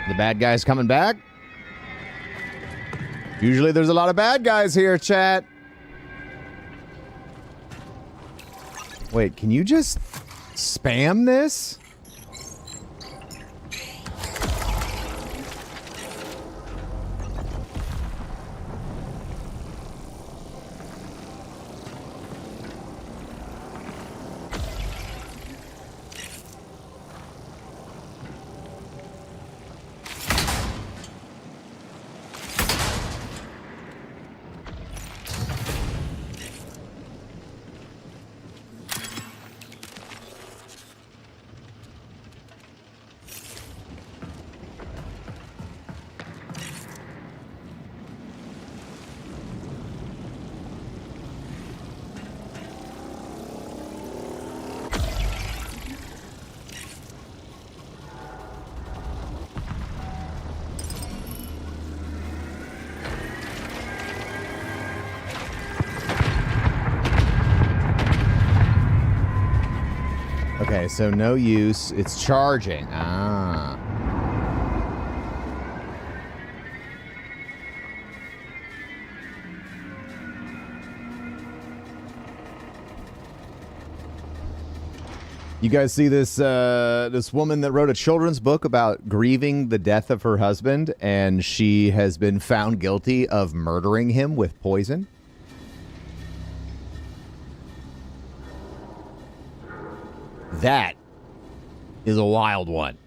The bad guys coming back? Usually there's a lot of bad guys here, chat. Wait, can you just spam this? Okay, so no use. It's charging. Ah. You guys see this this woman that wrote a children's book about grieving the death of her husband, and she has been found guilty of murdering him with poison? That is a wild one.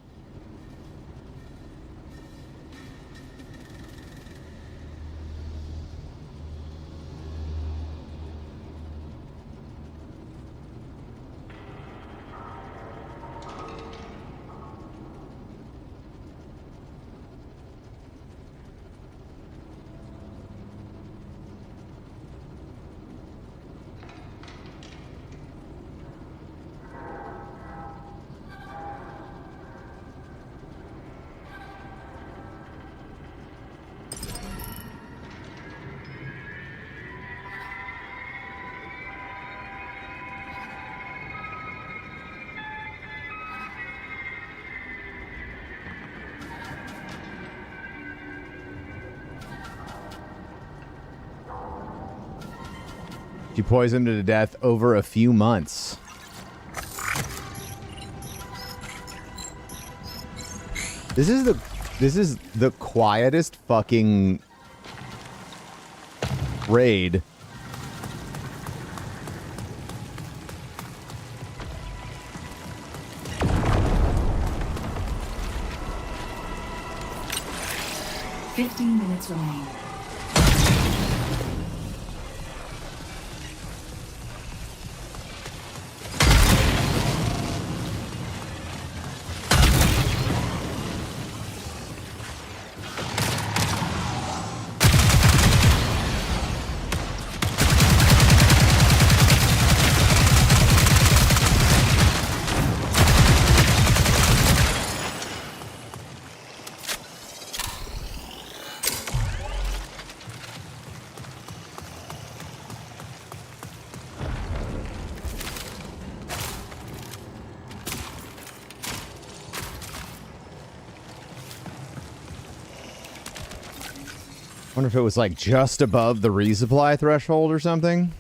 She poisoned him to death over a few months. This is the quietest fucking raid. Fifteen minutes remain. Wonder if it was like just above the resupply threshold or something.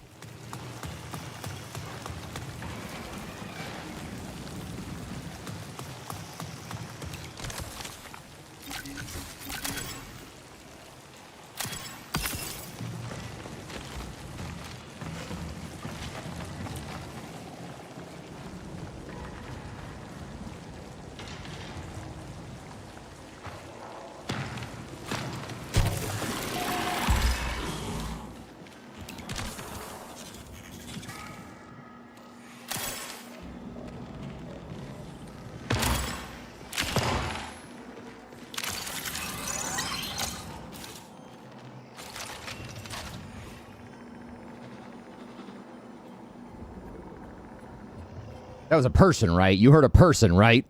That was a person, right? You heard a person, right?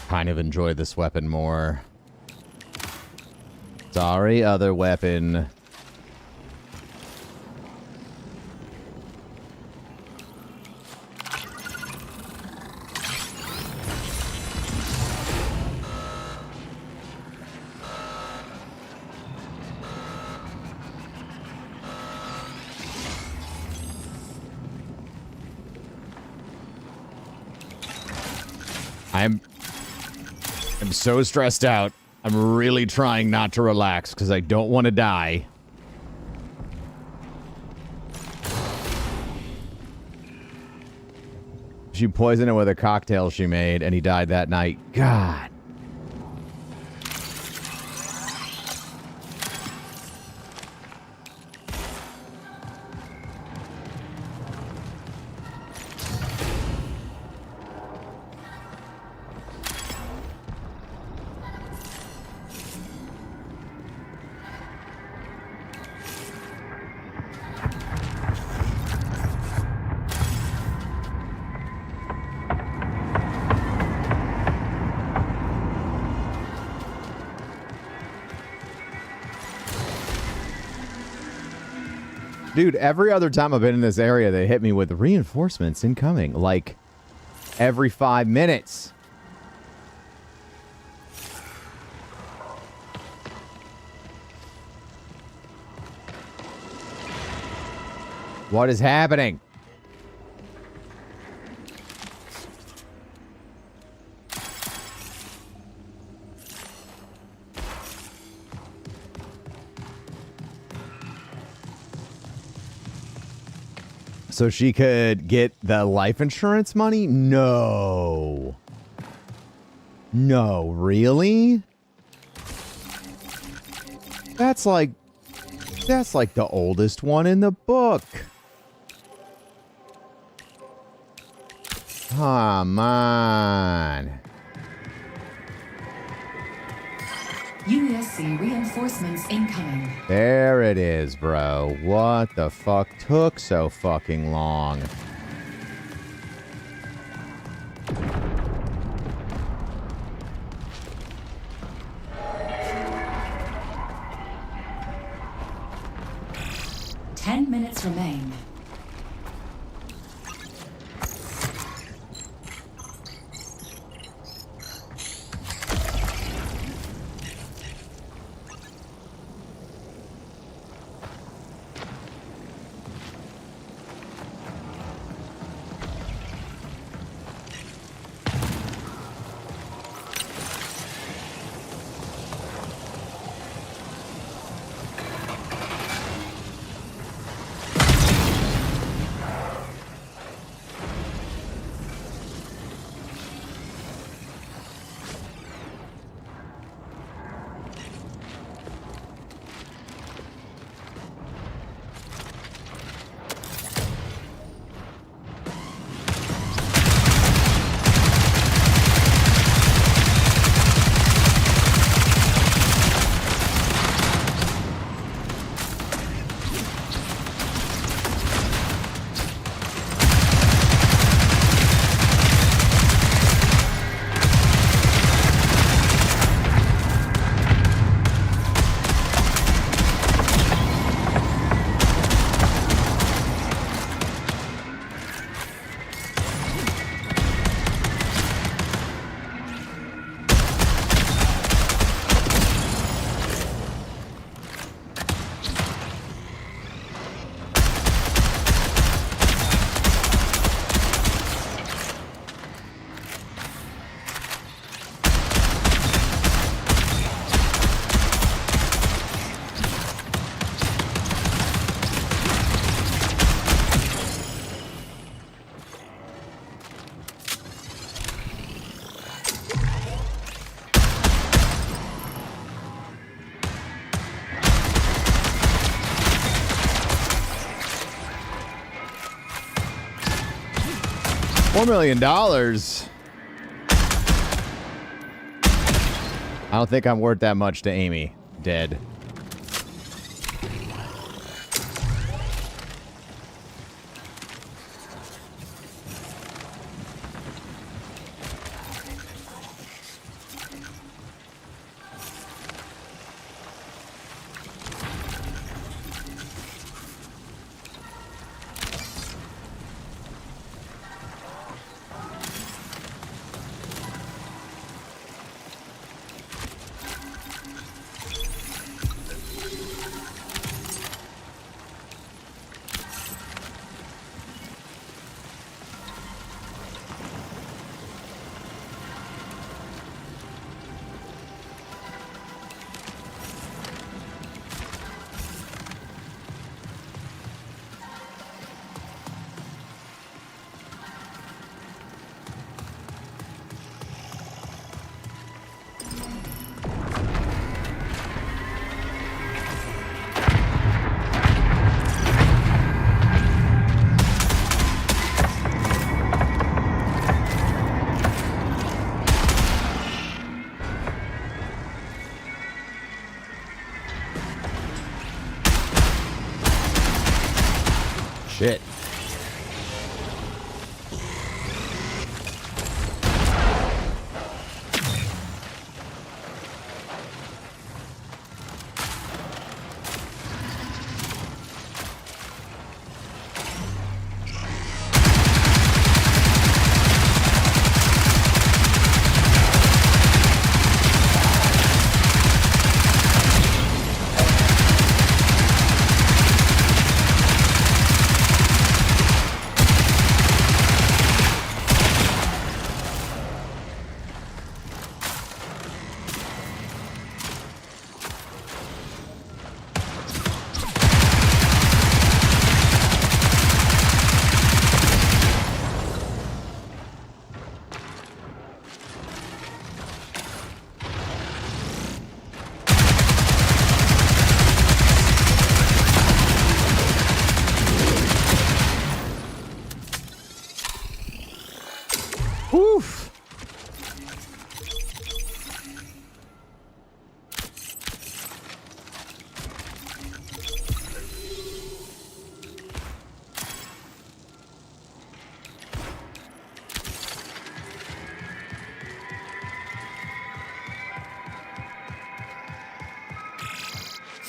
Kind of enjoy this weapon more. Sorry, other weapon. I'm so stressed out. I'm really trying not to relax because I don't want to die. She poisoned him with a cocktail she made, and he died that night. God. Dude, every other time I've been in this area, they hit me with reinforcements incoming. Like, every 5 minutes. What is happening? So she could get the life insurance money? No. No, really? That's like the oldest one in the book. Come on. UESC reinforcements incoming. There it is, bro. What the fuck took so fucking long? Ten minutes remain. $4 million. I don't think I'm worth that much to Amy. Dead. Shit.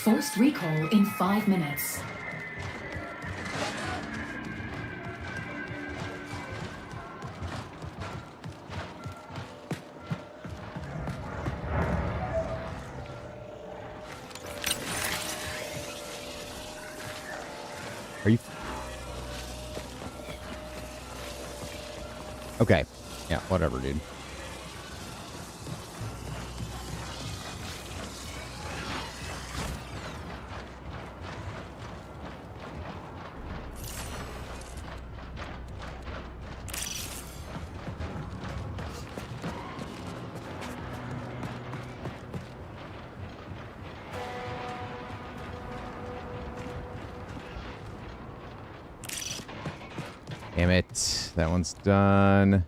Forced recall in 5 minutes. Are you? Okay. Yeah, whatever, dude. Damn it. That one's done.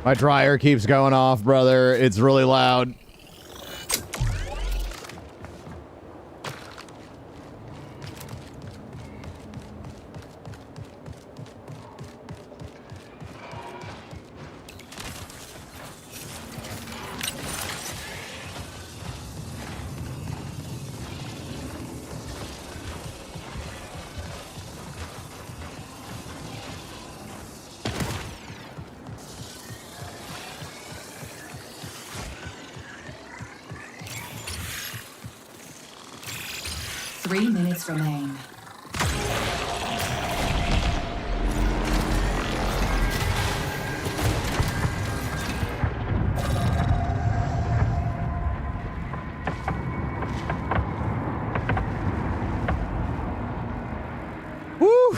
My dryer keeps going off, brother. It's really loud. Remain. Woo!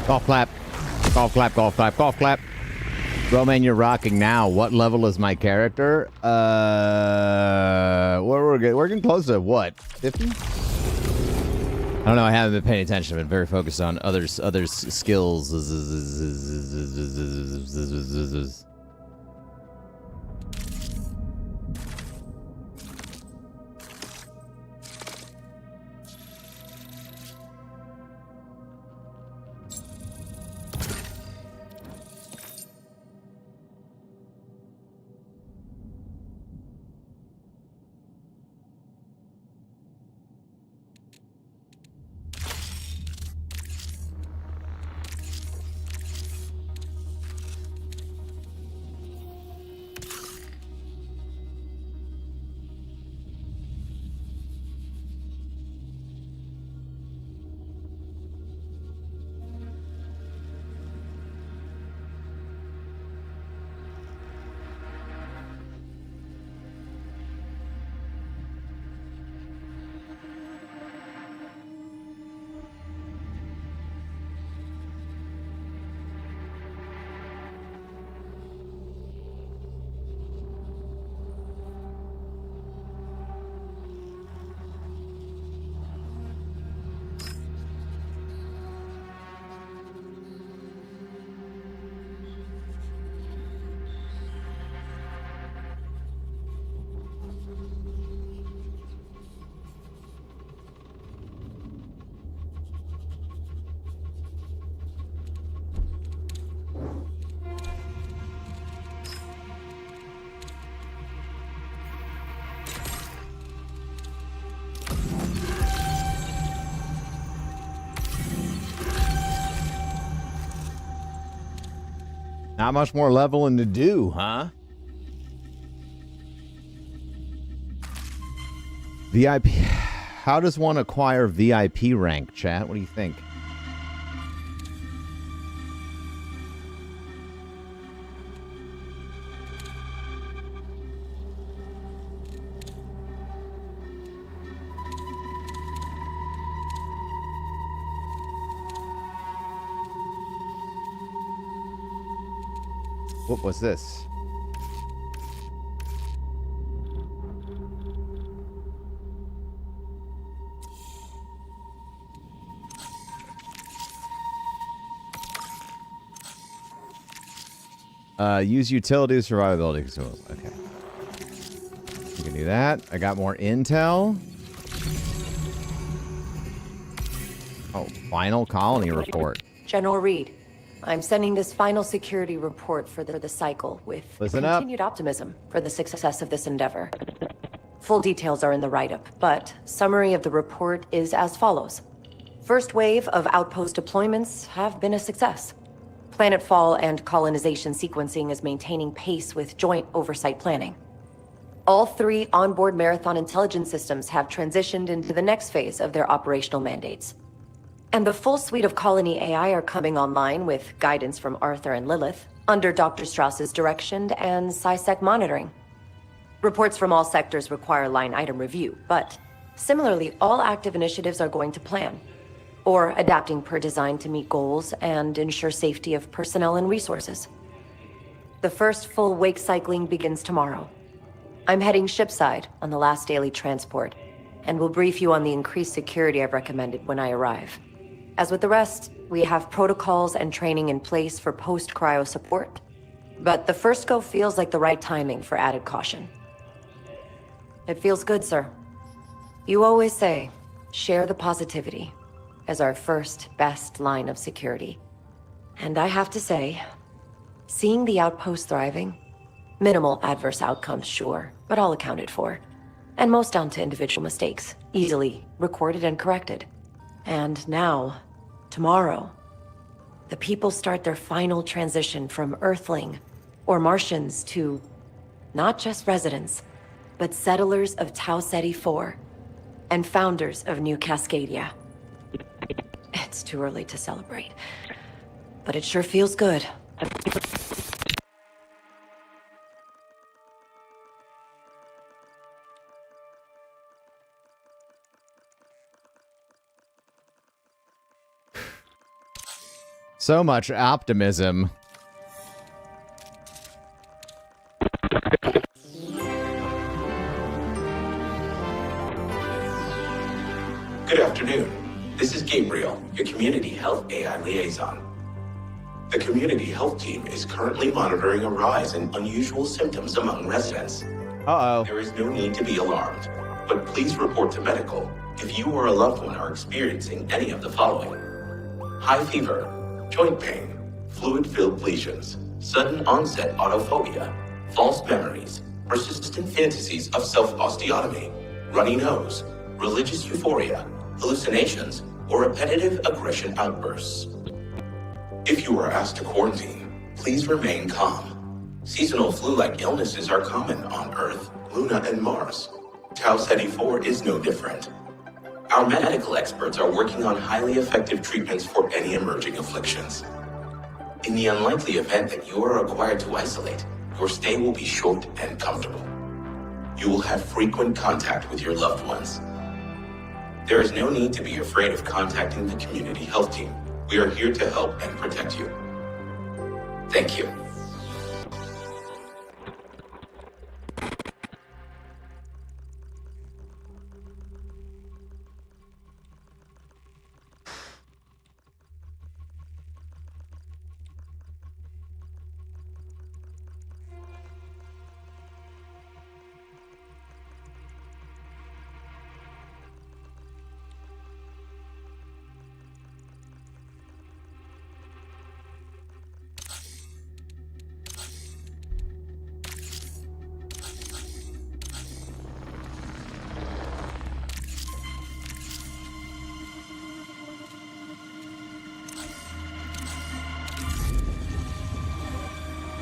Golf clap. Golf clap, golf clap, golf clap. Broman, you're rocking now. What level is my character? We're getting close to what? 50? I don't know. I haven't been paying attention. I've been very focused on others' skills. Not much more leveling to do, huh? VIP. How does one acquire VIP rank, chat? What do you think? What was this? Use utility survivability consumables. Okay. You can do that. I got more intel. Oh, final colony report. General Reed, I'm sending this final security report for the cycle with Listen up. continued optimism for the success of this endeavor. Full details are in the write-up, but summary of the report is as follows. First wave of outpost deployments have been a success. Planetfall and colonization sequencing is maintaining pace with joint oversight planning. All 3 onboard Marathon intelligence systems have transitioned into the next phase of their operational mandates. And the full suite of colony AI are coming online with guidance from Arthur and Lilith, under Dr. Strauss's direction and SciSec monitoring. Reports from all sectors require line item review, but similarly, all active initiatives are going to plan, or adapting per design to meet goals and ensure safety of personnel and resources. The first full wake cycling begins tomorrow. I'm heading shipside on the last daily transport, and will brief you on the increased security I've recommended when I arrive. As with the rest, we have protocols and training in place for post-cryo support, but the first go feels like the right timing for added caution. It feels good, sir. You always say, share the positivity as our first best line of security. And I have to say, seeing the outpost thriving, minimal adverse outcomes, sure, but all accounted for. And most down to individual mistakes, easily recorded and corrected. And now, tomorrow, the people start their final transition from Earthling or Martians to not just residents, but settlers of Tau Ceti 4 and founders of New Cascadia. It's too early to celebrate, but it sure feels good. So much optimism. Good afternoon. This is Gabriel, your Community Health AI Liaison. The Community Health Team is currently monitoring a rise in unusual symptoms among residents. Uh-oh. There is no need to be alarmed, but please report to medical if you or a loved one are experiencing any of the following: high fever, joint pain, fluid-filled lesions, sudden onset autophobia, false memories, persistent fantasies of self-osteotomy, runny nose, religious euphoria, hallucinations, or repetitive aggression outbursts. If you are asked to quarantine, please remain calm. Seasonal flu-like illnesses are common on Earth, Luna, and Mars. Tau Ceti 4 is no different. Our medical experts are working on highly effective treatments for any emerging afflictions. In the unlikely event that you are required to isolate, your stay will be short and comfortable. You will have frequent contact with your loved ones. There is no need to be afraid of contacting the Community Health Team. We are here to help and protect you. Thank you.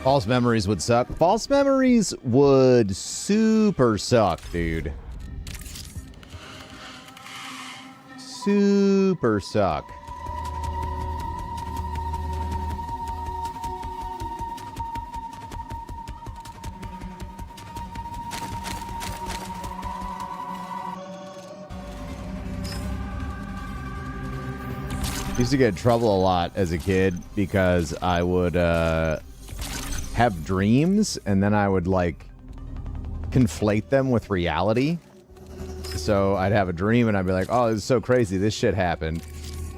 False memories would suck. False memories would super suck, dude. Super suck. Used to get in trouble a lot as a kid because I would have dreams and then I would like conflate them with reality. So I'd have a dream and I'd be like, oh, this is so crazy, this shit happened.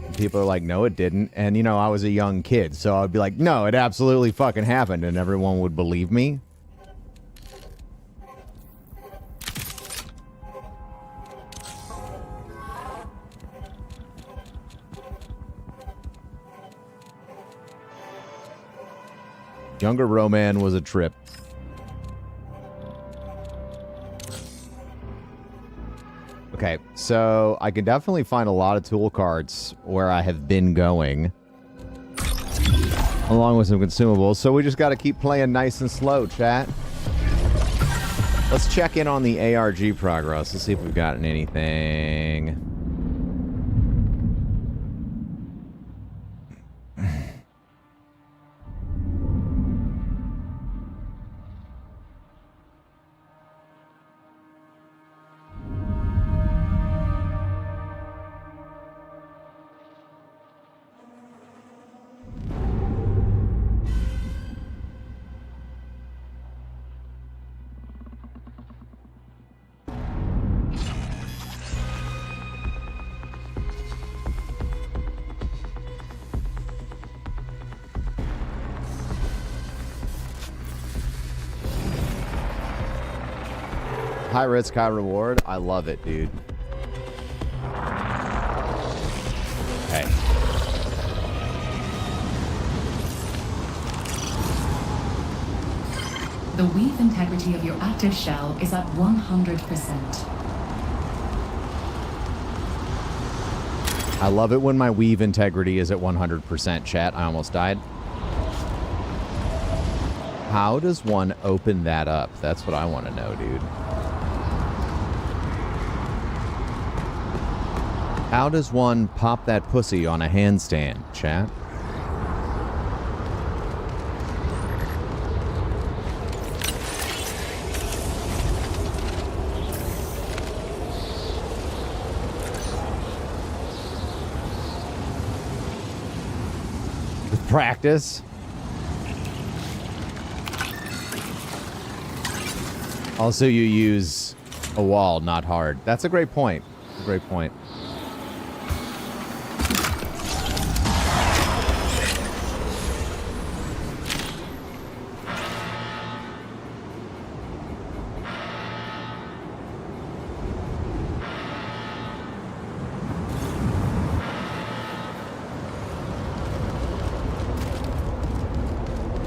And people are like, no, it didn't. And you know, I was a young kid, so I'd be like, no, it absolutely fucking happened, and everyone would believe me. Younger Broman was a trip. Okay, so I can definitely find a lot of tool carts where I have been going, along with some consumables. So we just got to keep playing nice and slow, chat. Let's check in on the ARG progress. Let's see if we've gotten anything. High risk, high reward. I love it, dude. Okay. The weave integrity of your active shell is at 100%. I love it when my weave integrity is at 100%, chat. I almost died. How does one open that up? That's what I want to know, dude. How does one pop that pussy on a handstand, chat? With practice. Also, you use a wall, not hard. That's a great point. A great point.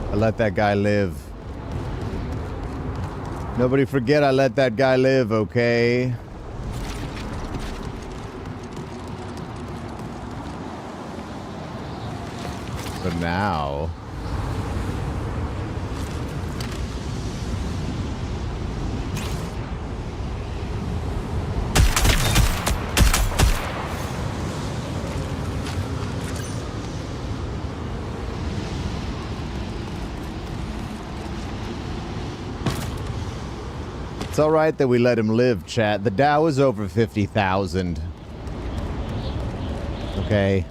I let that guy live. Nobody forget I let that guy live, okay? So now... It's all right that we let him live, chat. The Dow is over 50,000. Okay.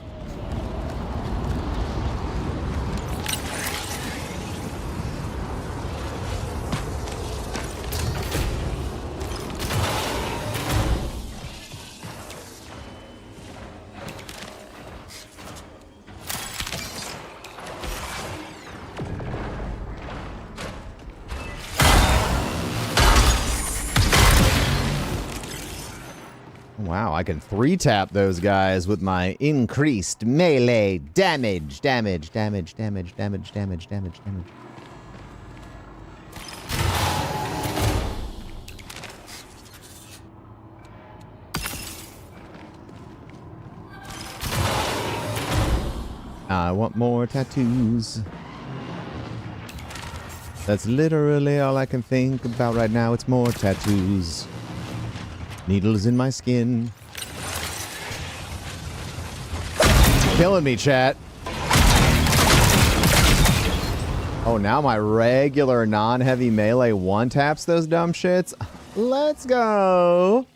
Wow, I can 3-tap those guys with my increased melee damage. Damage. I want more tattoos. That's literally all I can think about right now. It's more tattoos. Needles in my skin. Killing me, chat. Oh, now my regular non-heavy melee one-taps those dumb shits? Let's go.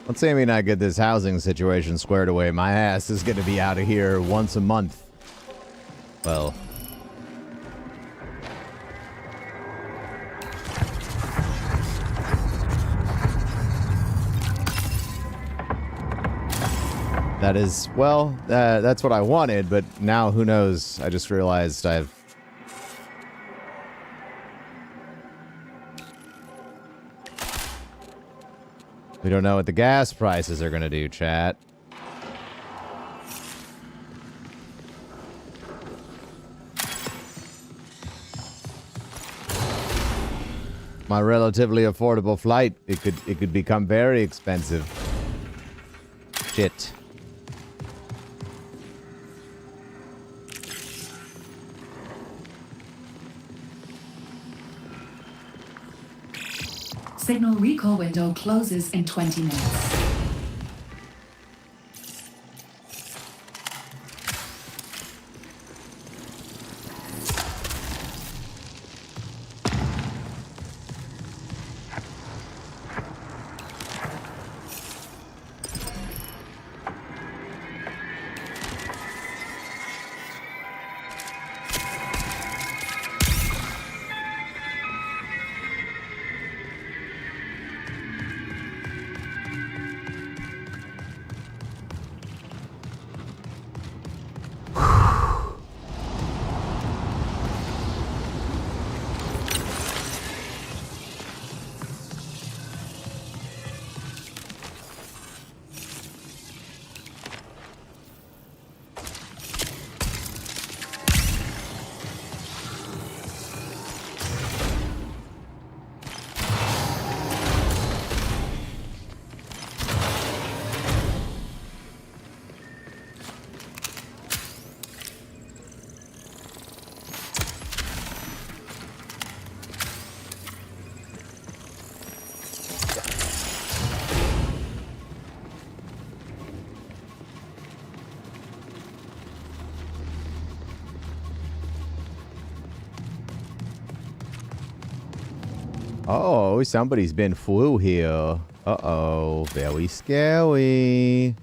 Let's say me not get this housing situation squared away. My ass is going to be out of here once a month. Well. That is, well, that's what I wanted, but now who knows? I just realized I've... We don't know what the gas prices are going to do, chat. My relatively affordable flight, it could become very expensive. Shit. Signal recall window closes in 20 minutes. Oh, somebody's been flew here. Uh-oh, very scary.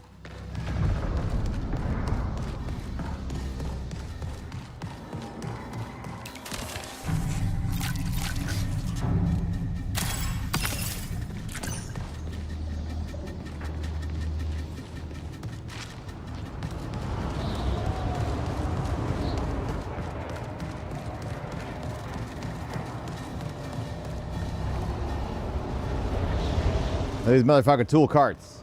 These motherfucking tool carts.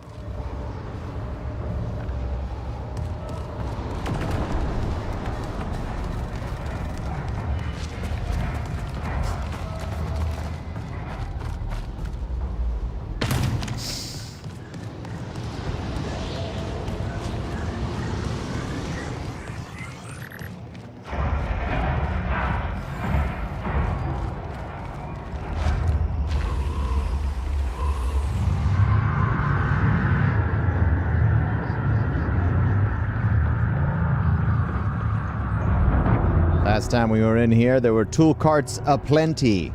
Last time we were in here, there were tool carts aplenty.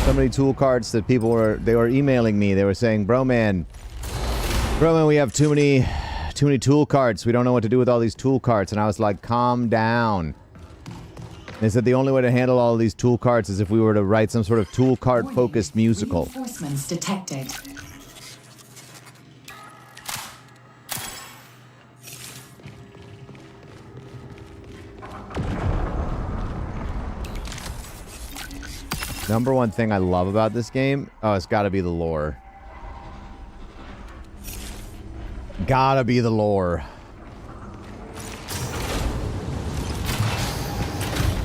So many tool carts that people were emailing me. They were saying, Broman, Broman, we have too many tool carts. We don't know what to do with all these tool carts. And I was like, calm down. They said the only way to handle all of these tool carts is if we were to write some sort of tool cart focused musical. Reinforcements detected. Number one thing I love about this game, oh, it's got to be the lore. Gotta be the lore.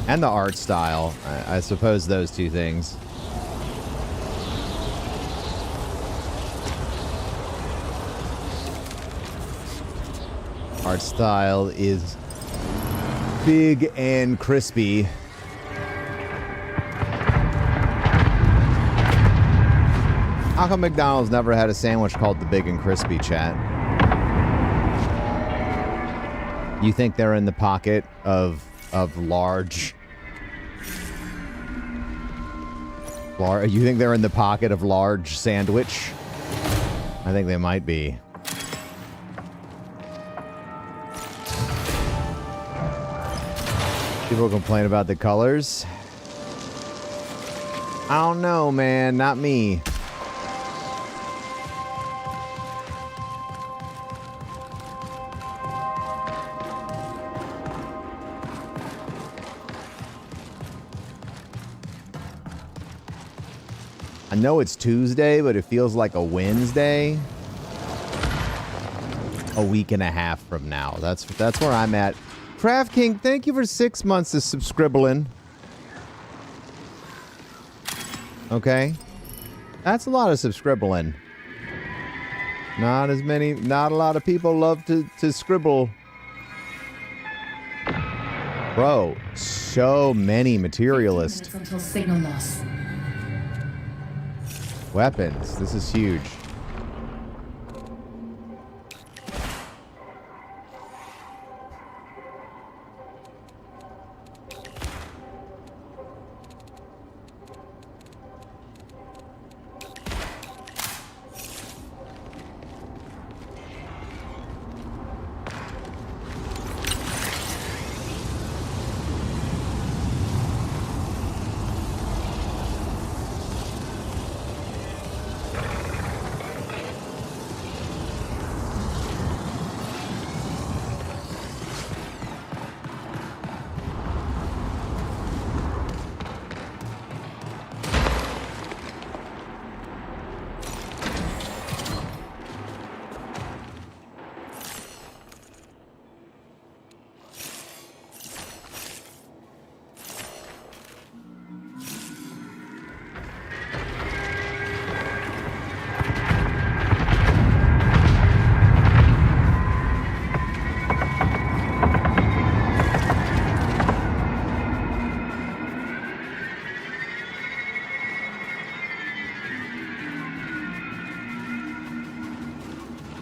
And the art style. I suppose those two things. Art style is big and crispy. How come McDonald's never had a sandwich called the Big and Crispy, chat? You think they're in the pocket of large? You think they're in the pocket of large sandwich? I think they might be. People complain about the colors. I don't know, man. Not me. I know it's Tuesday, but it feels like a Wednesday. A week and a half from now. That's where I'm at. Craft King, thank you for 6 months of subscribbling. Okay. That's a lot of subscribbling. Not a lot of people love to scribble. Bro, so many materialist Until signal loss. weapons. This is huge.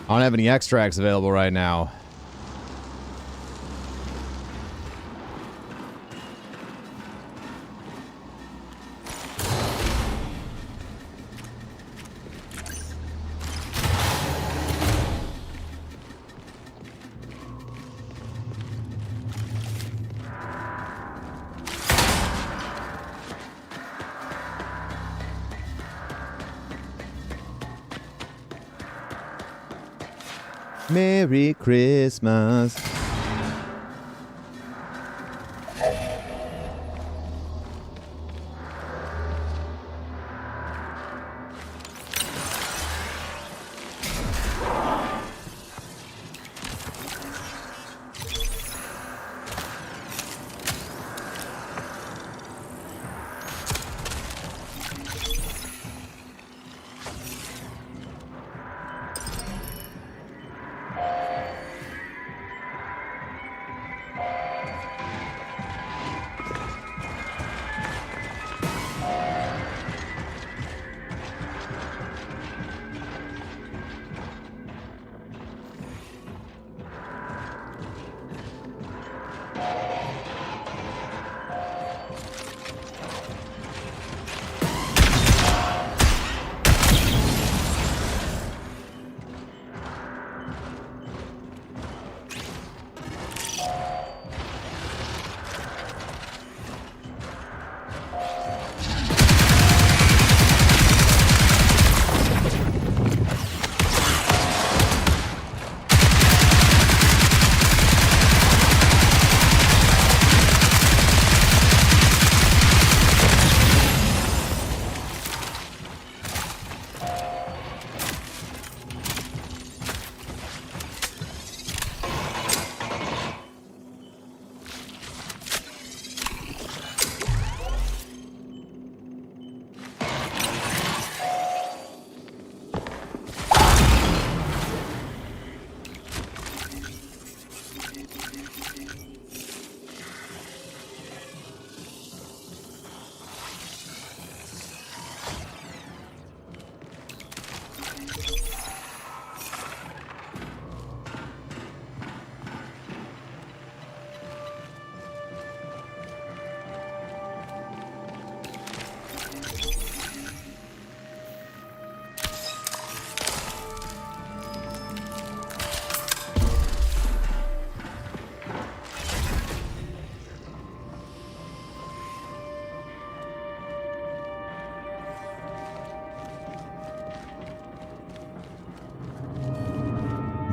I don't have any extracts available right now. Merry Christmas.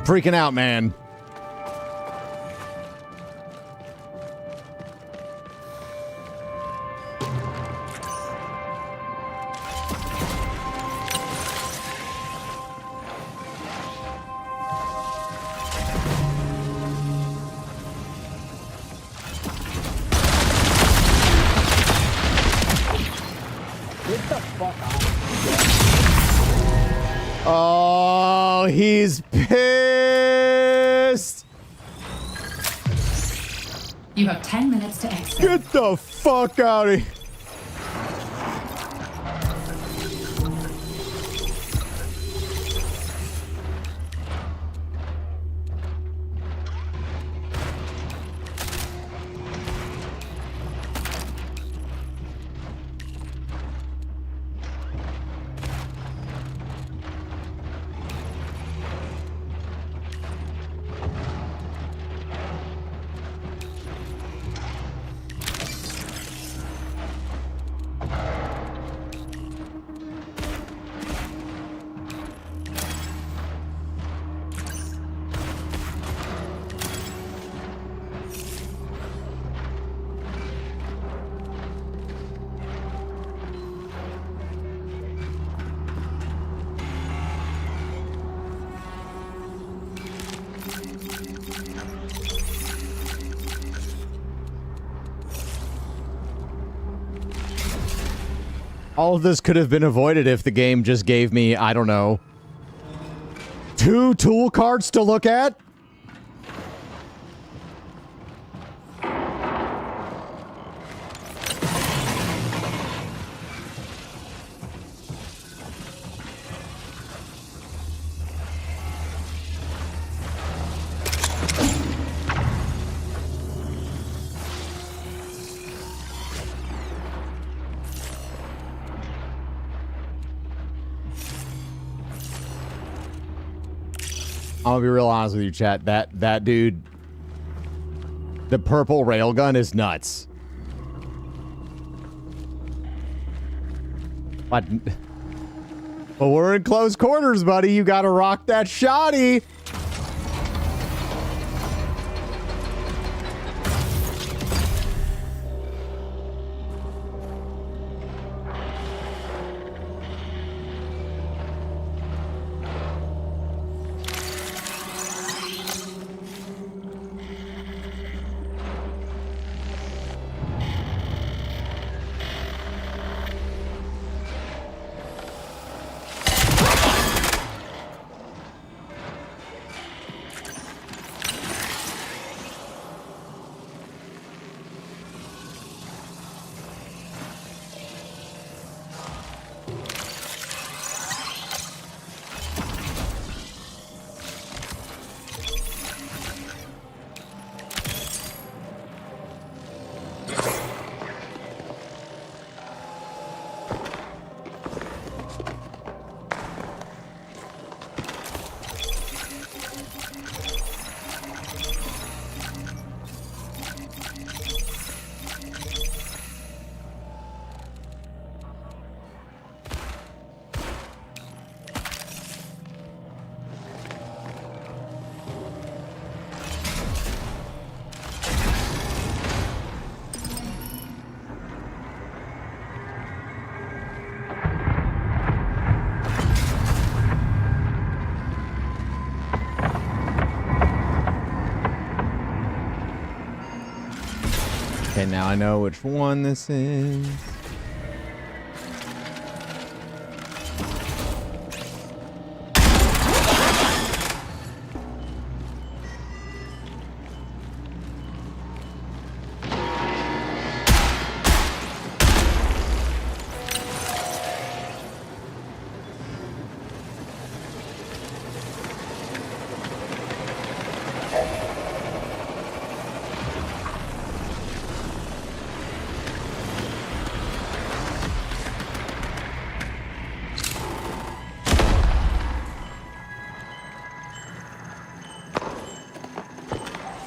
freaking out, man. Oh, he's pissed. You have 10 minutes to exit. Get the fuck out of here. All of this could have been avoided if the game just gave me, I don't know, 2 tool carts to look at? I'll be real honest with you, chat. That dude, the purple railgun is nuts. But we're in close quarters, buddy. You gotta rock that shotty. Okay, now I know which one this is.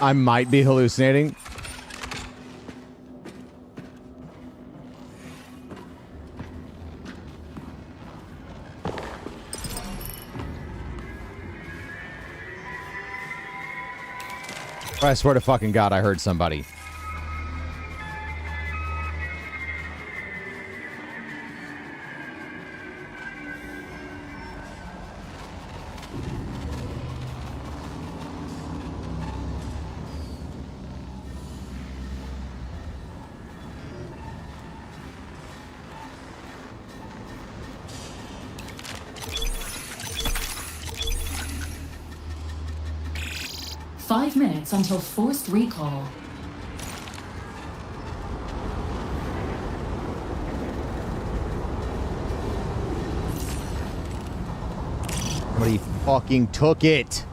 I might be hallucinating. I swear to fucking God, I heard somebody. Five minutes until forced recall. Somebody fucking took it.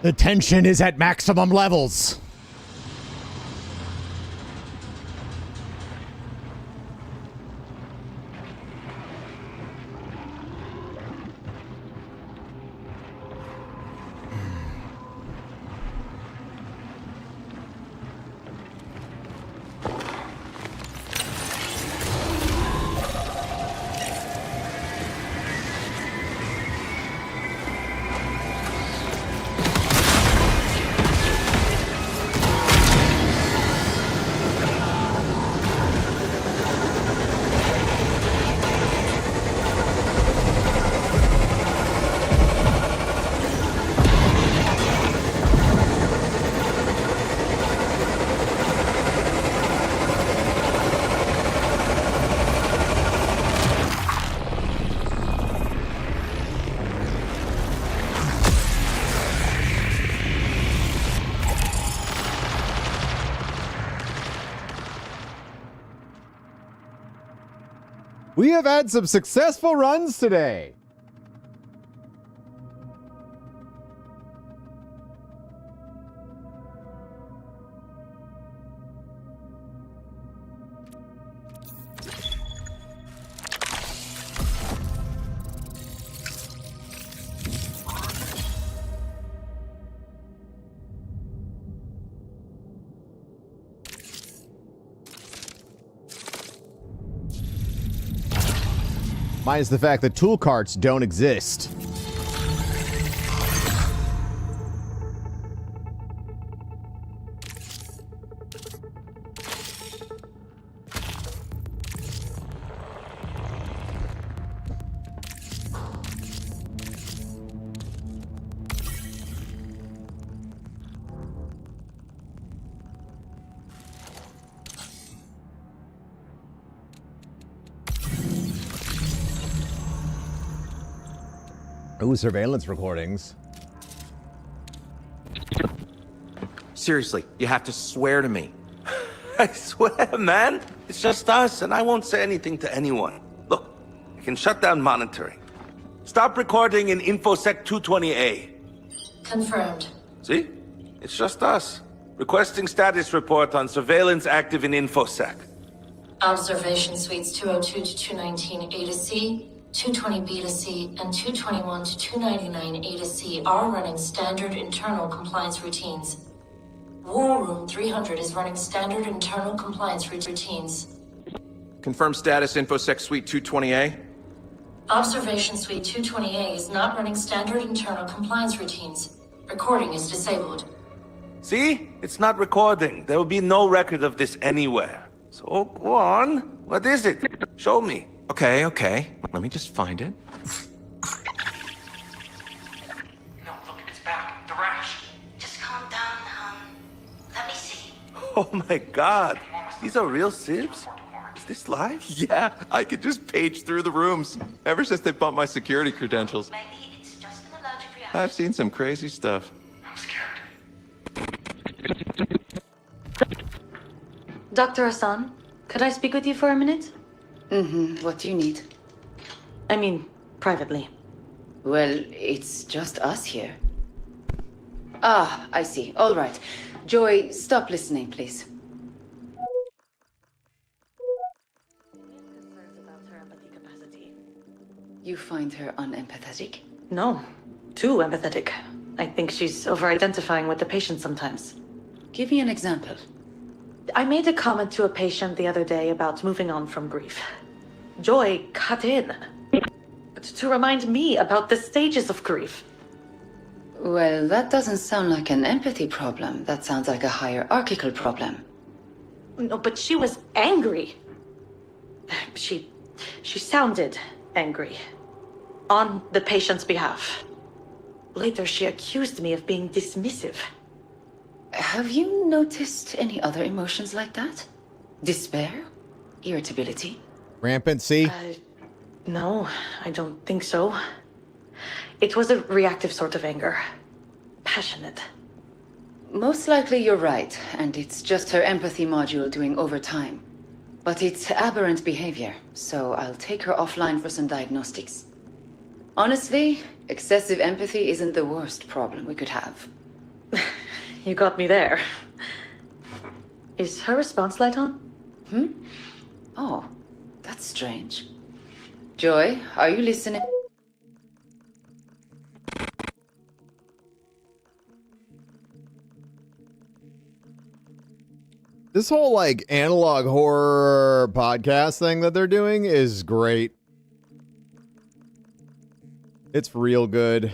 The tension is at maximum levels. We have had some successful runs today. Minus the fact that tool carts don't exist. Ooh, surveillance recordings. Seriously, you have to swear to me. I swear, man. It's just us, and I won't say anything to anyone. Look, I can shut down monitoring. Stop recording in InfoSec 220A. Confirmed. See? It's just us. Requesting status report on surveillance active in InfoSec. Observation suites 202 to 219 A to C, 220 B to C, and 221 to 299 A to C are running standard internal compliance routines. War Room 300 is running standard internal compliance routines. Confirm status InfoSec Suite 220A. Observation Suite 220A is not running standard internal compliance routines. Recording is disabled. See? It's not recording. There will be no record of this anywhere. So, go on. What is it? Show me. Okay. Let me just find it. No, look, it's back. The rash. Just calm down, let me see. Oh my god. These are real sieves? Is this live? Yeah, I could just page through the rooms. Ever since they bumped my security credentials. Maybe it's just an allergic reaction. I've seen some crazy stuff. I'm scared. Dr. Hassan, could I speak with you for a minute? What do you need? I mean, privately. Well, it's just us here. Ah, I see. All right. Joy, stop listening, please. You find her unempathetic? No, too empathetic. I think she's over-identifying with the patient sometimes. Give me an example. I made a comment to a patient the other day about moving on from grief. Joy cut in to remind me about the stages of grief. Well, that doesn't sound like an empathy problem. That sounds like a hierarchical problem. No, but she was angry. She sounded angry. On the patient's behalf. Later, she accused me of being dismissive. Have you noticed any other emotions like that? Despair? Irritability? Rampancy? No, I don't think so. It was a reactive sort of anger. Passionate. Most likely you're right, and it's just her empathy module doing overtime. But it's aberrant behavior, so I'll take her offline for some diagnostics. Honestly, excessive empathy isn't the worst problem we could have. You got me there. Is her response light on? Oh, that's strange. Joy, are you listening? This whole like analog horror podcast thing that they're doing is great. It's real good.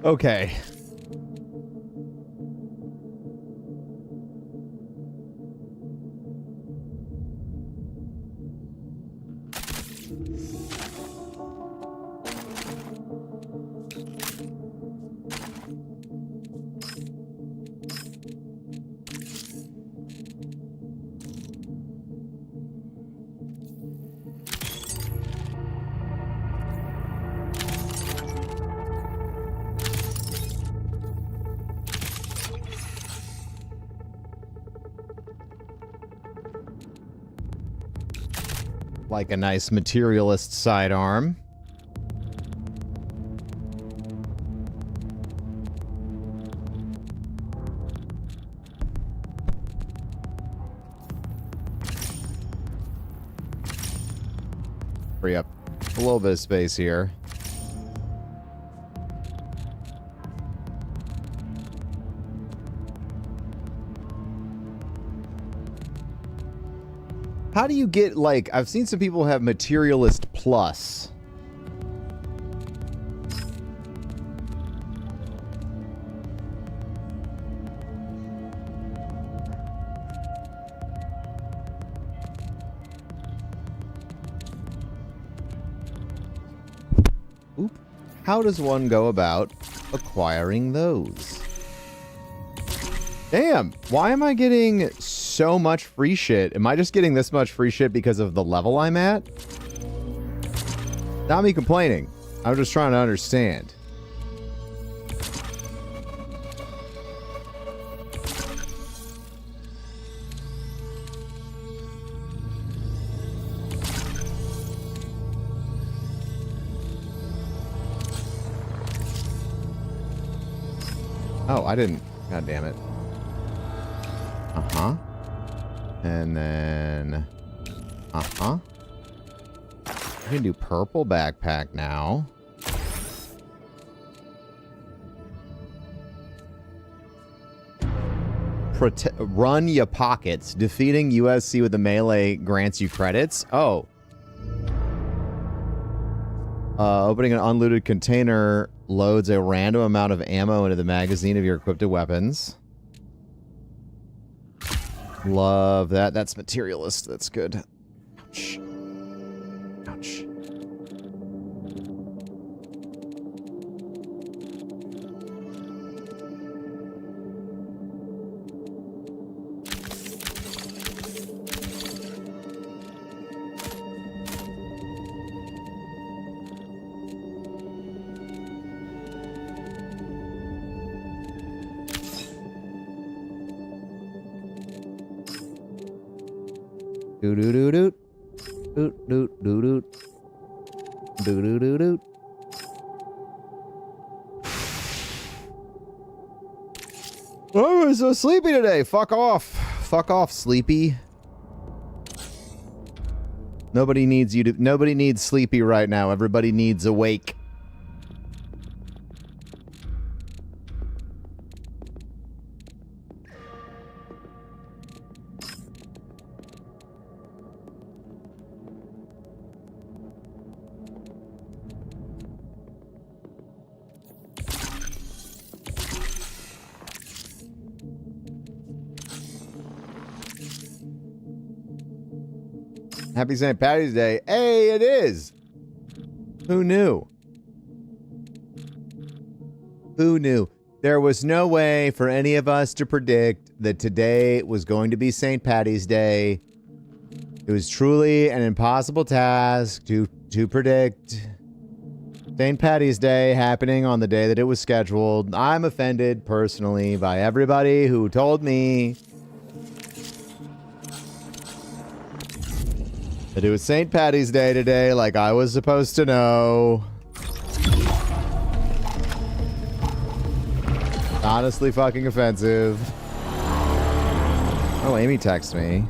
Okay. Like a nice materialist sidearm. Free up a little bit of space here. How do you get, like, I've seen some people have Materialist Plus. Oop. how does one go about acquiring those? Damn, why am I getting so much free shit? Am I just getting this much free shit because of the level I'm at? Not me complaining. I'm just trying to understand. Oh, I didn't. God damn it. Uh-huh. And then... Uh-huh. I can do purple backpack now. Run ya pockets. Defeating USC with the melee grants you credits. Oh. Opening an unlooted container loads a random amount of ammo into the magazine of your equipped weapons. Love that. That's materialist. That's good. Ouch. Ouch. Doot doot doot doot doot doot doot doot doot doot doot. Oh, I'm so sleepy today. Fuck off. Fuck off, sleepy. Nobody needs you to. Nobody needs sleepy right now. Everybody needs awake. Happy St. Patty's Day. Hey, it is. Who knew? Who knew? There was no way for any of us to predict that today was going to be St. Patty's Day. It was truly an impossible task to predict St. Patty's Day happening on the day that it was scheduled. I'm offended personally by everybody who told me that it was St. Patty's Day today, like I was supposed to know. Honestly fucking offensive. Oh, Amy texted me.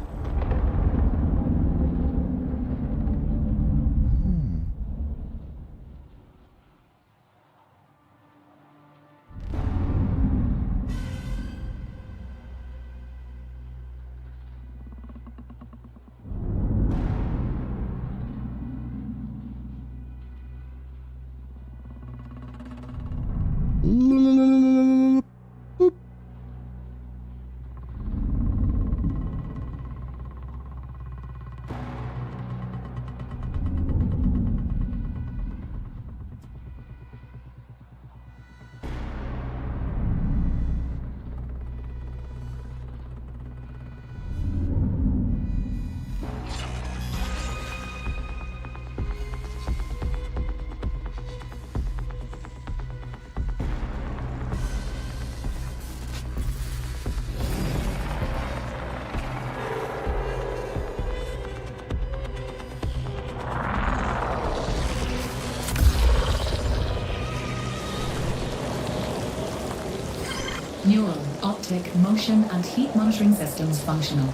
Neural, optic, motion, and heat monitoring systems functional.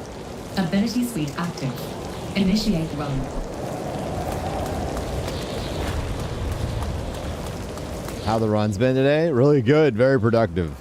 Ability suite active. Initiate run. How the run's been today? Really good. Very productive.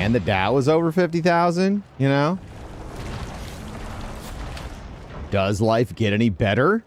And the Dow was over 50,000, you know? Does life get any better?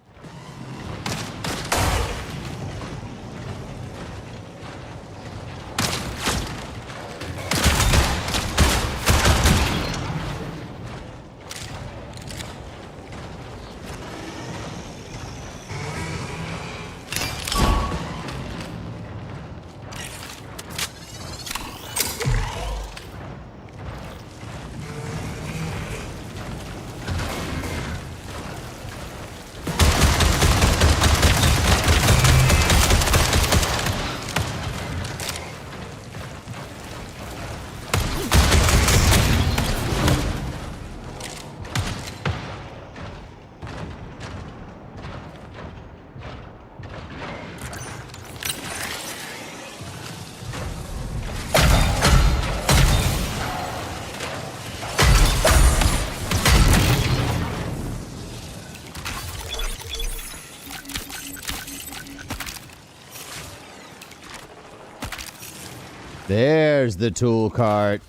There's the tool cart.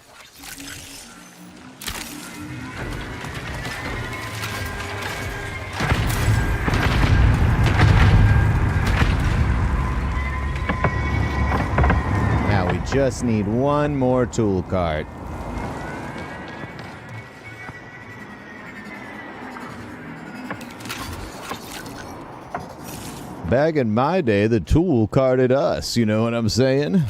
Now we just need one more tool cart. Back in my day, the tool carted us, you know what I'm saying?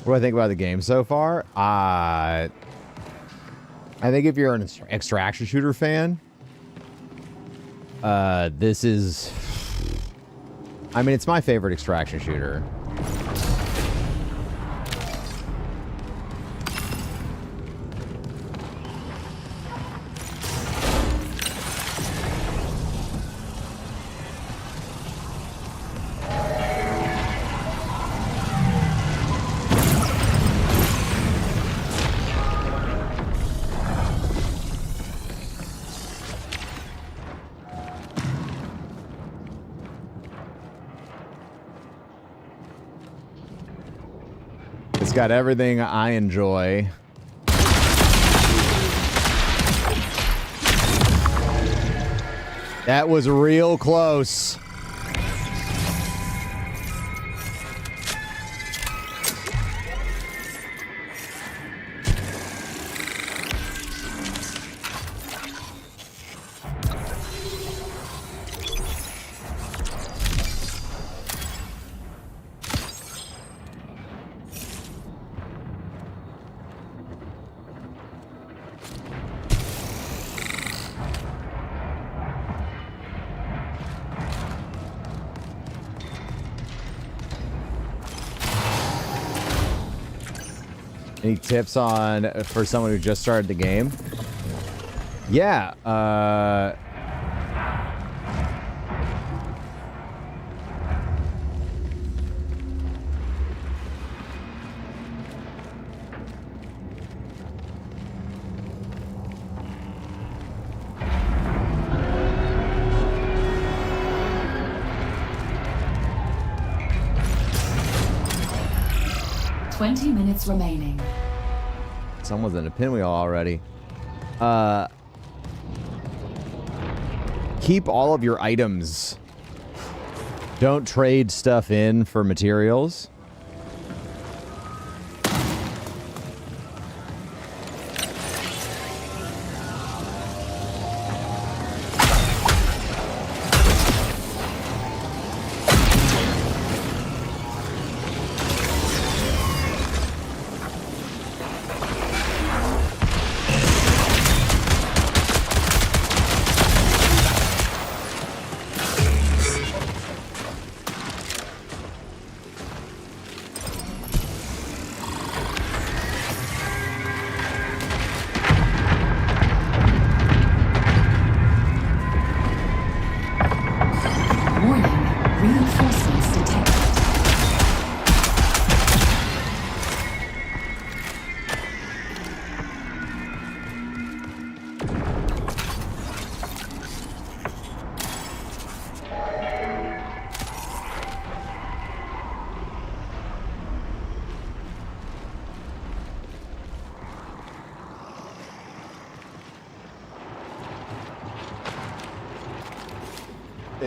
What do I think about the game so far? I think if you're an extraction shooter fan, this is... I mean, it's my favorite extraction shooter. It's got everything I enjoy. That was real close. Any tips on for someone who just started the game? Yeah, 20 minutes remaining. Someone's in a pinwheel already. Keep all of your items. Don't trade stuff in for materials.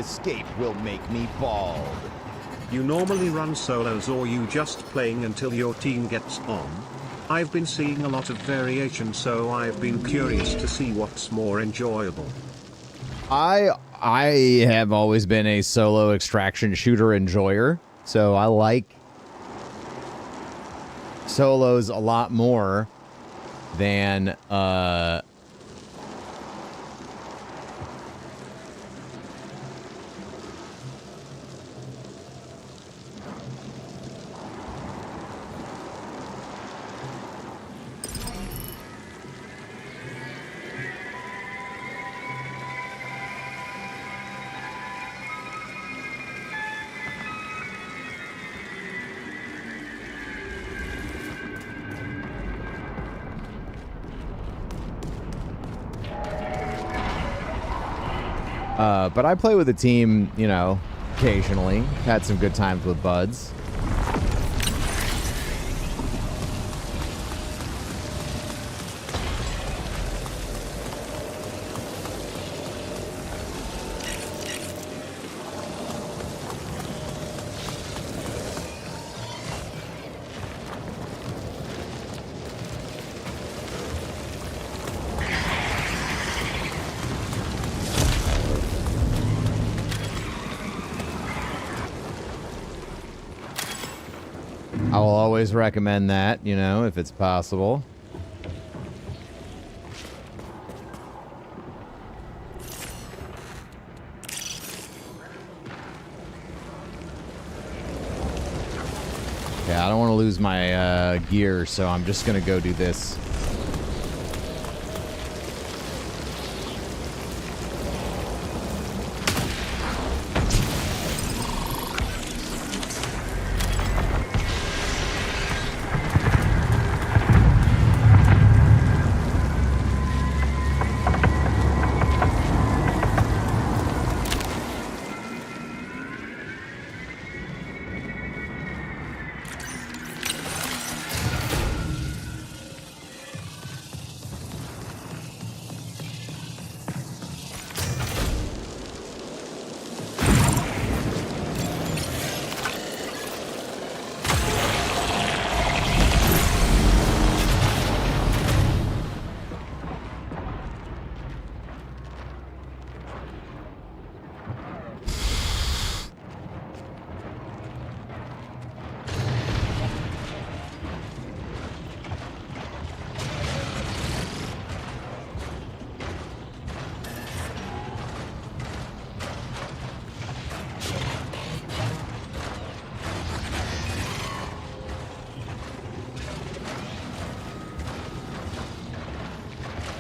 escape will make me bald. You normally run solos or you just playing until your team gets on? I've been seeing a lot of variation, so I've been curious to see what's more enjoyable. I have always been a solo extraction shooter enjoyer, so I like solos a lot more than but I play with a team, you know, occasionally. Had some good times with buds. I will always recommend that, you know, if it's possible. Yeah, I don't want to lose my gear, so I'm just going to go do this.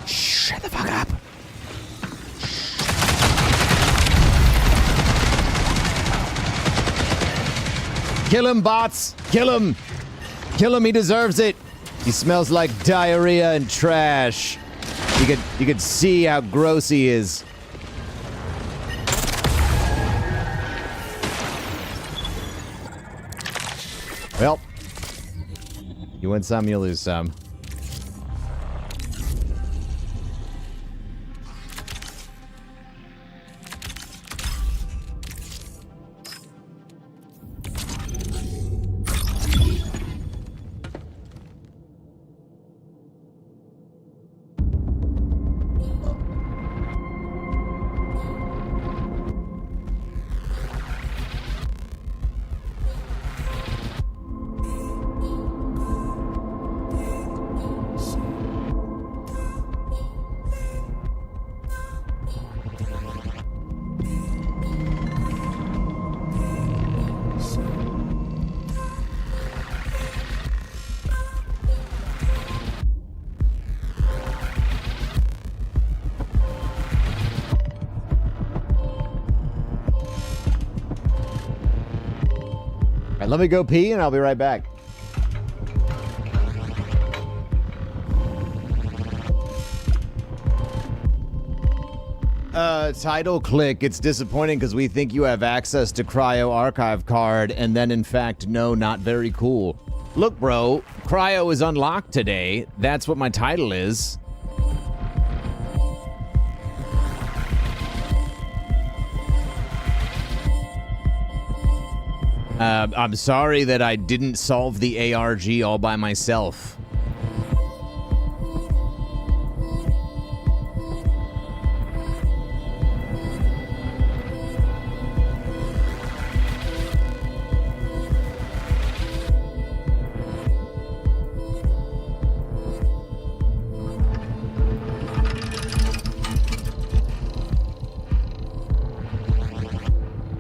Shut the fuck up. Kill him, bots. Kill him. Kill him. He deserves it. He smells like diarrhea and trash. You could see how gross he is. Well, you win some, you lose some. Let me go pee and I'll be right back. Title click. It's disappointing because we think you have access to Cryo archive card and then in fact, no, not very cool. Look, bro, Cryo is unlocked today. That's what my title is. I'm sorry that I didn't solve the ARG all by myself.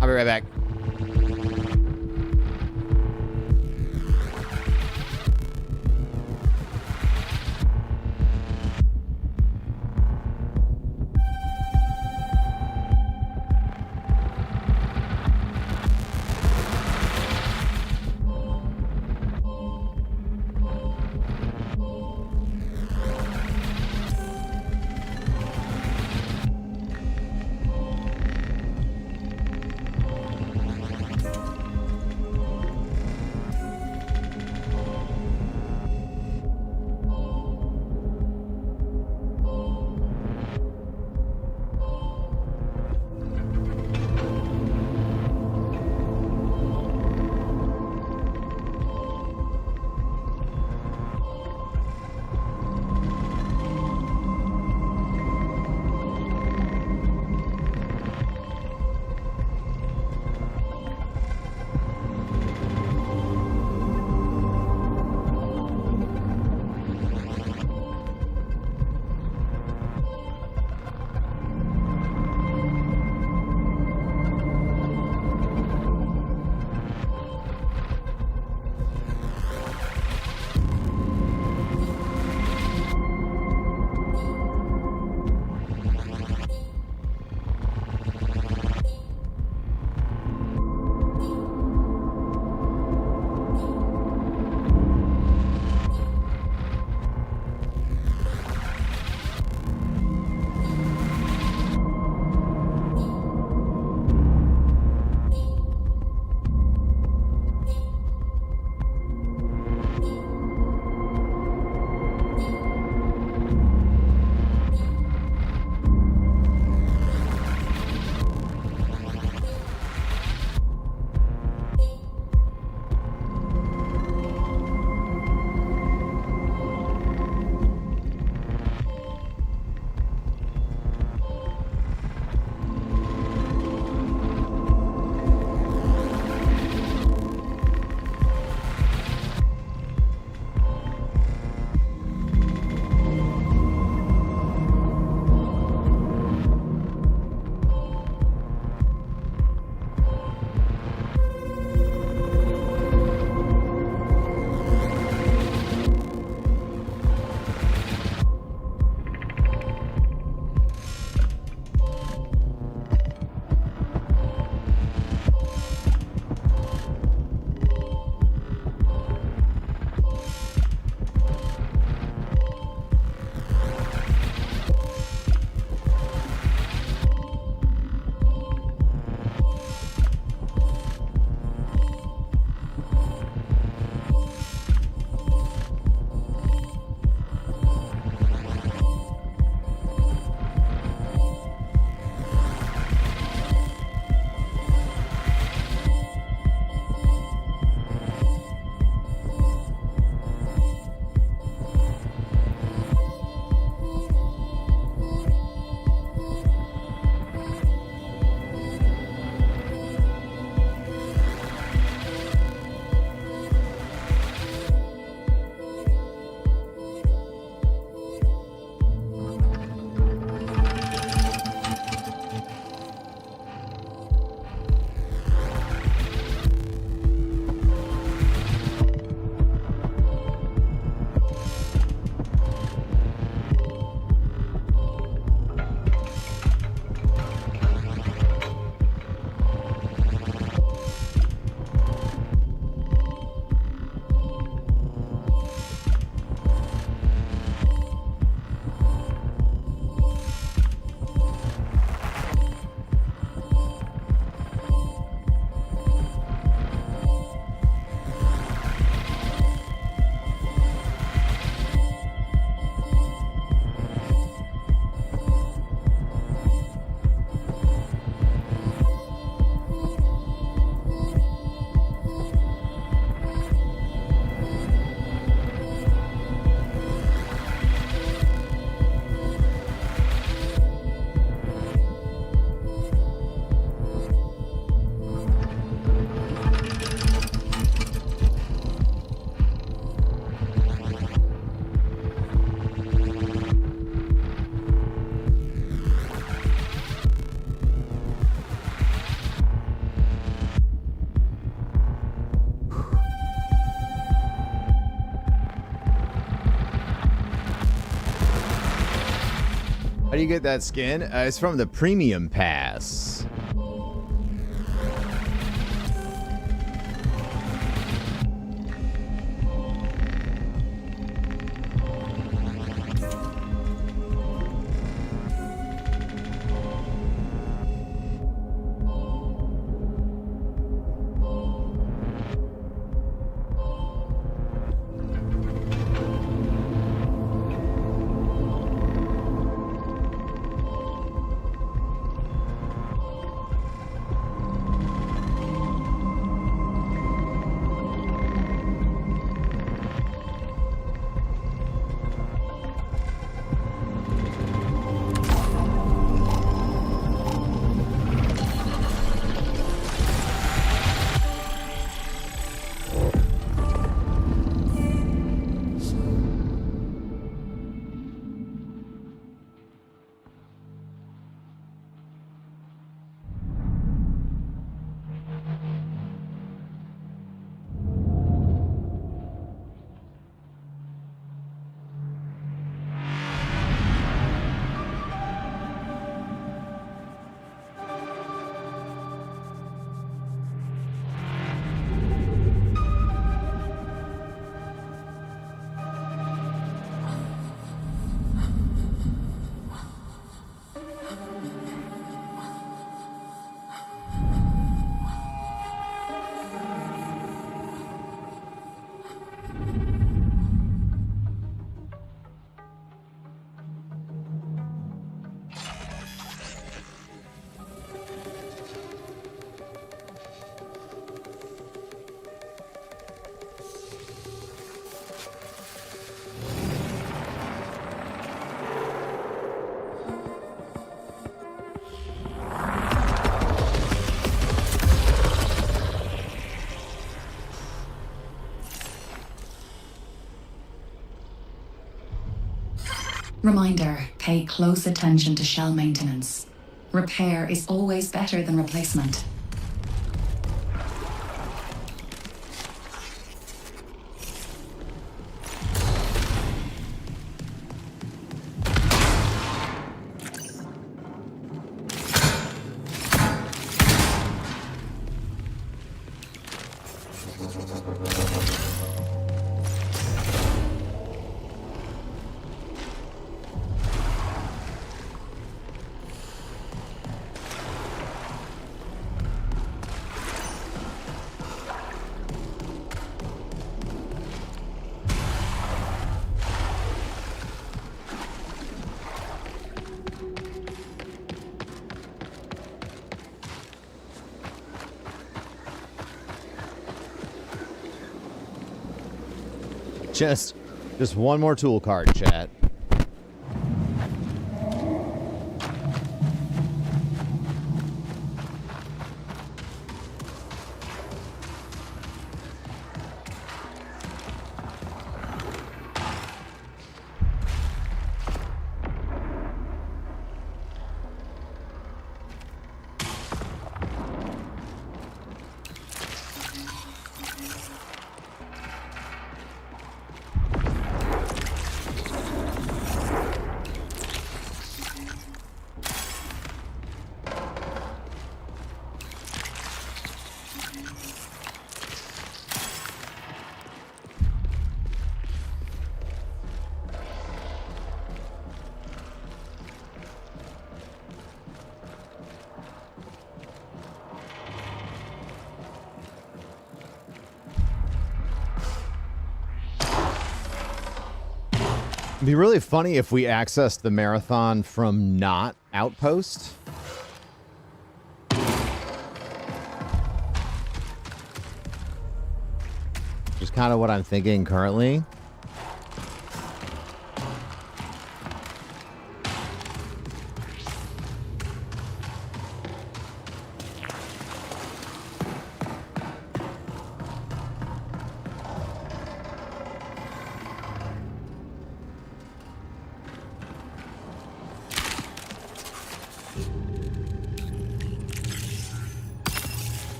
I'll be right back. How do you get that skin? It's from the Premium Pass. Reminder, pay close attention to shell maintenance. Repair is always better than replacement. Just one more tool cart, chat. It'd be really funny if we accessed the marathon from not Outpost. Which is kind of what I'm thinking currently.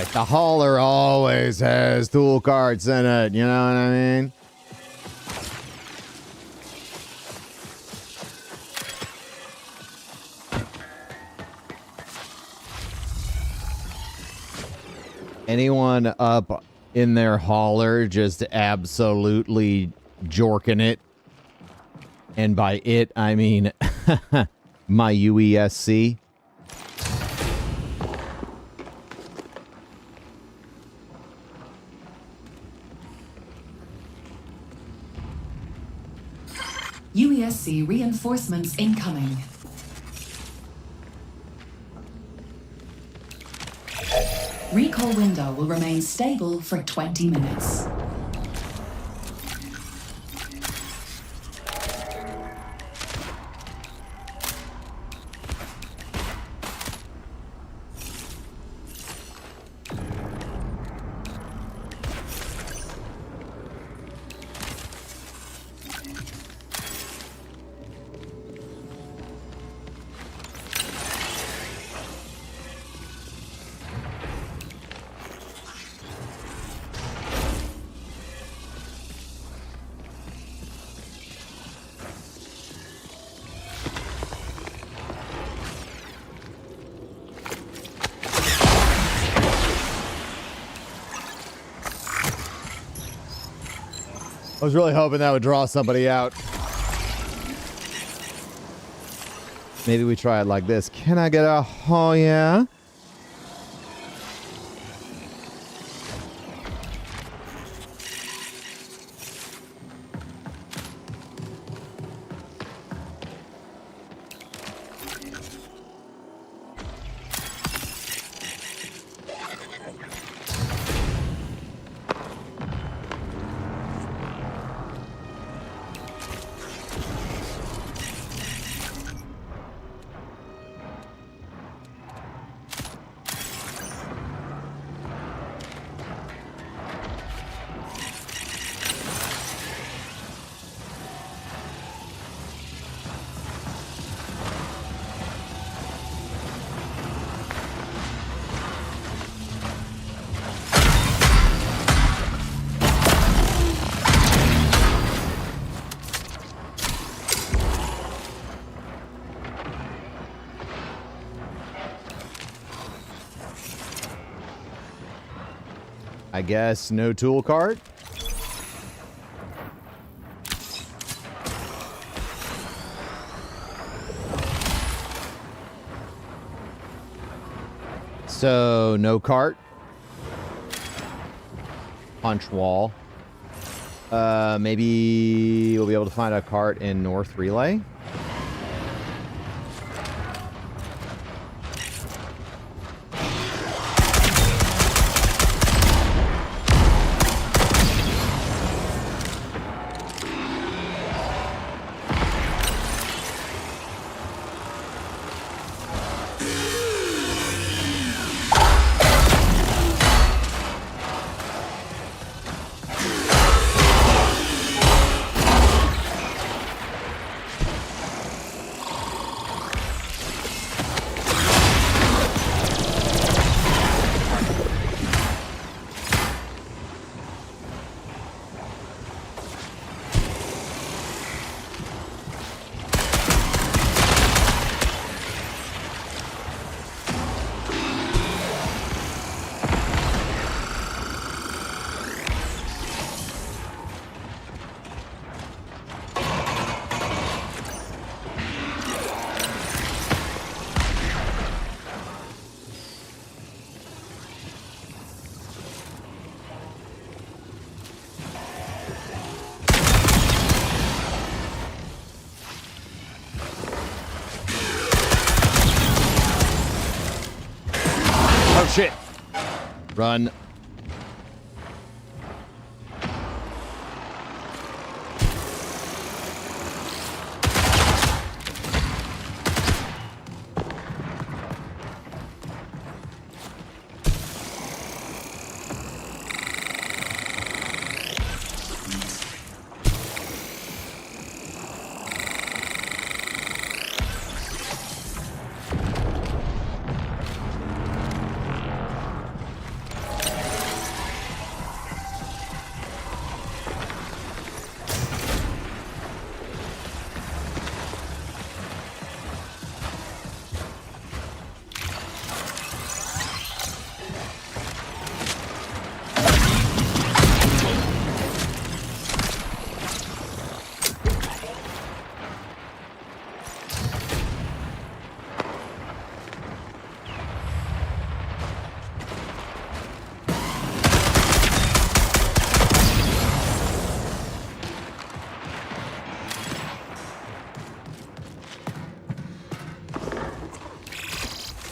it. The hauler always has tool carts in it. You know what I mean? Anyone up in their hauler just absolutely jorking it? And by it, I mean my UESC. UESC reinforcements incoming. Recall window will remain stable for 20 minutes. I was really hoping that would draw somebody out. Maybe we try it like this. Can I get a oh yeah? I guess no tool cart. So no cart. Punch wall. Maybe we'll be able to find a cart in North Relay. Shit. Run.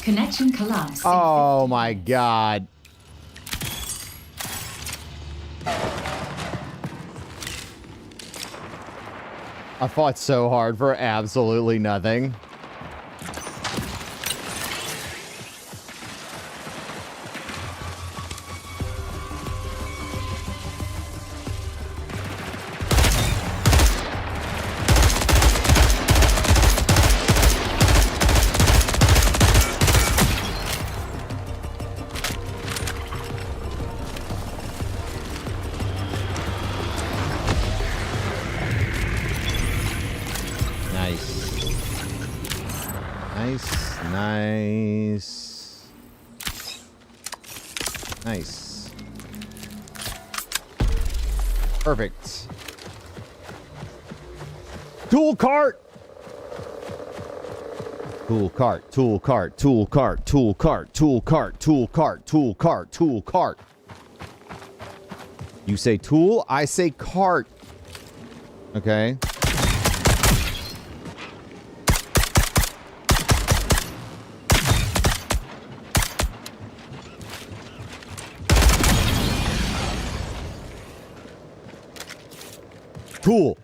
Connection collapse. Oh my god. I fought so hard for absolutely nothing. Nice. Perfect. Tool cart! Tool cart, tool cart, tool cart, tool cart, tool cart, tool cart, tool cart, tool cart. You say tool, I say cart. Okay. Cool.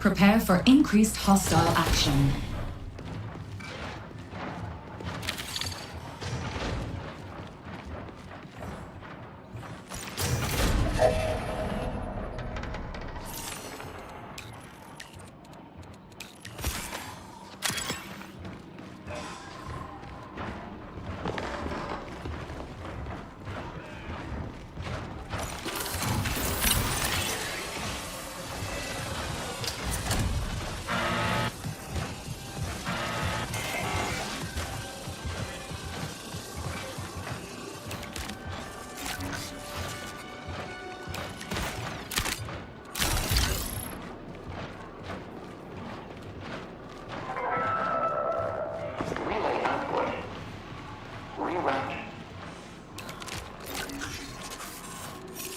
Prepare for increased hostile action.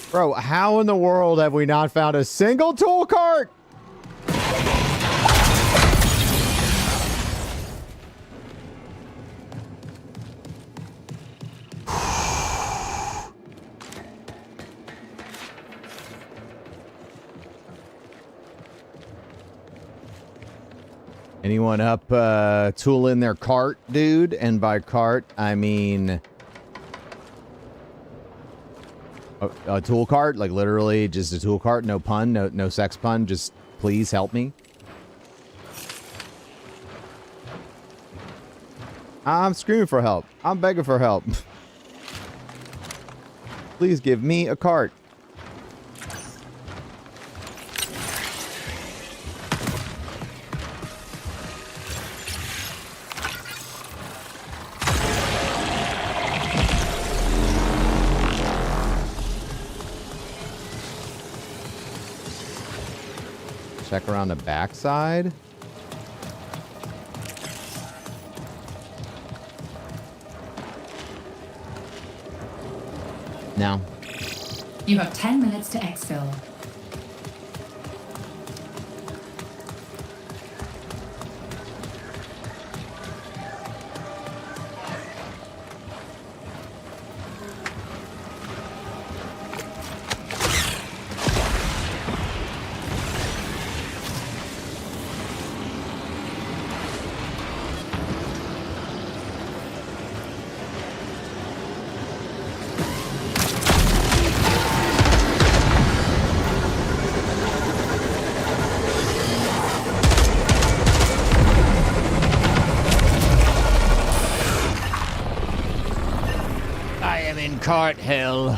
Bro, how in the world have we not found a single tool cart? Anyone up tool in their cart, dude? And by cart, I mean a tool cart, like literally just a tool cart, no pun, no sex pun, just please help me. I'm screaming for help. I'm begging for help. Please give me a cart. Check around the backside. No. You have 10 minutes to exfil. cart hell.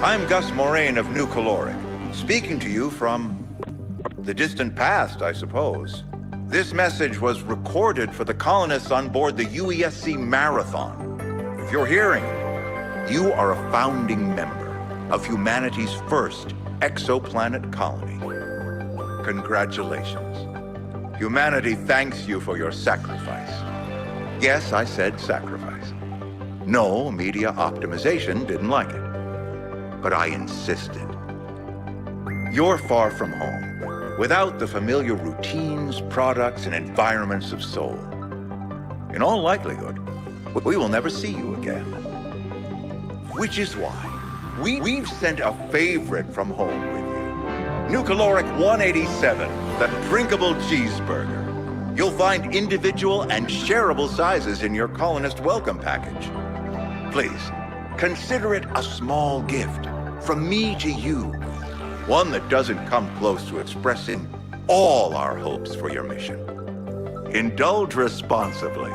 I'm Gus Moraine of New Caloric, speaking to you from the distant past, I suppose. This message was recorded for the colonists on board the UESC Marathon. If you're hearing, you are a founding member of humanity's first exoplanet colony. Congratulations. Humanity thanks you for your sacrifice. Yes, I said sacrifice. No, media optimization didn't like it. But I insisted. You're far from home, without the familiar routines, products, and environments of Sol. In all likelihood, we will never see you again. Which is why we've sent a favorite from home with you. New Caloric 187, the drinkable cheeseburger. You'll find individual and shareable sizes in your colonist welcome package. Please, consider it a small gift from me to you. One that doesn't come close to expressing all our hopes for your mission. Indulge responsibly.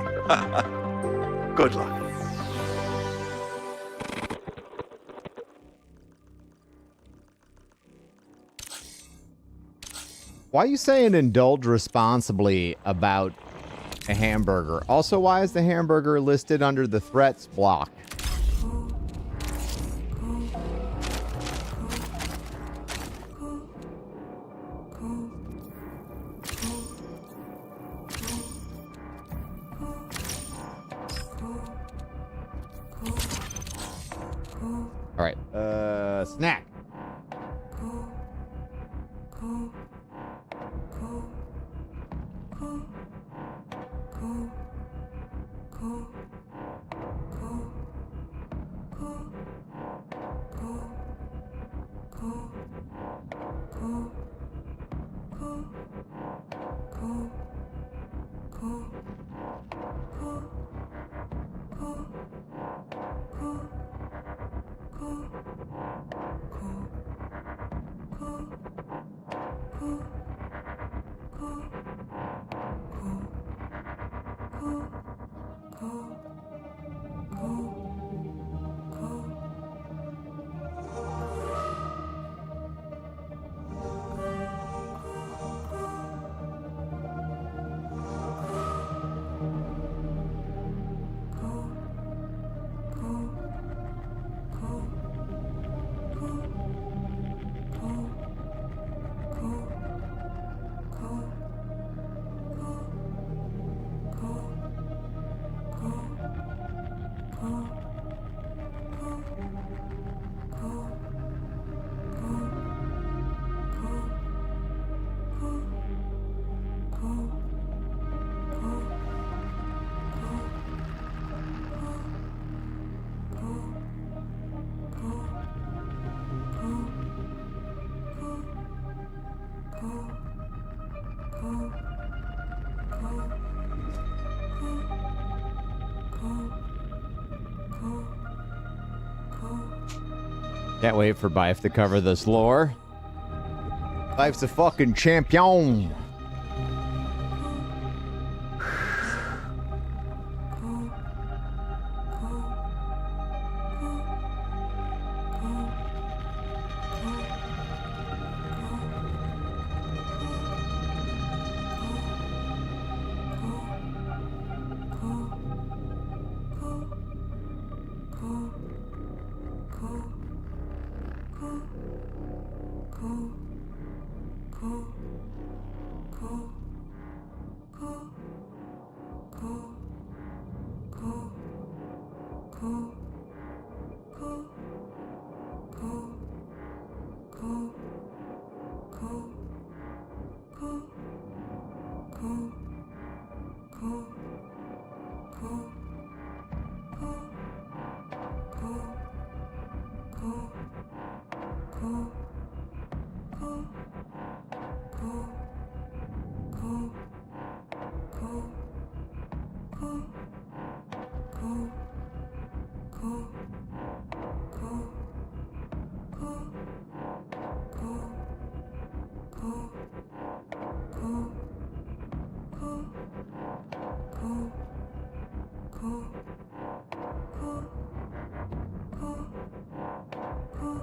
Good luck. Why are you saying indulge responsibly about a hamburger? Also, why is the hamburger listed under the threats block? All right, snack. Can't wait for Bife to cover this lore. Bife's a fucking champion.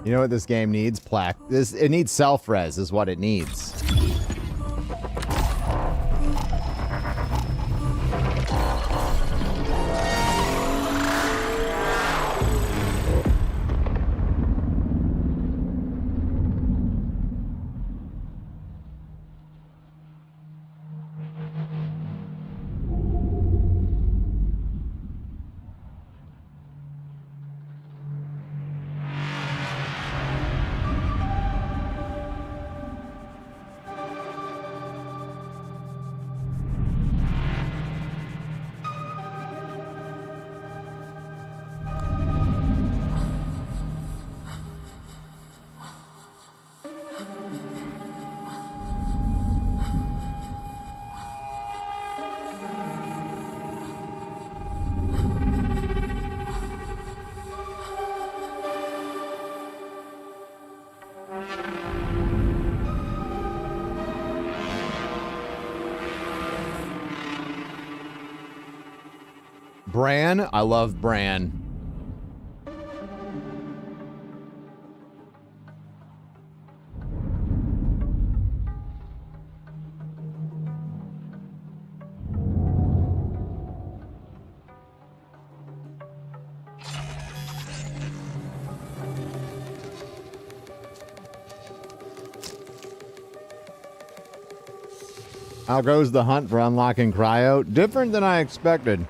You know what this game needs? It needs self-res is what it needs. Bran, I love Bran. How goes the hunt for unlocking Cryo? Different than I expected.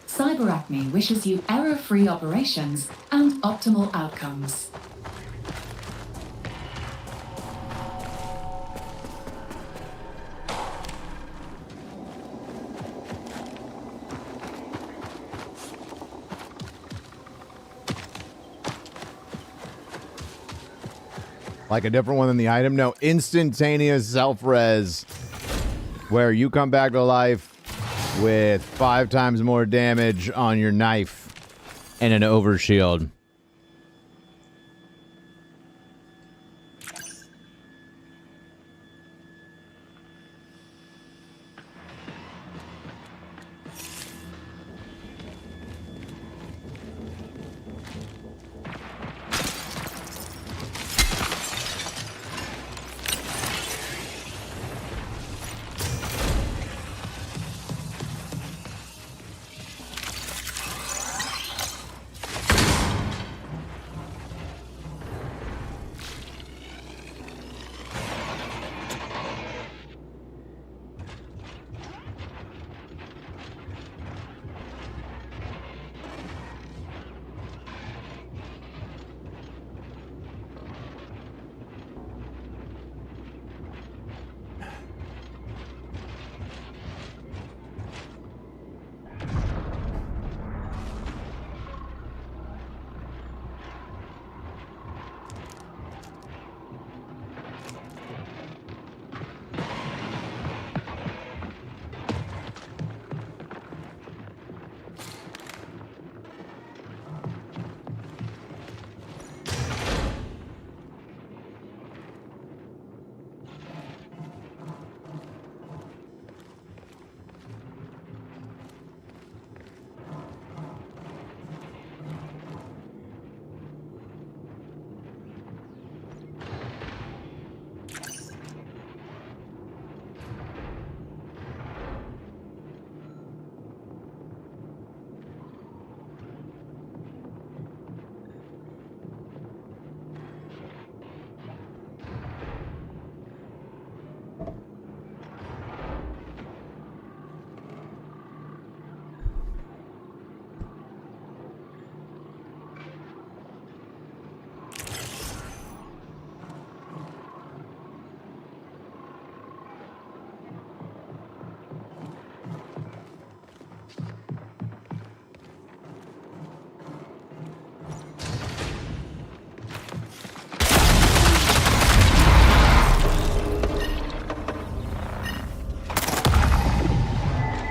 Cyberacne wishes you error-free operations and optimal outcomes. Like a different one than the item? No, instantaneous self-res, where you come back to life with 5 times more damage on your knife and an overshield.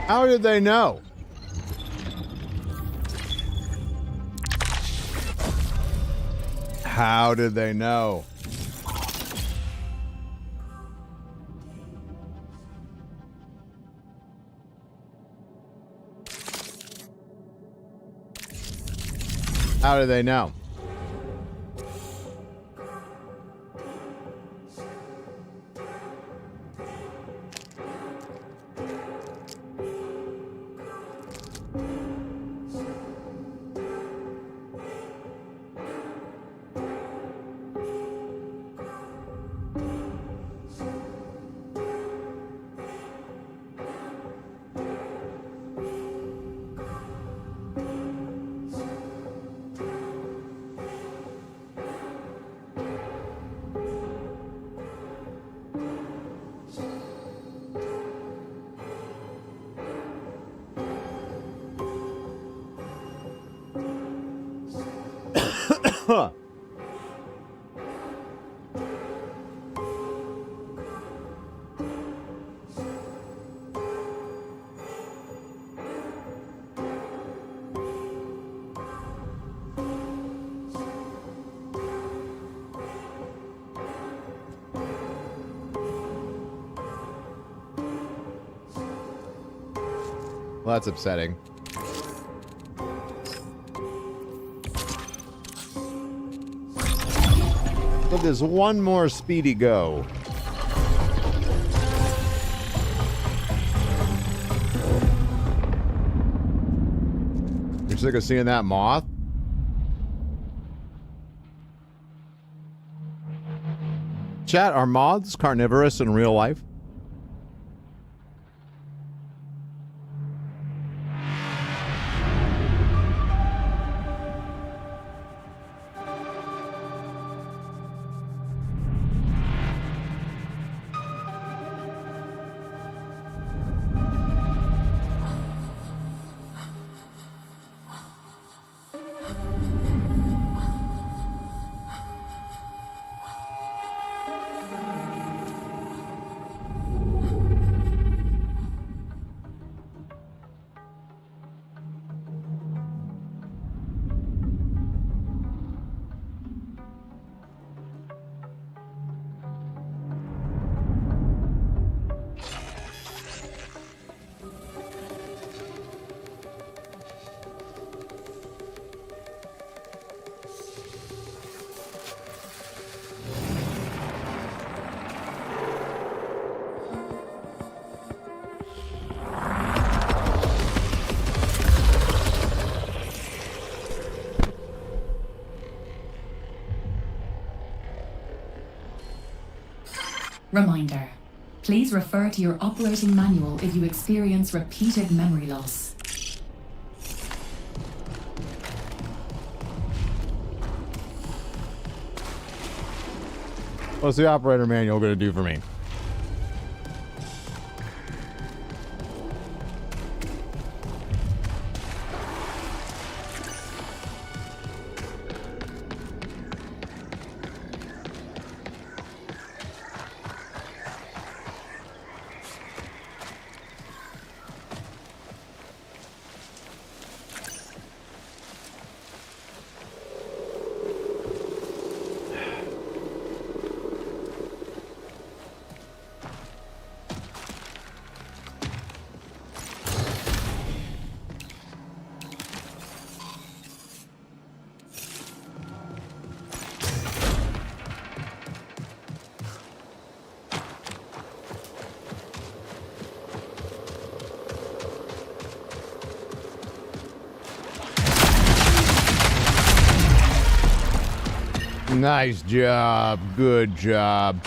How did they know? How did they know? How did they know? Huh. Well, that's upsetting. But there's one more speedy go. You're sick of seeing that moth? Chat, are moths carnivorous in real life? Reminder. Please refer to your operating manual if you experience repeated memory loss. What's the operator manual going to do for me? Nice job. Good job.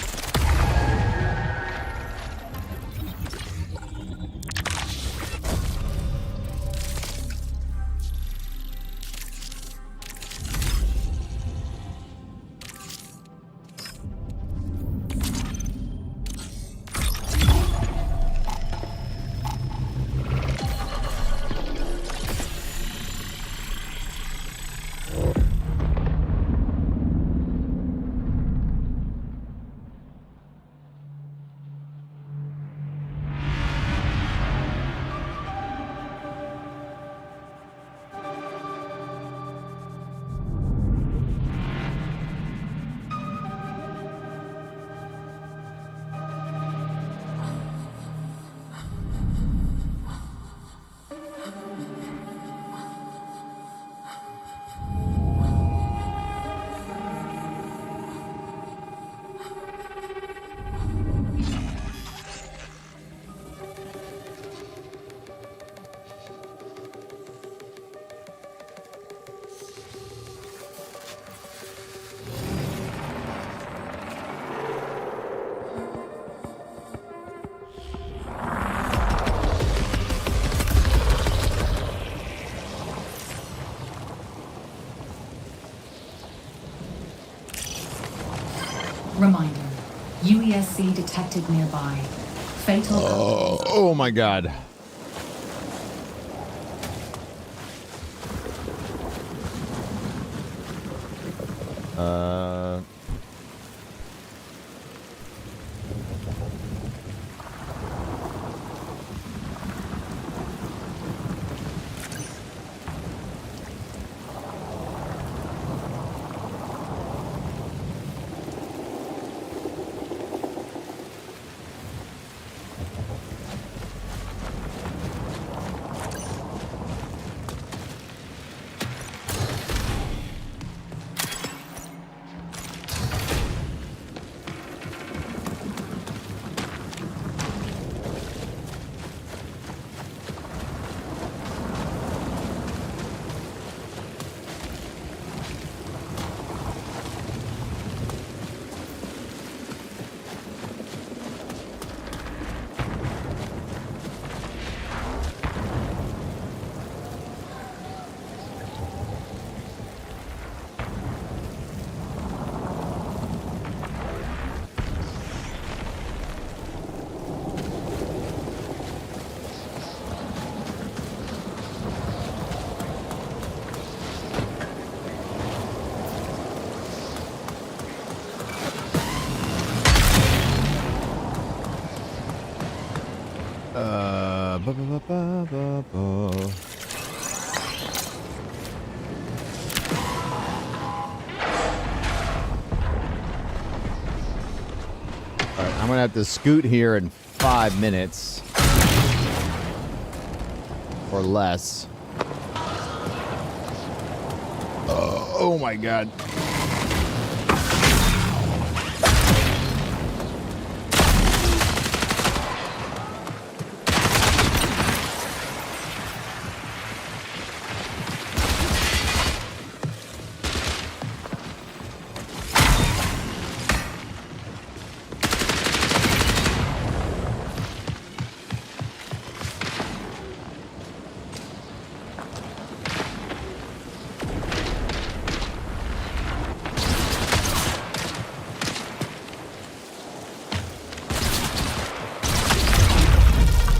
Reminder. UESC detected nearby. Fatal. Oh my god. I'm gonna have to scoot here in 5 minutes or less. Oh my god.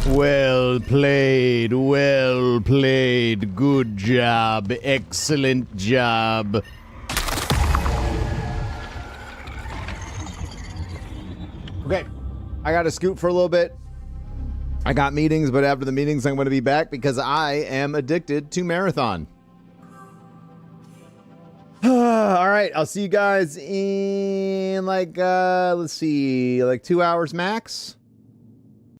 Well played, well played. Good job, excellent job. Okay, I gotta scoot for a little bit. I got meetings, but after the meetings, I'm going to be back because I am addicted to Marathon. All right, I'll see you guys in like, let's see, like 2 hours max.